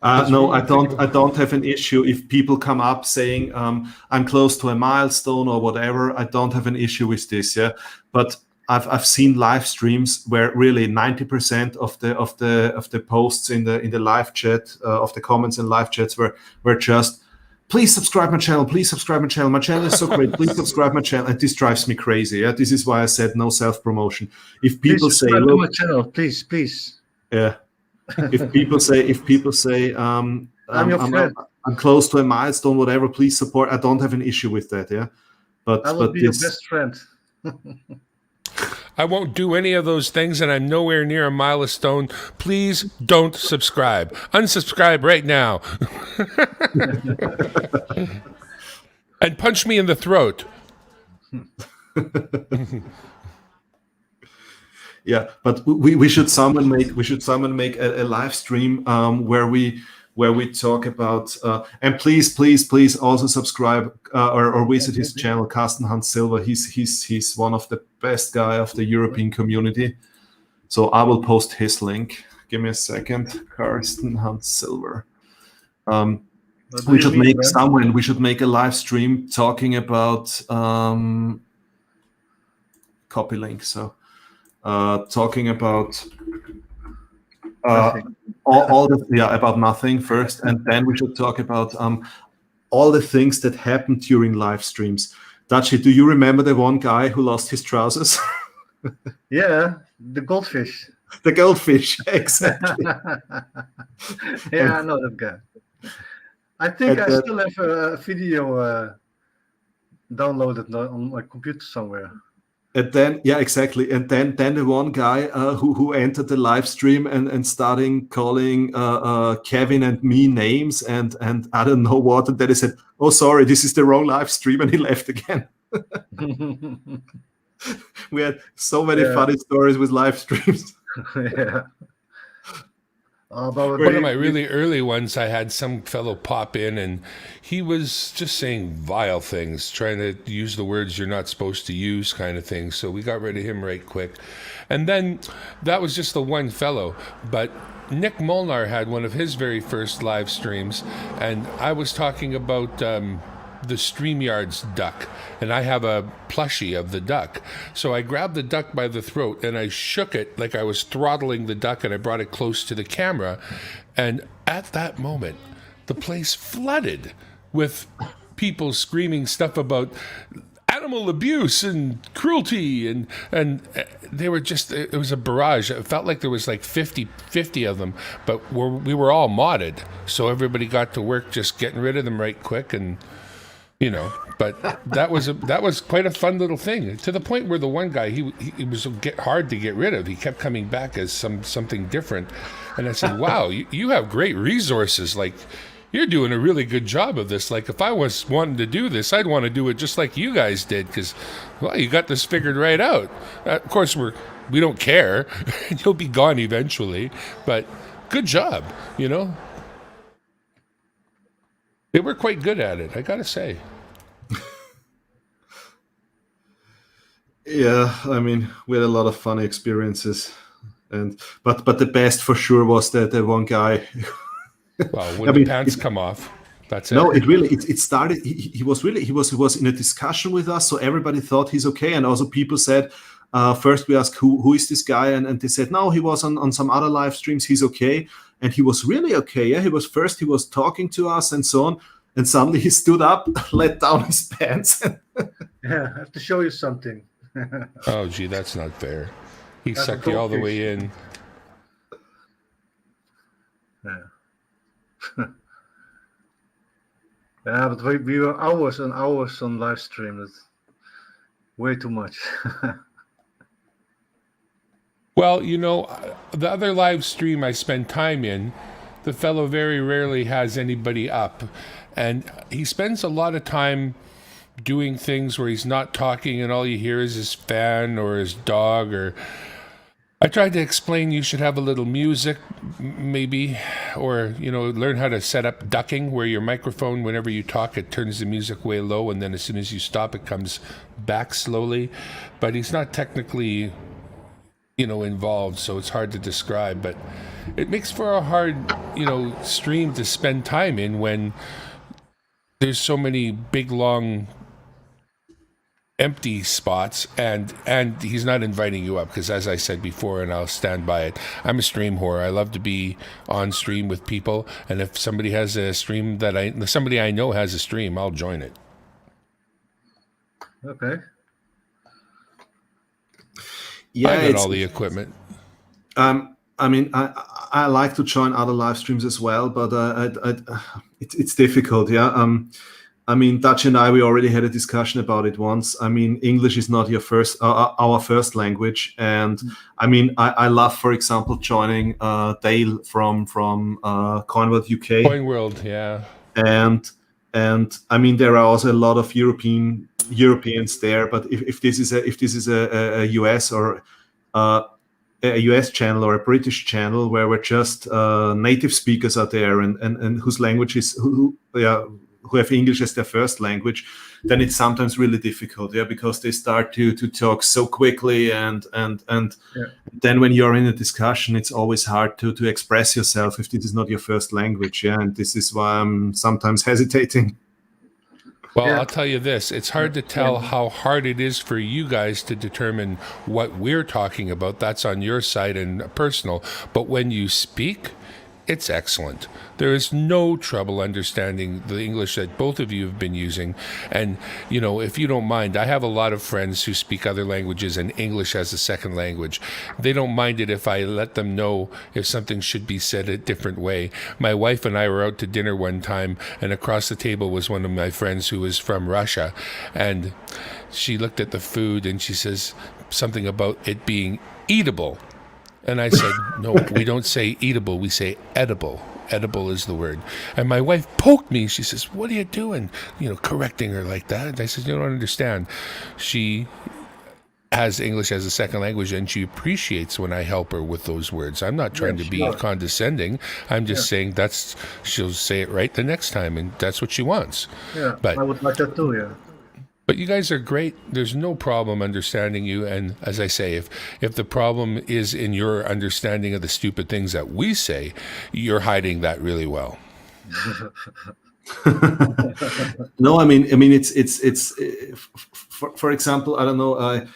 No, I don't have an issue if people come up saying I'm close to a milestone or whatever. I don't have an issue with this, yeah. But I've seen live streams where really 90% of the posts in the live chat, of the comments in live chats were just, please subscribe my channel, please subscribe my channel. My channel is so great, please subscribe my channel. And this drives me crazy. Yeah, this is why I said no self-promotion. If people say, look, my channel, please. Yeah. If people say I'm your friend. I'm close to a milestone, whatever, please support. I don't have an issue with that, yeah. But I will be your best friend. I won't do any of those things, and I'm nowhere near a milestone. Please don't subscribe. Unsubscribe right now. And punch me in the throat. Yeah, but we should someone make a live stream where we talk about and please also subscribe or visit his channel, CarstenHuntzSilver. He's one of the best guy of the European community. So I will post his link. Give me a second, CarstenHuntzSilver. We should make a live stream talking about copy link. So. Talking about about nothing first, and then we should talk about all the things that happened during live streams. Dutchie, do you remember the one guy who lost his trousers? Yeah, the goldfish. The goldfish, exactly. Yeah, I know that guy. I think I still have a video downloaded on my computer somewhere. And then, yeah, exactly. And then the one guy who entered the live stream and starting calling Kevin and me names and I don't know what. And then he said, "Oh, sorry, this is the wrong live stream," and he left again. We had so many funny stories with live streams. Yeah. One of my really early ones, I had some fellow pop in, and he was just saying vile things, trying to use the words you're not supposed to use kind of thing. So we got rid of him right quick. And then that was just the one fellow. But Nick Molnar had one of his very first live streams, and I was talking about the StreamYard's duck, and I have a plushie of the duck. So I grabbed the duck by the throat and I shook it like I was throttling the duck, and I brought it close to the camera. And at that moment, the place flooded with people screaming stuff about animal abuse and cruelty, and they were just, it was a barrage. It felt like there was like 50 of them, but we were all modded, so everybody got to work just getting rid of them right quick. And but that was quite a fun little thing, to the point where the one guy, he was hard to get rid of. He kept coming back as something different, and I said, "Wow, you have great resources. Like, you're doing a really good job of this. Like, if I was wanting to do this, I'd want to do it just like you guys did, because, well, you got this figured right out. Of course, we don't care. You'll be gone eventually, but good job, They were quite good at it, I gotta say. Yeah, I mean, we had a lot of funny experiences, but the best for sure was the one guy. Well, when the pants come off, that's it. No, it started. He was in a discussion with us, so everybody thought he's okay, and also people said. First, we asked who is this guy, and they said no, he was on some other live streams. He's okay, and he was really okay. Yeah, he was talking to us and so on, and suddenly he stood up, let down his pants. Yeah, I have to show you something. Oh, gee, that's not fair. He sucked you all the way in. Yeah. Yeah, but we were hours and hours on live stream. That's way too much. Well, the other live stream I spend time in, the fellow very rarely has anybody up. And he spends a lot of time doing things where he's not talking and all you hear is his fan or his dog. Or I tried to explain you should have a little music, maybe, or, learn how to set up ducking, where your microphone, whenever you talk, it turns the music way low, and then as soon as you stop, it comes back slowly. But he's not technically... involved, so it's hard to describe, but it makes for a hard, stream to spend time in when there's so many big, long, empty spots, and he's not inviting you up because, as I said before, and I'll stand by it, I'm a stream whore. I love to be on stream with people, and if somebody has a stream somebody I know has a stream, I'll join it. Okay. Yeah, I got all the equipment. I mean, I like to join other live streams as well, but it's difficult. Yeah. I mean, Dutch and I, we already had a discussion about it once. I mean, English is not our first language, and I mean, I love, for example, joining Dale from CoinWorld UK. CoinWorld, yeah. And I mean, there are also a lot of Europeans there. But if this is a US or a US channel or a British channel where we're just native speakers are there and whose language is who have English as their first language, then it's sometimes really difficult, because they start to talk so quickly and then when you're in a discussion, it's always hard to express yourself if this is not your first language, and this is why I'm sometimes hesitating. Well, I'll tell you this. It's hard to tell how hard it is for you guys to determine what we're talking about. That's on your side and personal. But when you speak, it's excellent. There is no trouble understanding the English that both of you have been using. And, if you don't mind, I have a lot of friends who speak other languages and English as a second language. They don't mind it if I let them know if something should be said a different way. My wife and I were out to dinner one time, and across the table was one of my friends who was from Russia. And she looked at the food and she says something about it being eatable. And I said, no, we don't say eatable, we say edible. Edible is the word. And my wife poked me. She says, what are you doing? Correcting her like that. And I said, you don't understand. She has English as a second language, and she appreciates when I help her with those words. I'm not trying to be condescending. I'm just saying she'll say it right the next time, and that's what she wants. Yeah, but I would like that too, yeah. But you guys are great. There's no problem understanding you. And as I say, if the problem is in your understanding of the stupid things that we say, you're hiding that really well. No, I mean, it's for example, I don't know.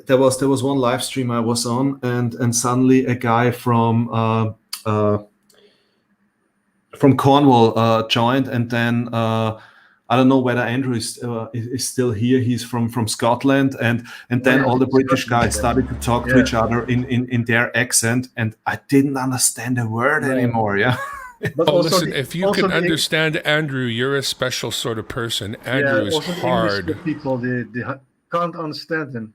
There was one live stream I was on, and suddenly a guy from Cornwall joined, and then. I don't know whether Andrew is still here. He's from Scotland, and then all the British guys started to talk to each other in their accent, and I didn't understand a word anymore. Yeah. But listen, if you can understand Andrew, you're a special sort of person. Andrew is hard. English people they can't understand him.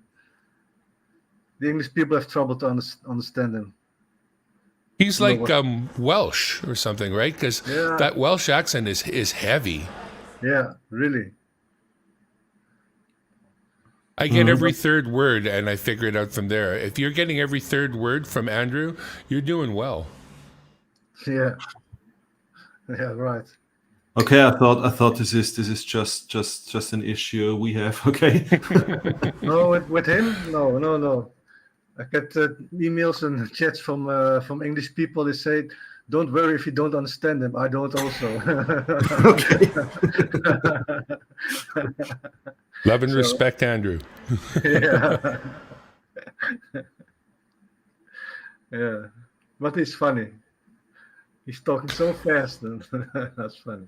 The English people have trouble to understand him. He's like Welsh or something, right? Because that Welsh accent is heavy. Yeah, really. I get every third word, and I figure it out from there. If you're getting every third word from Andrew, you're doing well. Yeah. Yeah, right. Okay, I thought this is just an issue we have. Okay. No, with him, no. I get emails and chats from English people. They say, "Don't worry if you don't understand them. I don't also." Okay. Love and respect, Andrew. Yeah. Yeah, but he's funny. He's talking so fast, and that's funny.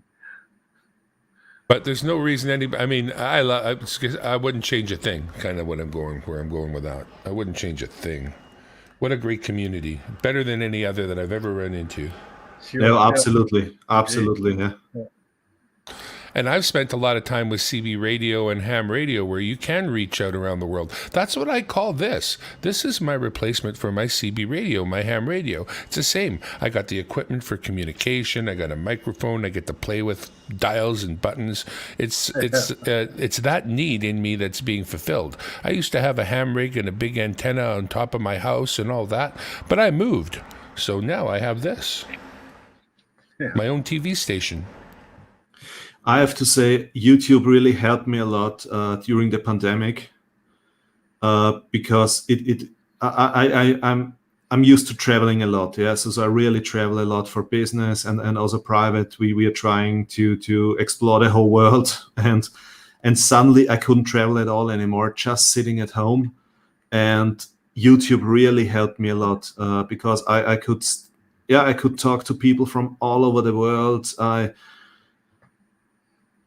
But there's no reason I mean, I wouldn't change a thing. Kind of where I'm going with that. I wouldn't change a thing. What a great community! Better than any other that I've ever run into. Sure. No, absolutely, yeah. And I've spent a lot of time with CB radio and ham radio where you can reach out around the world. That's what I call this. This is my replacement for my CB radio, my ham radio. It's the same. I got the equipment for communication. I got a microphone. I get to play with dials and buttons. It's that need in me that's being fulfilled. I used to have a ham rig and a big antenna on top of my house and all that, but I moved. So now I have this. Yeah. My own TV station. I have to say, YouTube really helped me a lot during the pandemic because I'm used to traveling a lot, yeah. So I really travel a lot for business and also private. We are trying to explore the whole world, and suddenly I couldn't travel at all anymore, just sitting at home. And YouTube really helped me a lot because I could talk to people from all over the world.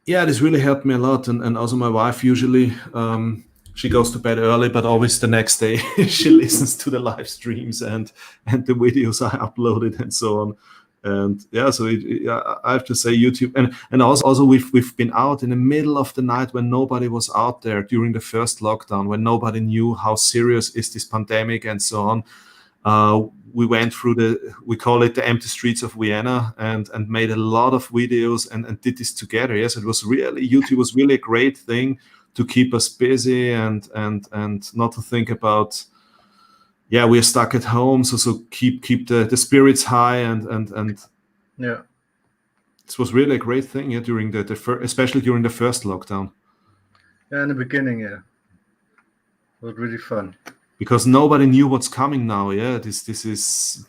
This really helped me a lot, and also my wife usually. She goes to bed early, but always the next day she listens to the live streams and the videos I uploaded and so on. And so I have to say YouTube, and also we've been out in the middle of the night when nobody was out there during the first lockdown, when nobody knew how serious is this pandemic and so on. We went through we call it the empty streets of Vienna, and made a lot of videos and did this together. Yes, YouTube was really a great thing to keep us busy and not to think about, we're stuck at home. So keep the spirits high and yeah. This was really a great thing, during especially during the first lockdown. Yeah, in the beginning, it was really fun. Because nobody knew what's coming now. Yeah, this is,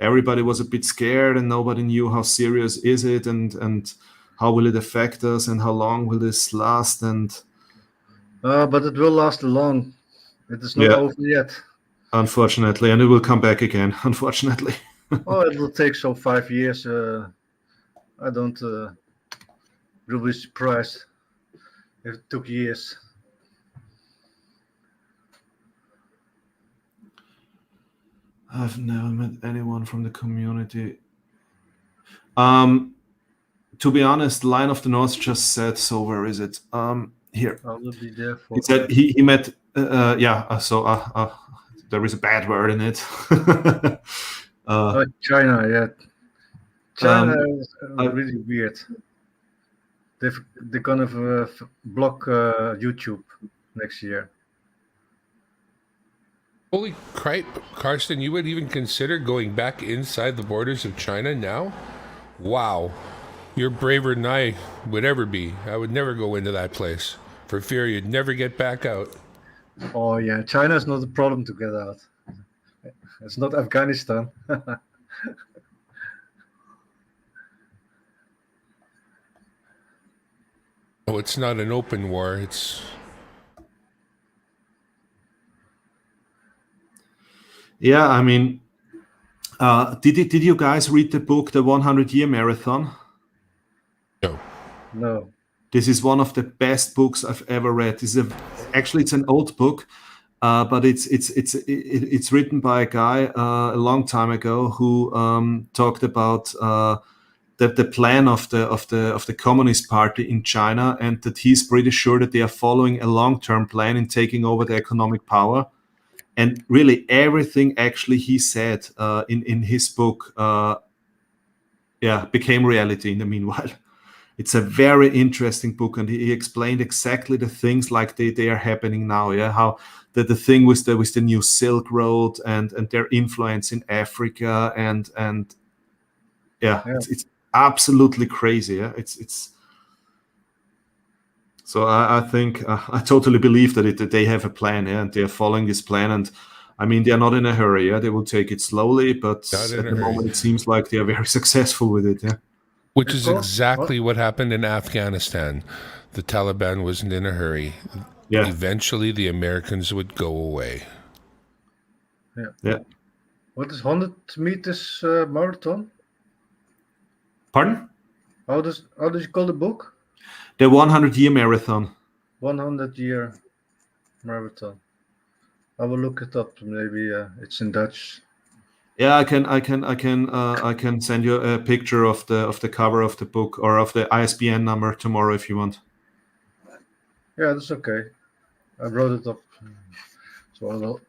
everybody was a bit scared and nobody knew how serious is it and how will it affect us and how long will this last but it will last long. It is not over yet. Unfortunately, and it will come back again. Unfortunately. It will take 5 years. I don't will be surprised if it took years. I've never met anyone from the community. To be honest, Lion of the North just said, so where is it? Here. I will be there for. He said he met. So there is a bad word in it. China, yeah. China is really weird. They're gonna block YouTube next year. Holy crap, Carsten, you would even consider going back inside the borders of China now? Wow. You're braver than I would ever be. I would never go into that place for fear you'd never get back out. Oh, yeah. China is not a problem to get out. It's not Afghanistan. Oh, it's not an open war. It's... Yeah, I mean, did you guys read the book, The 100-Year Marathon? No. This is one of the best books I've ever read. Actually, it's an old book, but it's written by a guy a long time ago who talked about the plan of the Communist Party in China, and that he's pretty sure that they are following a long-term plan in taking over the economic power. And really, everything actually he said in his book, became reality in the meanwhile. It's a very interesting book, and he explained exactly the things like they are happening now. Yeah, how the thing with the new Silk Road and their influence in Africa and it's absolutely crazy. Yeah, it's. So I think I totally believe that they have a plan, and they are following this plan. And I mean, they are not in a hurry. Yeah, they will take it slowly, but at the moment it seems like they are very successful with it. Yeah, which is exactly what happened in Afghanistan. The Taliban wasn't in a hurry. Yeah. Eventually, the Americans would go away. Yeah. What is 100 meters marathon? Pardon? How does you call the book? The 100-Year Marathon. 100-year marathon. I will look it up. Maybe it's in Dutch. Yeah, I can send you a picture of the cover of the book or of the ISBN number tomorrow if you want. Yeah, that's okay. I wrote it up, so I will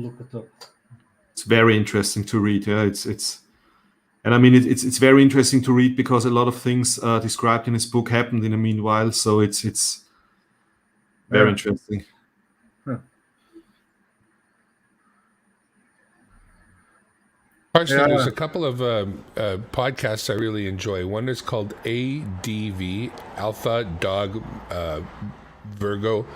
look it up. It's very interesting to read. Yeah, it's. And I mean, it's very interesting to read because a lot of things described in his book happened in the meanwhile. So it's very interesting. Huh. Carsten, there's a couple of podcasts I really enjoy. One is called ADV, Alpha Dog Virgo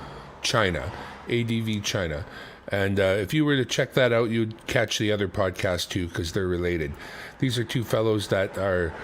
China, ADV China. And if you were to check that out, you'd catch the other podcast too, because they're related. These are two fellows that are,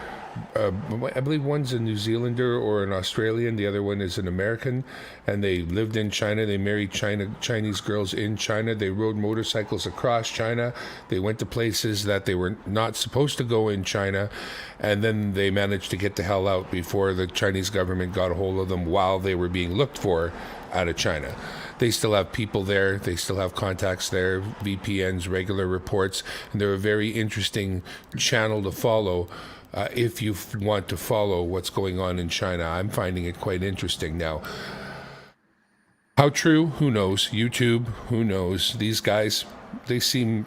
I believe one's a New Zealander or an Australian. The other one is an American. And they lived in China. They married Chinese girls in China. They rode motorcycles across China. They went to places that they were not supposed to go in China. And then they managed to get the hell out before the Chinese government got a hold of them while they were being looked for out of China. They still have people there. They still have contacts there, VPNs, regular reports, and they're a very interesting channel to follow if you want to follow what's going on in China. I'm finding it quite interesting now. How true? Who knows? YouTube? Who knows? These guys, they seem,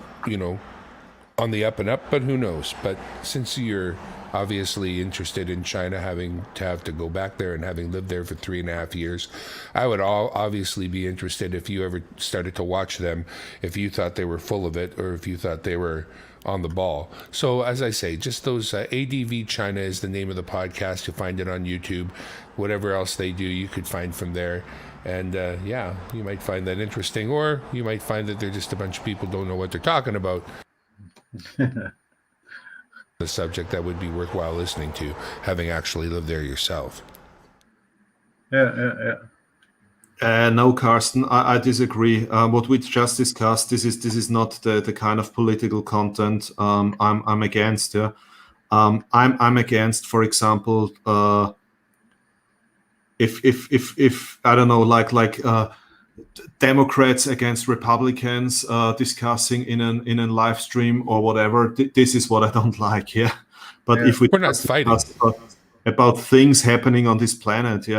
on the up and up, but who knows? But since you're obviously interested in China, having to go back there and having lived there for 3.5 years, I would obviously be interested if you ever started to watch them, if you thought they were full of it or if you thought they were on the ball. So as I say, just those ADV China is the name of the podcast. You'll find it on YouTube. Whatever else they do, you could find from there. And you might find that interesting, or you might find that they're just a bunch of people who don't know what they're talking about. The subject that would be worthwhile listening to, having actually lived there yourself. Yeah. No, Carsten, I disagree. What we just discussed, this is not the kind of political content I'm against. Yeah, I'm against, for example, if I don't know, like Democrats against Republicans discussing in a live stream or whatever. This is what I don't like. Yeah, but if we're not fighting about things happening on this planet,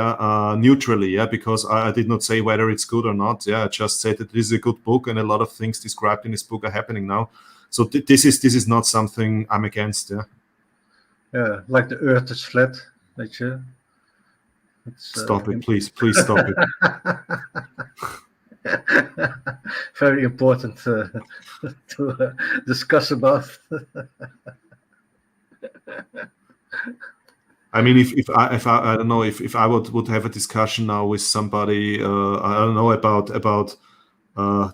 neutrally, because I did not say whether it's good or not. I just said that this is a good book and a lot of things described in this book are happening now. So this is not something I'm against. Yeah, like the Earth is flat, Stop it, please stop it. Very important to discuss about. I mean, if I don't know, if I would have a discussion now with somebody, I don't know about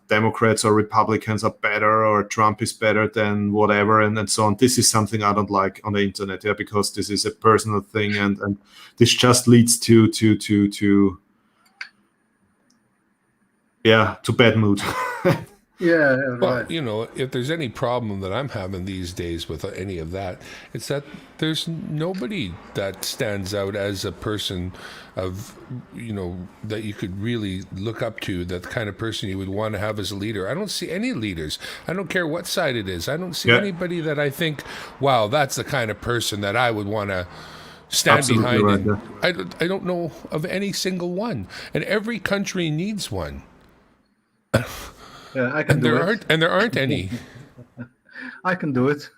Democrats or Republicans are better or Trump is better than whatever and so on. This is something I don't like on the internet, because this is a personal thing and this just leads to bad mood. Right. Well, if there's any problem that I'm having these days with any of that, it's that there's nobody that stands out as a person of, that you could really look up to, that kind of person you would want to have as a leader. I don't see any leaders. I don't care what side it is. I don't see anybody that I think, wow, that's the kind of person that I would want to stand Absolutely behind. Right, I don't know of any single one. And every country needs one. Yeah, I can do it. And there aren't any. I can do it.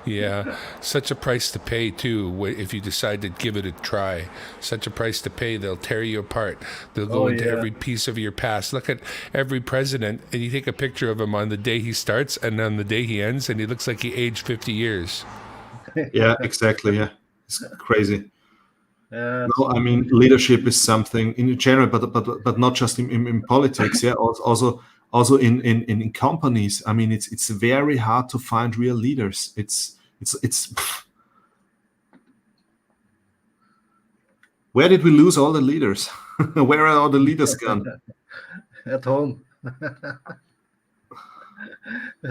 Yeah, such a price to pay too. If you decide to give it a try, such a price to pay. They'll tear you apart. They'll go into every piece of your past. Look at every president, and you take a picture of him on the day he starts and on the day he ends, and he looks like he aged 50 years. Yeah, exactly. Yeah, it's crazy. No, I mean, leadership is something in general, but not just in politics. Yeah, also in companies. I mean, it's very hard to find real leaders. It's Where did we lose all the leaders? Where are all the leaders gone? At home.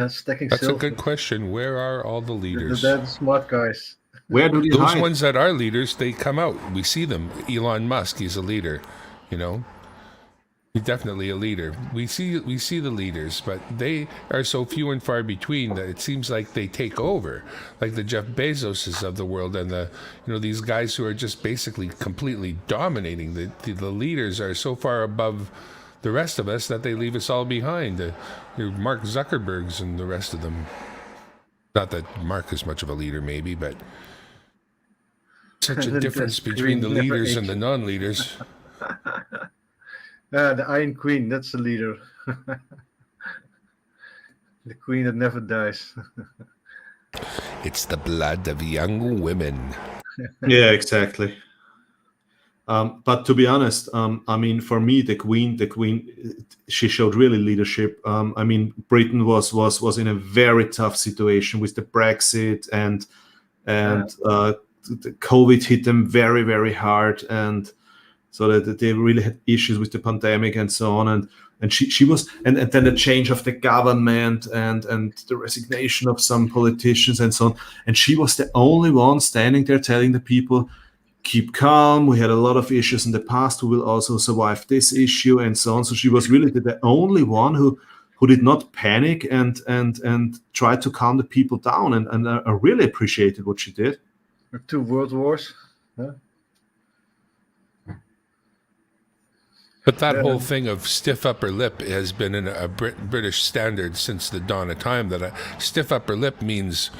Stacking That's silver. a good question. Where are all the leaders? They're the smart guys. Where do they Those hide? ones that are leaders, they come out. We see them. Elon Musk, he's a leader. He's definitely a leader. We see the leaders, but they are so few and far between that it seems like they take over, like the Jeff Bezoses of the world and these guys who are just basically completely dominating. The leaders are so far above the rest of us that they leave us all behind. Mark Zuckerbergs and the rest of them. Not that Mark is much of a leader, maybe, but such a difference between the leaders and the non-leaders. The Iron Queen, that's the leader. The queen that never dies. It's the blood of young women. Yeah, exactly. But to be honest, I mean, for me, the Queen, she showed really leadership. I mean, Britain was in a very tough situation with the Brexit and the COVID hit them very, very hard, and so that they really had issues with the pandemic and so on. And she was, and then the change of the government and the resignation of some politicians and so on. And she was the only one standing there telling the people, keep calm. We had a lot of issues in the past. We will also survive this issue and so on. So she was really the only one who did not panic and tried to calm the people down. And I really appreciated what she did. 2 world wars. Huh? But that whole thing of stiff upper lip has been a British standard since the dawn of time. That a stiff upper lip means,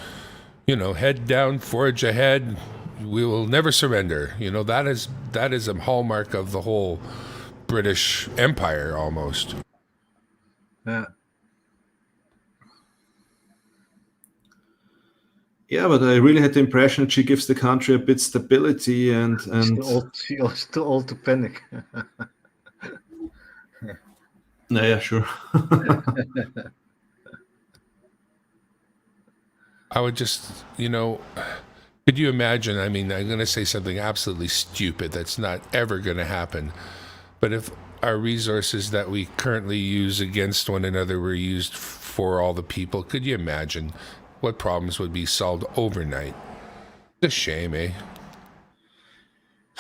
head down, forge ahead. We will never surrender. That is a hallmark of the whole British Empire almost. Yeah. Yeah, but I really had the impression that she gives the country a bit stability and She's too old to panic. Yeah, sure. I would just, could you imagine? I mean, I'm going to say something absolutely stupid that's not ever going to happen. But if our resources that we currently use against one another were used for all the people, could you imagine what problems would be solved overnight? It's a shame, eh?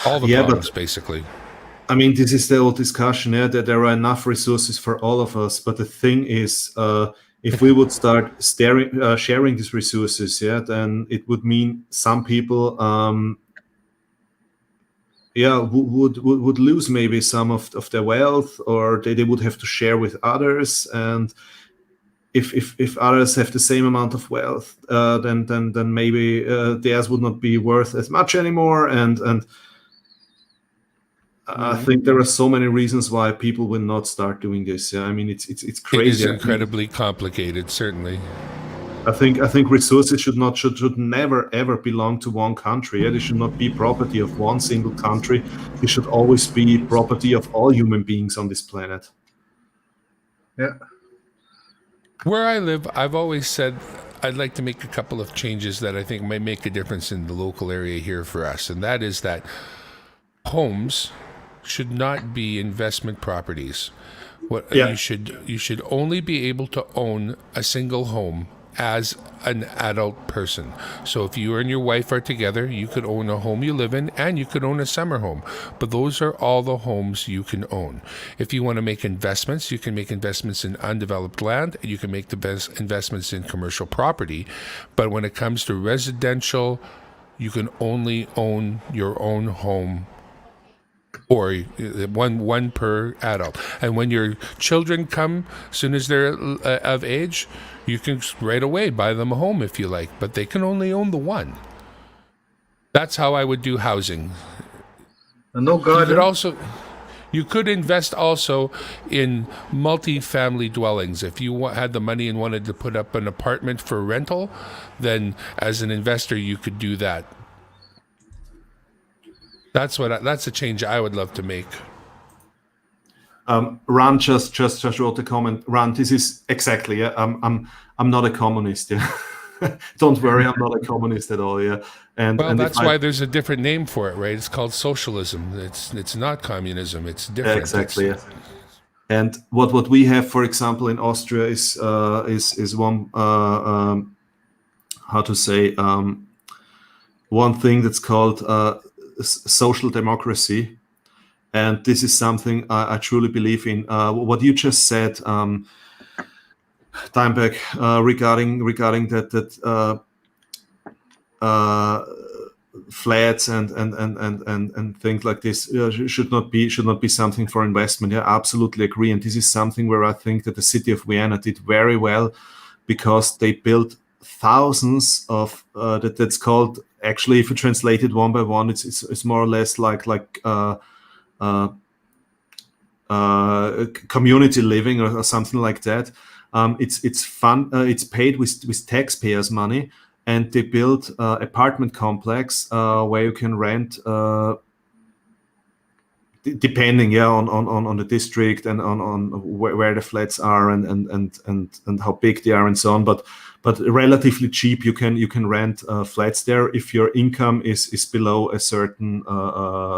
All the problems, basically. I mean, this is the old discussion, that there are enough resources for all of us. But the thing is, if we would start sharing these resources, then it would mean some people, would lose maybe some of their wealth, or they would have to share with others. And if others have the same amount of wealth, then maybe theirs would not be worth as much anymore. And I think there are so many reasons why people will not start doing this. I mean, it's crazy. It is incredibly complicated, certainly. I think resources should never ever belong to one country. They should not be property of one single country. They should always be property of all human beings on this planet. Yeah. Where I live, I've always said I'd like to make a couple of changes that I think might make a difference in the local area here for us, and that is that homes should not be investment properties. You should only be able to own a single home as an adult person. So if you and your wife are together, you could own a home you live in, and you could own a summer home. But those are all the homes you can own. If you want to make investments, you can make investments in undeveloped land, and you can make the best investments in commercial property. But when it comes to residential, you can only own your own home, or one per adult. And when your children come, as soon as they're of age, you can right away buy them a home if you like, but they can only own the one. That's how I would do housing. And no garden. You could invest also in multi-family dwellings. If you had the money and wanted to put up an apartment for rental, then as an investor you could do that. That's a change I would love to make. Ran just wrote a comment. Ran, this is exactly. I'm not a communist. Yeah. Don't worry, I'm not a communist at all. Yeah. And that's why there's a different name for it, right? It's called socialism. It's not communism. It's different. Exactly. Yeah. And what we have, for example, in Austria is one one thing that's called social democracy, and this is something I truly believe in. What you just said, DimeBag, regarding that flats and things like this should not be something for investment. Yeah, absolutely agree. And this is something where I think that the city of Vienna did very well, because they built thousands of that's called, actually, if you translate it one by one, it's more or less like community living or something like that. It's fun. It's paid with taxpayers' money, and they built apartment complex where you can rent depending, on the district and on where the flats are and how big they are and so on. But relatively cheap. You can rent flats there if your income is below a certain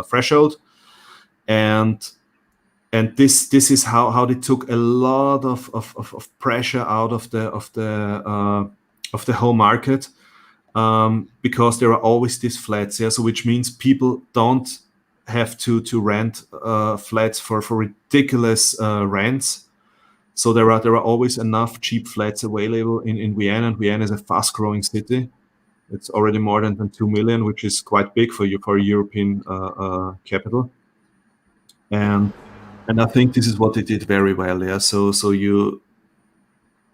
threshold, and this is how they took a lot of pressure out of the whole market, because there are always these flats. So which means people don't have to rent flats for ridiculous rents. So there are always enough cheap flats available in Vienna, and Vienna is a fast-growing city. It's already more than 2 million, which is quite big for a European capital. And I think this is what they did very well. Yeah. So you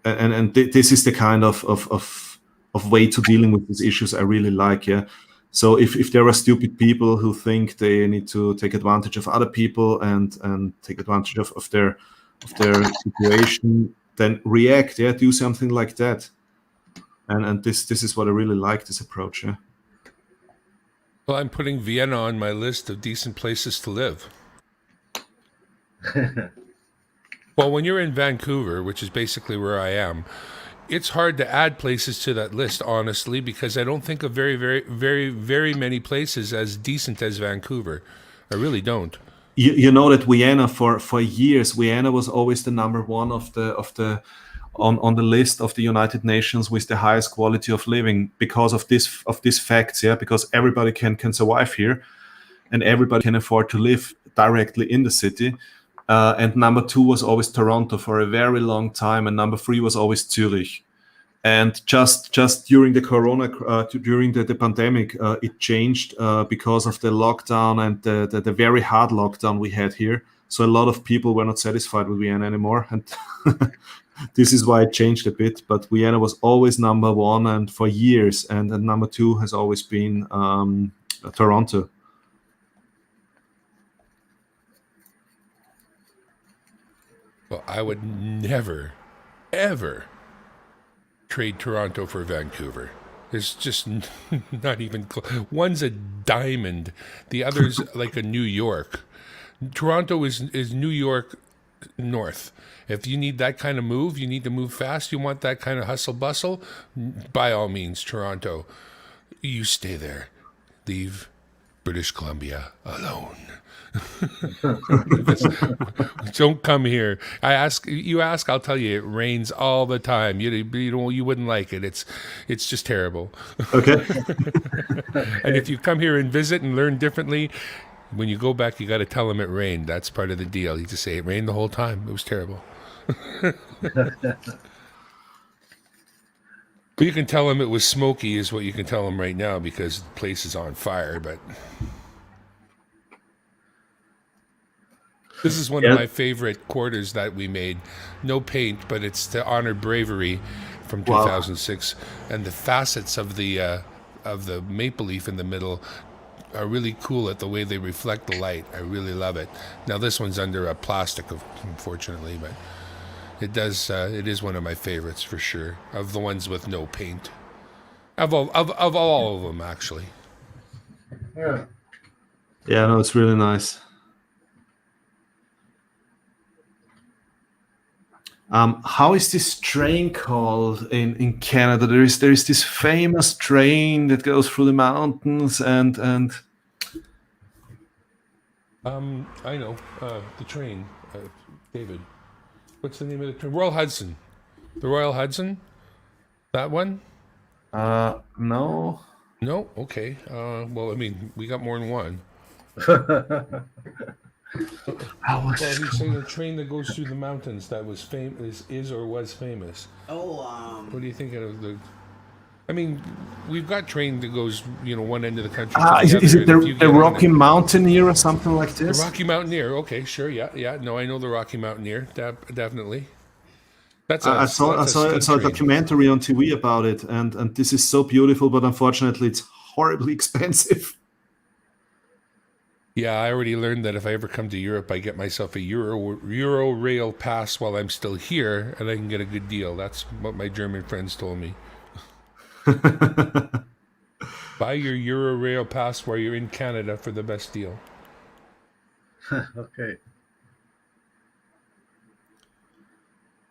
and this is the kind of way to dealing with these issues I really like. Yeah. So if there are stupid people who think they need to take advantage of other people and take advantage of their situation, then react. Yeah. Do something like that. And this is what I really like, this approach. Yeah. Well, I'm putting Vienna on my list of decent places to live. Well, when you're in Vancouver, which is basically where I am, it's hard to add places to that list, honestly, because I don't think of very, very, very, very many places as decent as Vancouver. I really don't. You know that Vienna for years, Vienna was always the number one on the list of the United Nations with the highest quality of living because of these facts. Yeah, because everybody can survive here, and everybody can afford to live directly in the city. And number 2 was always Toronto for a very long time, and number 3 was always Zurich. And just during the corona, during the pandemic, it changed because of the lockdown and the very hard lockdown we had here. So a lot of people were not satisfied with Vienna anymore, and this is why it changed a bit. But Vienna was always number 1, and for years, and number 2 has always been Toronto. Well, I would never, ever trade Toronto for Vancouver. There's just not even one's a diamond, the other's like a New York. Toronto is New York North. If you need that kind of move, you need to move fast, you want that kind of hustle bustle, by all means, Toronto. You stay there. Leave British Columbia alone. Don't come here. You ask, I'll tell you, it rains all the time. You wouldn't like it. It's just terrible. Okay. And if you come here and visit and learn differently, when you go back, you got to tell them it rained. That's part of the deal. You just say it rained the whole time. It was terrible. But you can tell them it was smoky is what you can tell them right now because the place is on fire. But this is one of my favorite quarters that we made. No paint, but it's to honor bravery from 2006. Wow. And the facets of the maple leaf in the middle are really cool at the way they reflect the light. I really love it. Now this one's under a plastic, unfortunately, but it does. It is one of my favorites for sure. Of the ones with no paint, of all of them, actually. Yeah. Yeah, no, it's really nice. How is this train called in Canada? There is this famous train that goes through the mountains and. I know the train, David. What's the name of the train? Royal Hudson. The Royal Hudson. That one? No. No. Okay. Well, I mean, we got more than one. Well, he's saying a train that goes through the mountains that was famous, is or was famous. Oh, what do you think of the? I mean, we've got train that goes, one end of the country. Is it the Rocky Mountaineer or something like this? The Rocky Mountaineer. Okay, sure, yeah. No, I know the Rocky Mountaineer. Definitely. I saw a documentary on TV about it, and this is so beautiful, but unfortunately, it's horribly expensive. Yeah, I already learned that if I ever come to Europe, I get myself a Euro rail pass while I'm still here, and I can get a good deal. That's what my German friends told me. Buy your Euro rail pass while you're in Canada for the best deal. Okay.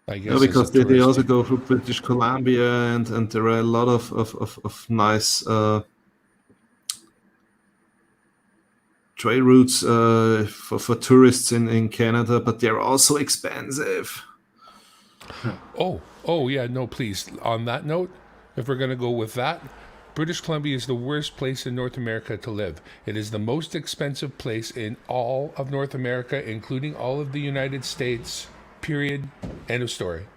I guess No, because it's a they also touristy. go through British Columbia, and there are a lot of nice trail routes for tourists in Canada, but they're also expensive. Oh yeah, no, please. On that note, if we're going to go with that, British Columbia is the worst place in North America to live. It is the most expensive place in all of North America, including all of the United States. Period. End of story.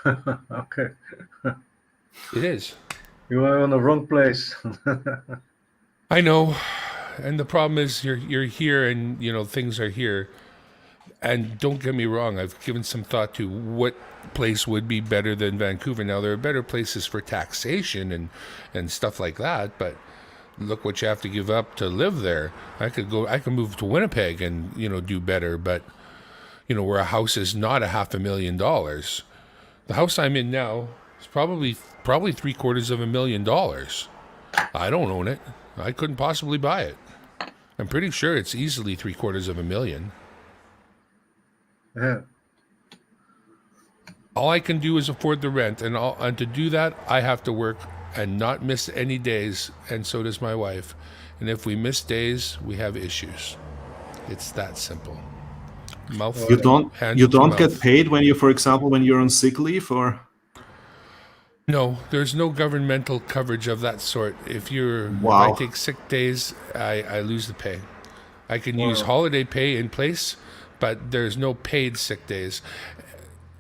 Okay. It is. You are on the wrong place. I know, and the problem is you're here, and things are here. And don't get me wrong, I've given some thought to what place would be better than Vancouver. Now there are better places for taxation and stuff like that, but look what you have to give up to live there. I could move to Winnipeg and do better, but where a house is not $500,000. The house I'm in now is probably $750,000. I don't own it. I couldn't possibly buy it. I'm pretty sure it's easily $750,000. Yeah. All I can do is afford the rent, and to do that, I have to work and not miss any days, and so does my wife. And if we miss days, we have issues. It's that simple. You don't get paid when you, for example, when you're on sick leave, or? No, there's no governmental coverage of that sort. If Wow. I take sick days, I lose the pay. I can use holiday pay in place, but there's no paid sick days.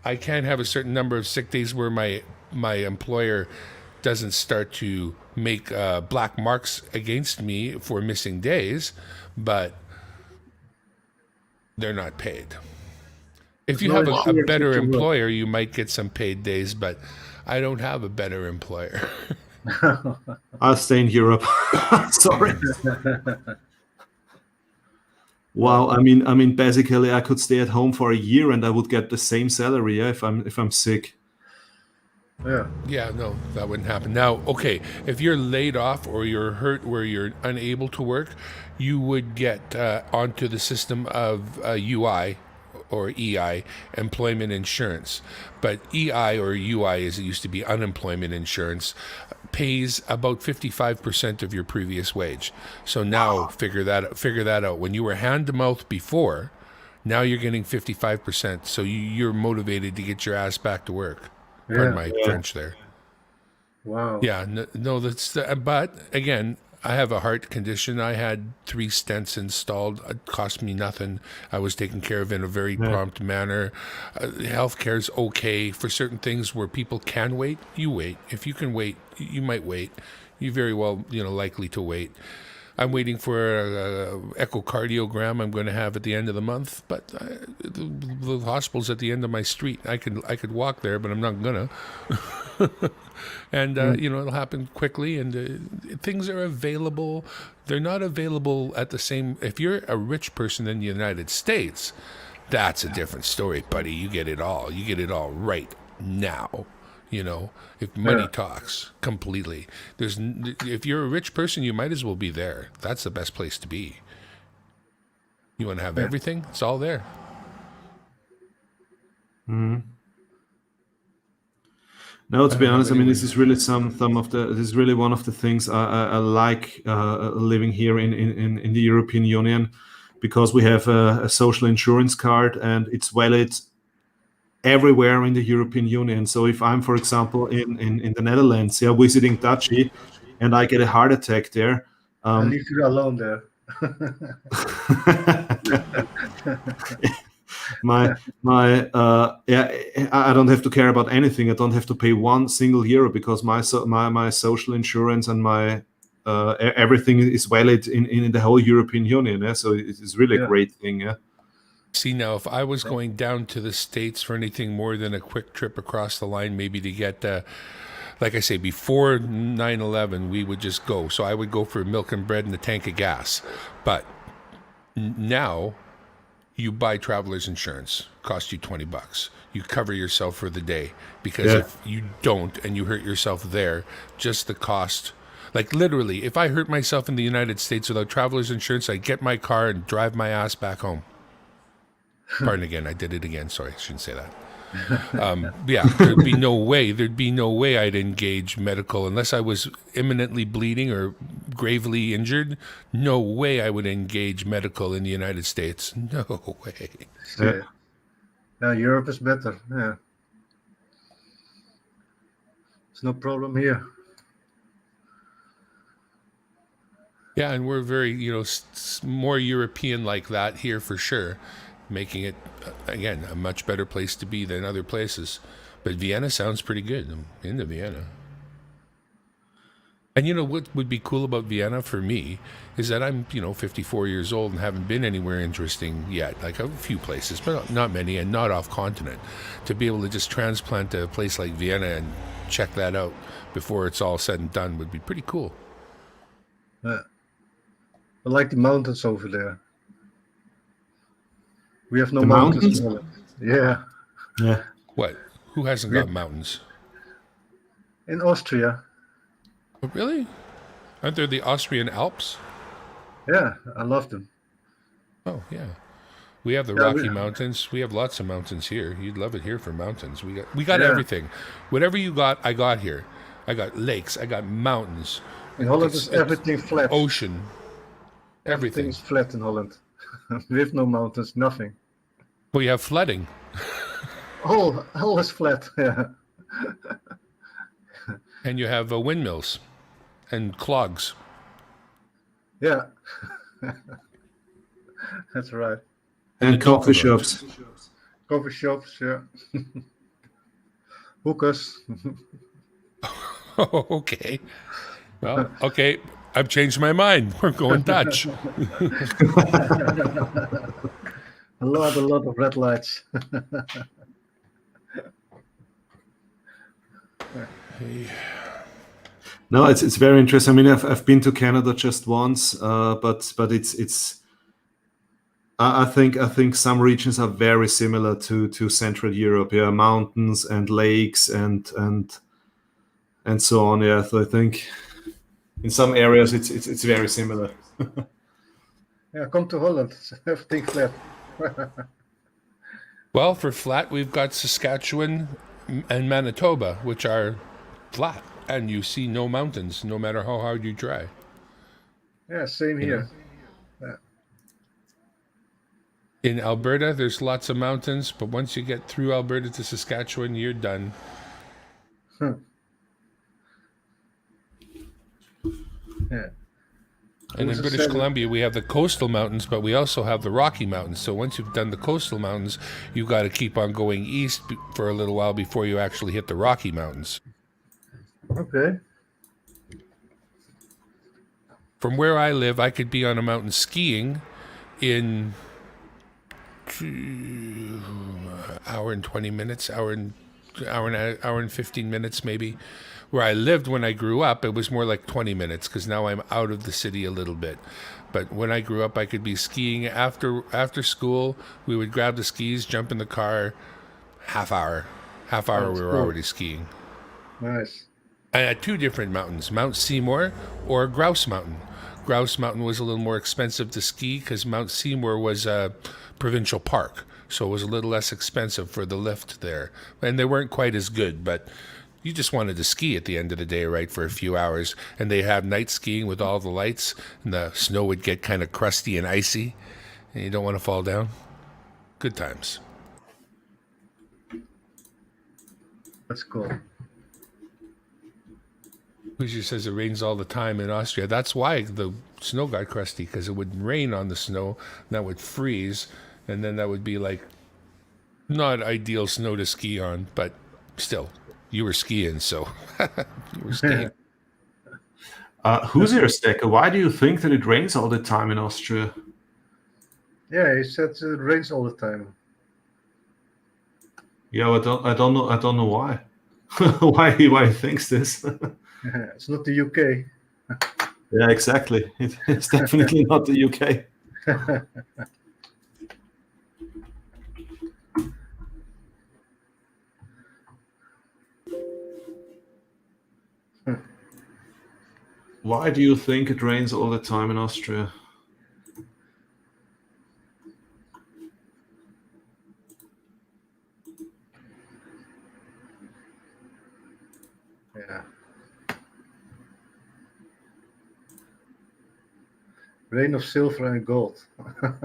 I can't have a certain number of sick days where my employer doesn't start to make black marks against me for missing days, but they're not paid. If you have a better employer, you might get some paid days, but I don't have a better employer. I'll stay in Europe. Sorry. Wow, I mean, basically, I could stay at home for a year and I would get the same salary, if I'm sick. Yeah. Yeah, no, that wouldn't happen. Now, okay, if you're laid off or you're hurt where you're unable to work, you would get onto the system of UI or EI, employment insurance. But EI or UI, as it used to be, unemployment insurance, pays about 55% of your previous wage. So now figure that out. When you were hand to mouth before, now you're getting 55%. So you're motivated to get your ass back to work. Pardon my French there. Wow. Yeah, no, but again, I have a heart condition. I had 3 stents installed. It cost me nothing. I was taken care of in a very prompt manner. Healthcare's okay for certain things where people can wait. You wait. If you can wait, you might wait. You're very well, likely to wait. I'm waiting for an echocardiogram I'm going to have at the end of the month, but the hospital's at the end of my street. I could walk there, but I'm not gonna. And it'll happen quickly, and things are available. They're not available at the same. If you're a rich person in the United States, that's a different story, buddy. You get it all. You get it all right now. If money talks completely, if you're a rich person, you might as well be there. That's the best place to be. You want to have everything? It's all there. Mm-hmm. No, to be honest, I mean, this is really this is really one of the things I like living here in the European Union, because we have a social insurance card and it's valid everywhere in the European Union. So if I'm, for example, in the Netherlands, visiting Dutchy, and I get a heart attack there, I leave you alone there. I don't have to care about anything. I don't have to pay €1 single because my social insurance and my everything is valid in the whole European Union. Yeah? So it's really a great thing. Yeah. See, now, if I was going down to the States for anything more than a quick trip across the line, maybe to get, like I say, before 9/11, we would just go. So I would go for milk and bread and a tank of gas. But now you buy traveler's insurance, costs you $20. You cover yourself for the day, because if you don't and you hurt yourself there, just the cost. Like literally, if I hurt myself in the United States without traveler's insurance, I get my car and drive my ass back home. Pardon again, I did it again. Sorry, I shouldn't say that. Yeah, there'd be no way I'd engage medical unless I was imminently bleeding or gravely injured. No way I would engage medical in the United States. No way. Yeah, Europe is better. Yeah. There's no problem here. Yeah, and we're very, more European like that here for sure, making it, again, a much better place to be than other places. But Vienna sounds pretty good. I'm into Vienna. And what would be cool about Vienna for me is that I'm, 54 years old and haven't been anywhere interesting yet. Like a few places, but not many, and not off continent. To be able to just transplant to a place like Vienna and check that out before it's all said and done would be pretty cool. I like the mountains over there. We have no mountains. Yeah. What? Who hasn't got mountains? In Austria. Oh, really? Aren't there the Austrian Alps? Yeah, I love them. Oh, yeah. We have the Rocky Mountains. We have lots of mountains here. You'd love it here for mountains. We got everything. Whatever you got, I got here. I got lakes. I got mountains. In Holland is everything flat. Ocean. Everything is flat in Holland. We have no mountains, nothing. Well, you have flooding. All is flat, yeah. And you have windmills and clogs. Yeah. That's right. And coffee shops. Coffee shops, yeah. Hookers. Oh, okay. Well, okay. I've changed my mind. We're going Dutch. A lot of red lights. No, it's very interesting. I mean, I've been to Canada just once, but it's. I think some regions are very similar to Central Europe. Yeah, mountains and lakes and so on. Yeah, so I think in some areas it's very similar. Yeah, come to Holland. Everything flat. Well, for flat, we've got Saskatchewan and Manitoba, which are flat, and you see no mountains, no matter how hard you try. Yeah, same here. Yeah. In Alberta, there's lots of mountains, but once you get through Alberta to Saskatchewan, you're done. Yeah. And in British Columbia, we have the coastal mountains, but we also have the Rocky Mountains. So once you've done the coastal mountains, you've got to keep on going east for a little while before you actually hit the Rocky Mountains. Okay. From where I live, I could be on a mountain skiing in hour and 20 minutes, hour and 15 minutes maybe. Where I lived when I grew up, it was more like 20 minutes because now I'm out of the city a little bit. But when I grew up, I could be skiing after school. We would grab the skis, jump in the car, half hour we were already skiing. Nice. And at two different mountains, Mount Seymour or Grouse Mountain. Grouse Mountain was a little more expensive to ski because Mount Seymour was a provincial park. So it was a little less expensive for the lift there. And they weren't quite as good, but you just wanted to ski at the end of the day, right, for a few hours. And they have night skiing with all the lights, and the snow would get kind of crusty and icy, and you don't want to fall down. Good times. That's cool. Hoosier says it rains all the time in Austria. That's why the snow got crusty, because it would rain on the snow, and that would freeze, and then that would be like not ideal snow to ski on, but still. You were skiing, so you were skiing. Hoosier Stacker, why do you think that it rains all the time in Austria? Yeah, he said it rains all the time. Yeah, I don't know why. why he thinks this. It's not the UK. Yeah, exactly. It's definitely not the UK. Why do you think it rains all the time in Austria? Yeah. Rain of silver and gold. Yeah,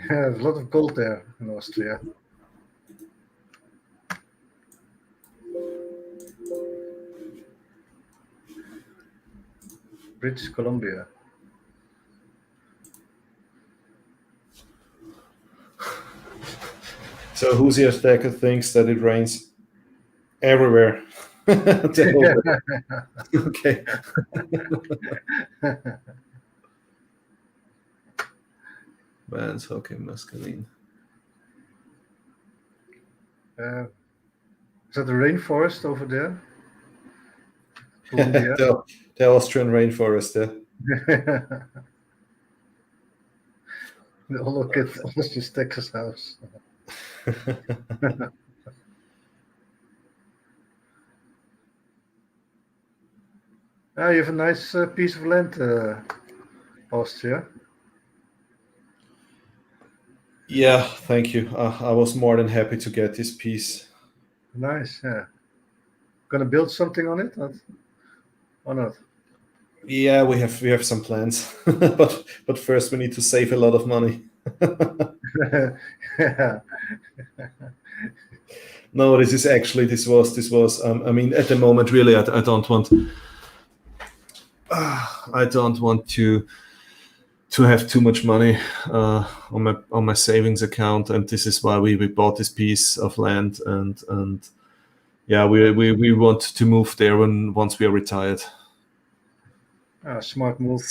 there's a lot of gold there in Austria. British Columbia. So Hoosier Stacker thinks that it rains everywhere. Okay. Man's hockey masculine. Is that the rainforest over there? the Austrian rainforest, yeah. The look at Austrian Stacker's house. Ah, you have a nice piece of land, Austria. Yeah, thank you. I was more than happy to get this piece. Nice, yeah. Gonna build something on it, or not? Yeah, we have some plans, but first we need to save a lot of money. Yeah. No, this was. I mean, at the moment, really, I don't want. I don't want to have too much money on my savings account, and this is why we bought this piece of land, and yeah, we want to move there once we are retired. Smart move.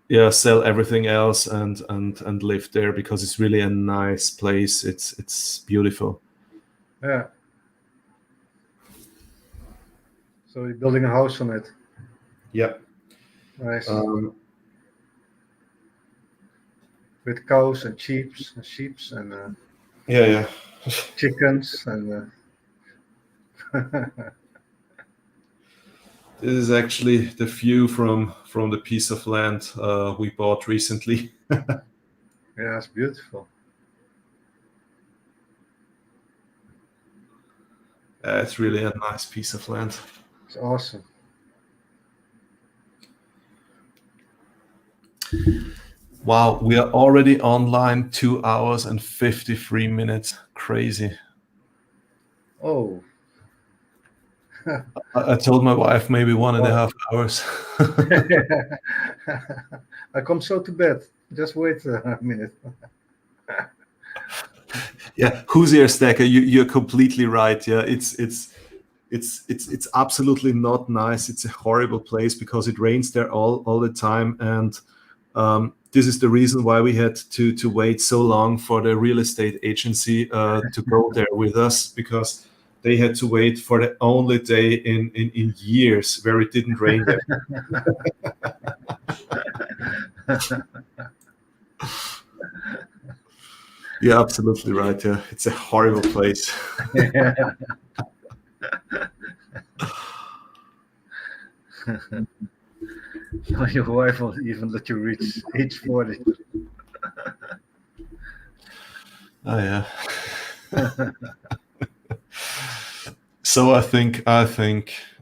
Yeah, sell everything else and live there, because it's really a nice place. It's beautiful. Yeah. So you're building a house on it. Yeah. Nice. With cows and sheep and yeah. chickens and. This is actually the view from the piece of land we bought recently. Yeah, it's beautiful. It's really a nice piece of land. It's awesome. Wow, we are already online 2 hours and 53 minutes. Crazy. Oh. I told my wife maybe 1.5 hours. I come so to bed. Just wait a minute. Yeah, Hoosier Stacker, you're completely right. Yeah, it's absolutely not nice. It's a horrible place because it rains there all the time, and this is the reason why we had to wait so long for the real estate agency to go there with us, because they had to wait for the only day in years where it didn't rain there. You're absolutely right. Yeah, it's a horrible place. Your wife will even let you reach age 40. Oh yeah. So I think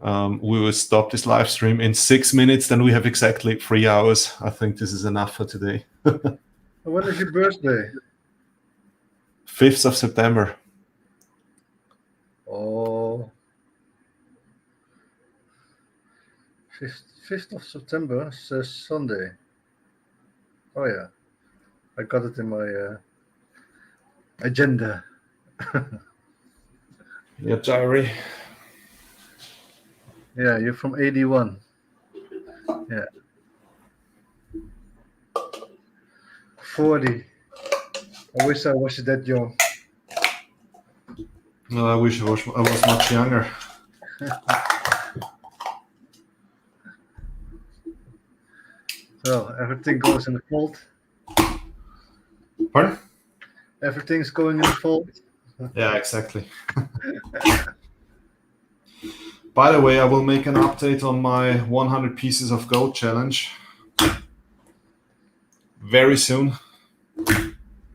we will stop this live stream in 6 minutes. Then we have exactly 3 hours. I think this is enough for today. When is your birthday? 5th of September. Oh. 5th of September says Sunday. Oh yeah, I got it in my agenda. Your diary. Yeah, you're from 81. Yeah. 40. I wish I was that young. No, I wish I was much younger. So everything goes in the fold. Pardon? Everything's going in the fold. Yeah, exactly. By the way, I will make an update on my 100 pieces of gold challenge very soon.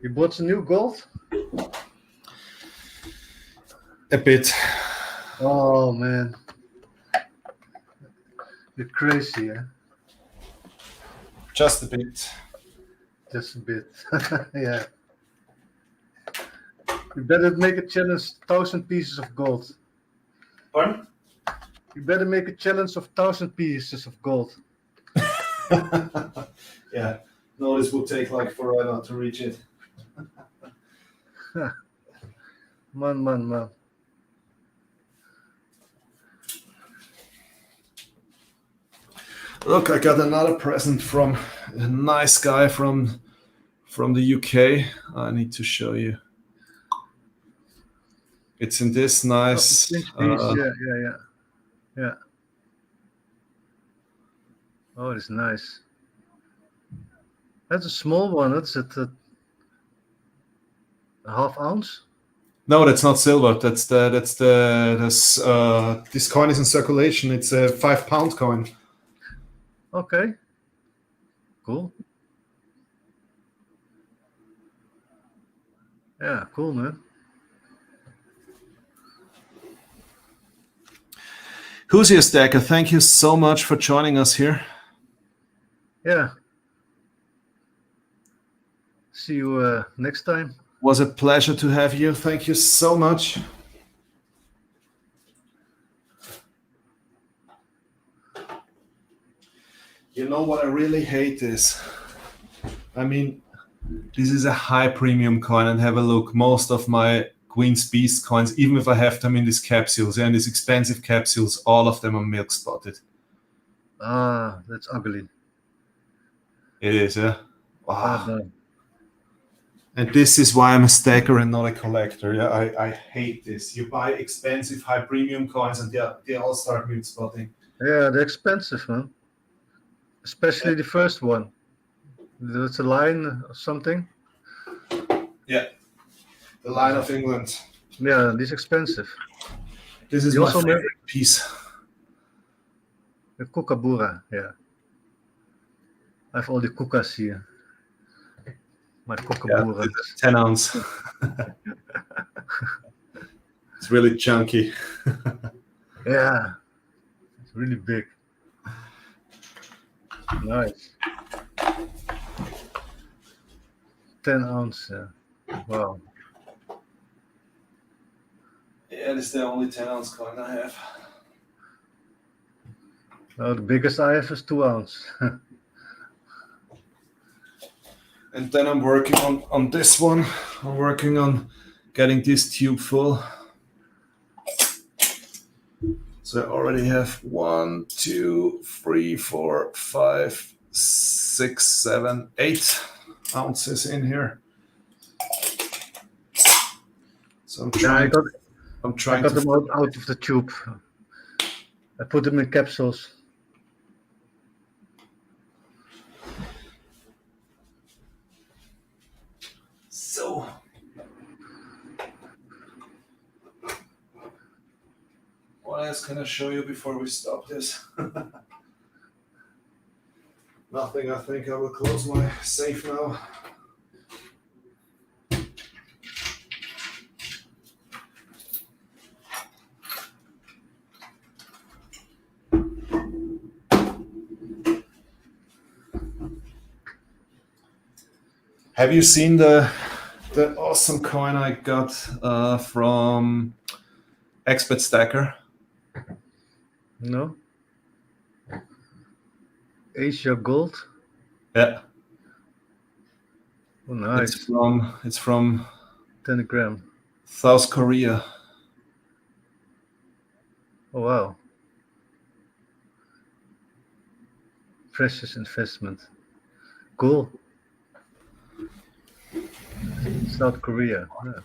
You bought some new gold? A bit. Oh man, you're crazy, eh? Just a bit. Just a bit. Yeah. You better make a challenge 1,000 pieces of gold. Pardon? You better make a challenge of 1,000 pieces of gold. Yeah. No, this will take like forever to reach it. Man. Look, I got another present from a nice guy from the UK. I need to show you. It's in this nice. Yeah. Oh, it's nice. That's a small one. That's it. A half ounce. No, that's not silver. This coin is in circulation. It's a 5 pound coin. Okay. Cool. Yeah, cool, man. Who's here, Stacker? Thank you so much for joining us here. Yeah. See you next time. Was a pleasure to have you. Thank you so much. You know what I really hate is, I mean, this is a high premium coin, and have a look. Most of my Queen's Beast coins, even if I have them in these capsules, and these expensive capsules, all of them are milk spotted. Ah, that's ugly. It is, yeah. Wow. No. And this is why I'm a stacker and not a collector. Yeah, I hate this. You buy expensive high premium coins and they all start milk spotting. Yeah, they're expensive, man. Especially the first one. That's a line or something. Yeah. The Line of England. Yeah, this is expensive. This is my favorite piece. The Kookaburra, yeah. I have all the Kookas here. My Kookaburra. Yeah, 10 ounce. It's really chunky. Yeah. It's really big. Nice. 10 ounce, yeah. Wow. Yeah, this is the only 10 ounce coin I have. Oh, the biggest I have is 2 ounce. And then I'm working on this one. I'm working on getting this tube full. So I already have 1, 2, 3, 4, 5, 6, 7, 8 ounces in here. So I'm trying. I got them out of the tube. I put them in capsules. So what else can I show you before we stop this? Nothing. I think I will close my safe now. Have you seen the awesome coin I got from Expert Stacker? No. Asia Gold. Yeah. Oh, nice. It's from 10 gram. South Korea. Oh wow. Precious investment. Cool. South Korea. Yeah.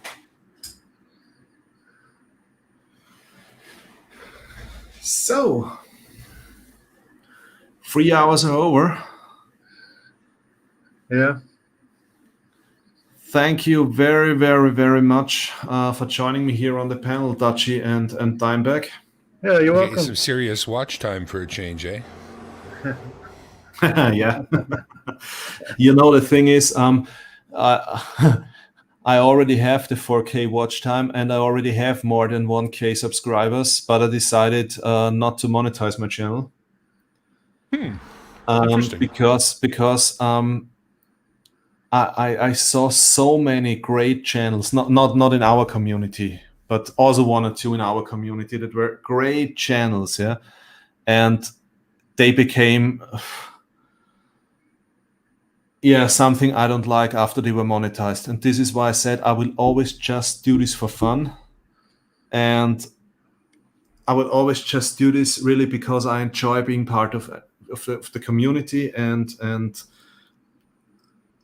So 3 hours are over. Yeah. Thank you very, very, very much for joining me here on the panel, Dutchy and DimeBag. Yeah, you're Get you welcome. some serious watch time for a change, eh? Yeah. The thing is, I already have the 4K watch time, and I already have more than 1K subscribers, but I decided not to monetize my channel. Interesting. Because I saw so many great channels, not in our community, but also one or two in our community that were great channels, yeah, and they became something I don't like after they were monetized. And this is why I said I will always just do this for fun, and I will always just do this really because I enjoy being part of the community, and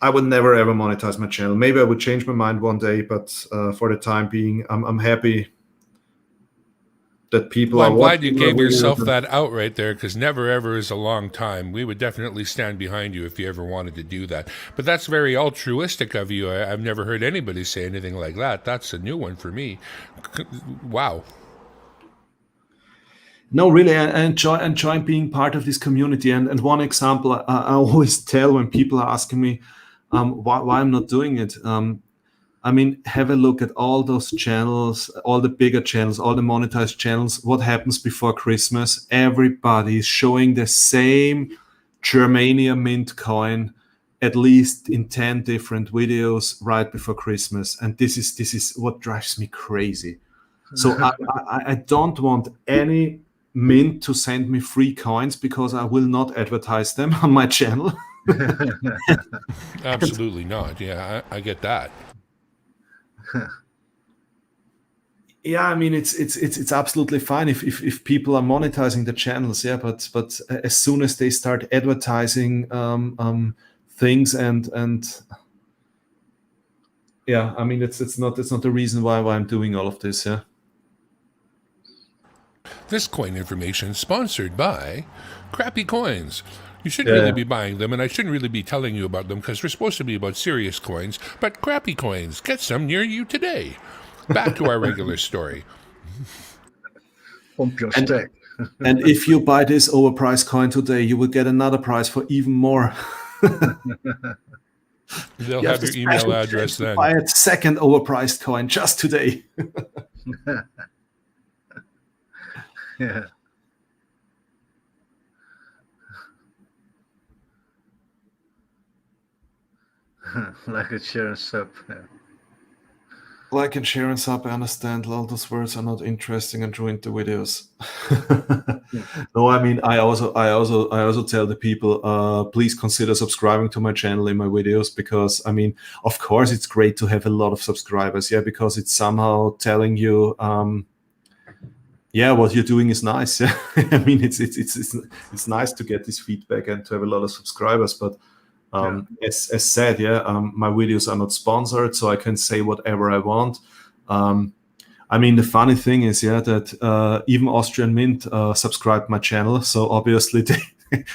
I would never ever monetize my channel. Maybe I would change my mind one day, but for the time being, I'm happy that people Well, are I'm glad watching you my gave yourself videos. that out right there, because never ever is a long time. We would definitely stand behind you if you ever wanted to do that. But that's very altruistic of you. I've never heard anybody say anything like that. That's a new one for me. Wow. No, really, I enjoy being part of this community. And one example I always tell when people are asking me why I'm not doing it. I mean, have a look at all those channels, all the bigger channels, all the monetized channels. What happens before Christmas? Everybody is showing the same Germania mint coin, at least in 10 different videos right before Christmas. And this is what drives me crazy. So I don't want any mint to send me free coins because I will not advertise them on my channel. Absolutely not. Yeah, I get that. Yeah, I mean it's absolutely fine if people are monetizing the channels, yeah. But as soon as they start advertising things and yeah, I mean it's not the reason why I'm doing all of this, yeah. This coin information sponsored by Crappy Coins. You shouldn't really be buying them, and I shouldn't really be telling you about them because we're supposed to be about serious coins, but Crappy Coins, get some near you today. Back to our regular story. Pump your stack. And if you buy this overpriced coin today, you will get another prize for even more. They'll have your email address then. Buy a second overpriced coin just today. Yeah. Like a share and sub. Yeah. Like and share and sub, I understand. All those words are not interesting and ruined the videos. No, I mean I also tell the people, please consider subscribing to my channel in my videos, because I mean, of course it's great to have a lot of subscribers, yeah, because it's somehow telling you what you're doing is nice. Yeah. I mean it's nice to get this feedback and to have a lot of subscribers, but as said, my videos are not sponsored, so I can say whatever I want. I mean, the funny thing is, that even Austrian Mint subscribed my channel, so obviously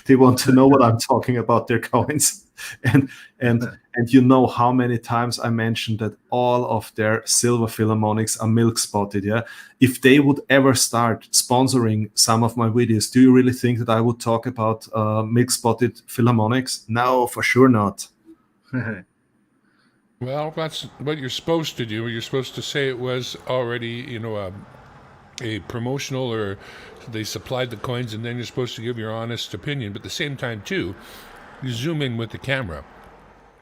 they want to know what I'm talking about their coins, and you know how many times I mentioned that all of their silver philharmonics are milk spotted. Yeah, if they would ever start sponsoring some of my videos, do you really think that I would talk about milk spotted philharmonics? No, for sure not. Well, that's what you're supposed to do. You're supposed to say it was already, a promotional, or they supplied the coins, and then you're supposed to give your honest opinion. But at the same time, too, you zoom in with the camera.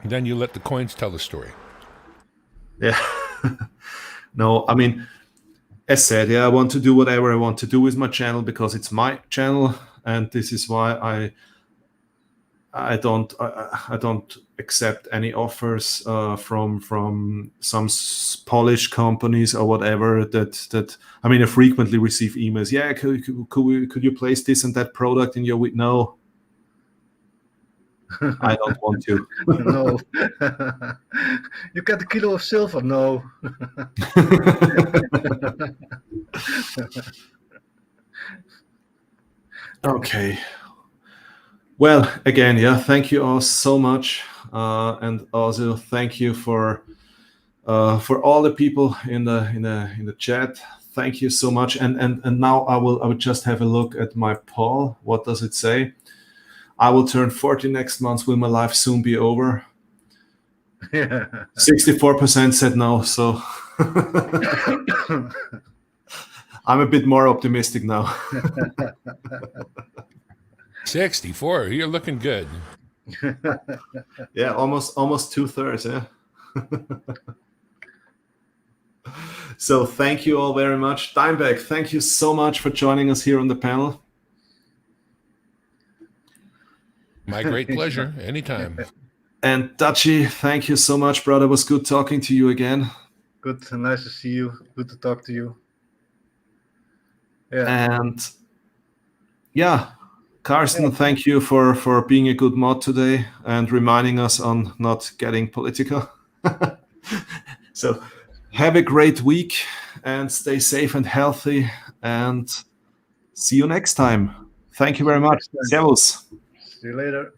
And then you let the coins tell the story. Yeah. No, I mean, as said, I want to do whatever I want to do with my channel because it's my channel, and this is why I don't accept any offers from some Polish companies or whatever. That I mean, I frequently receive emails. Yeah, could you place this and that product in your week? No, I don't want to. No. You get a kilo of silver? No. Okay. Well, again, thank you all so much, and also thank you for all the people in the chat. thank you so much. And now I will just have a look at my poll. What does it say? I will turn 40 next month. Will my life soon be over? 64% said no. So I'm a bit more optimistic now. 64. You're looking good. Yeah, almost 2/3. Yeah. So thank you all very much. DimeBag, thank you so much for joining us here on the panel. My great pleasure. Anytime. And Dutchy, thank you so much, brother. It was good talking to you again. Good, nice to see you. Good to talk to you. Yeah. And yeah, Carsten, thank you for being a good mod today and reminding us on not getting political. So have a great week and stay safe and healthy, and see you next time. Thank you very much. Servus. See you later.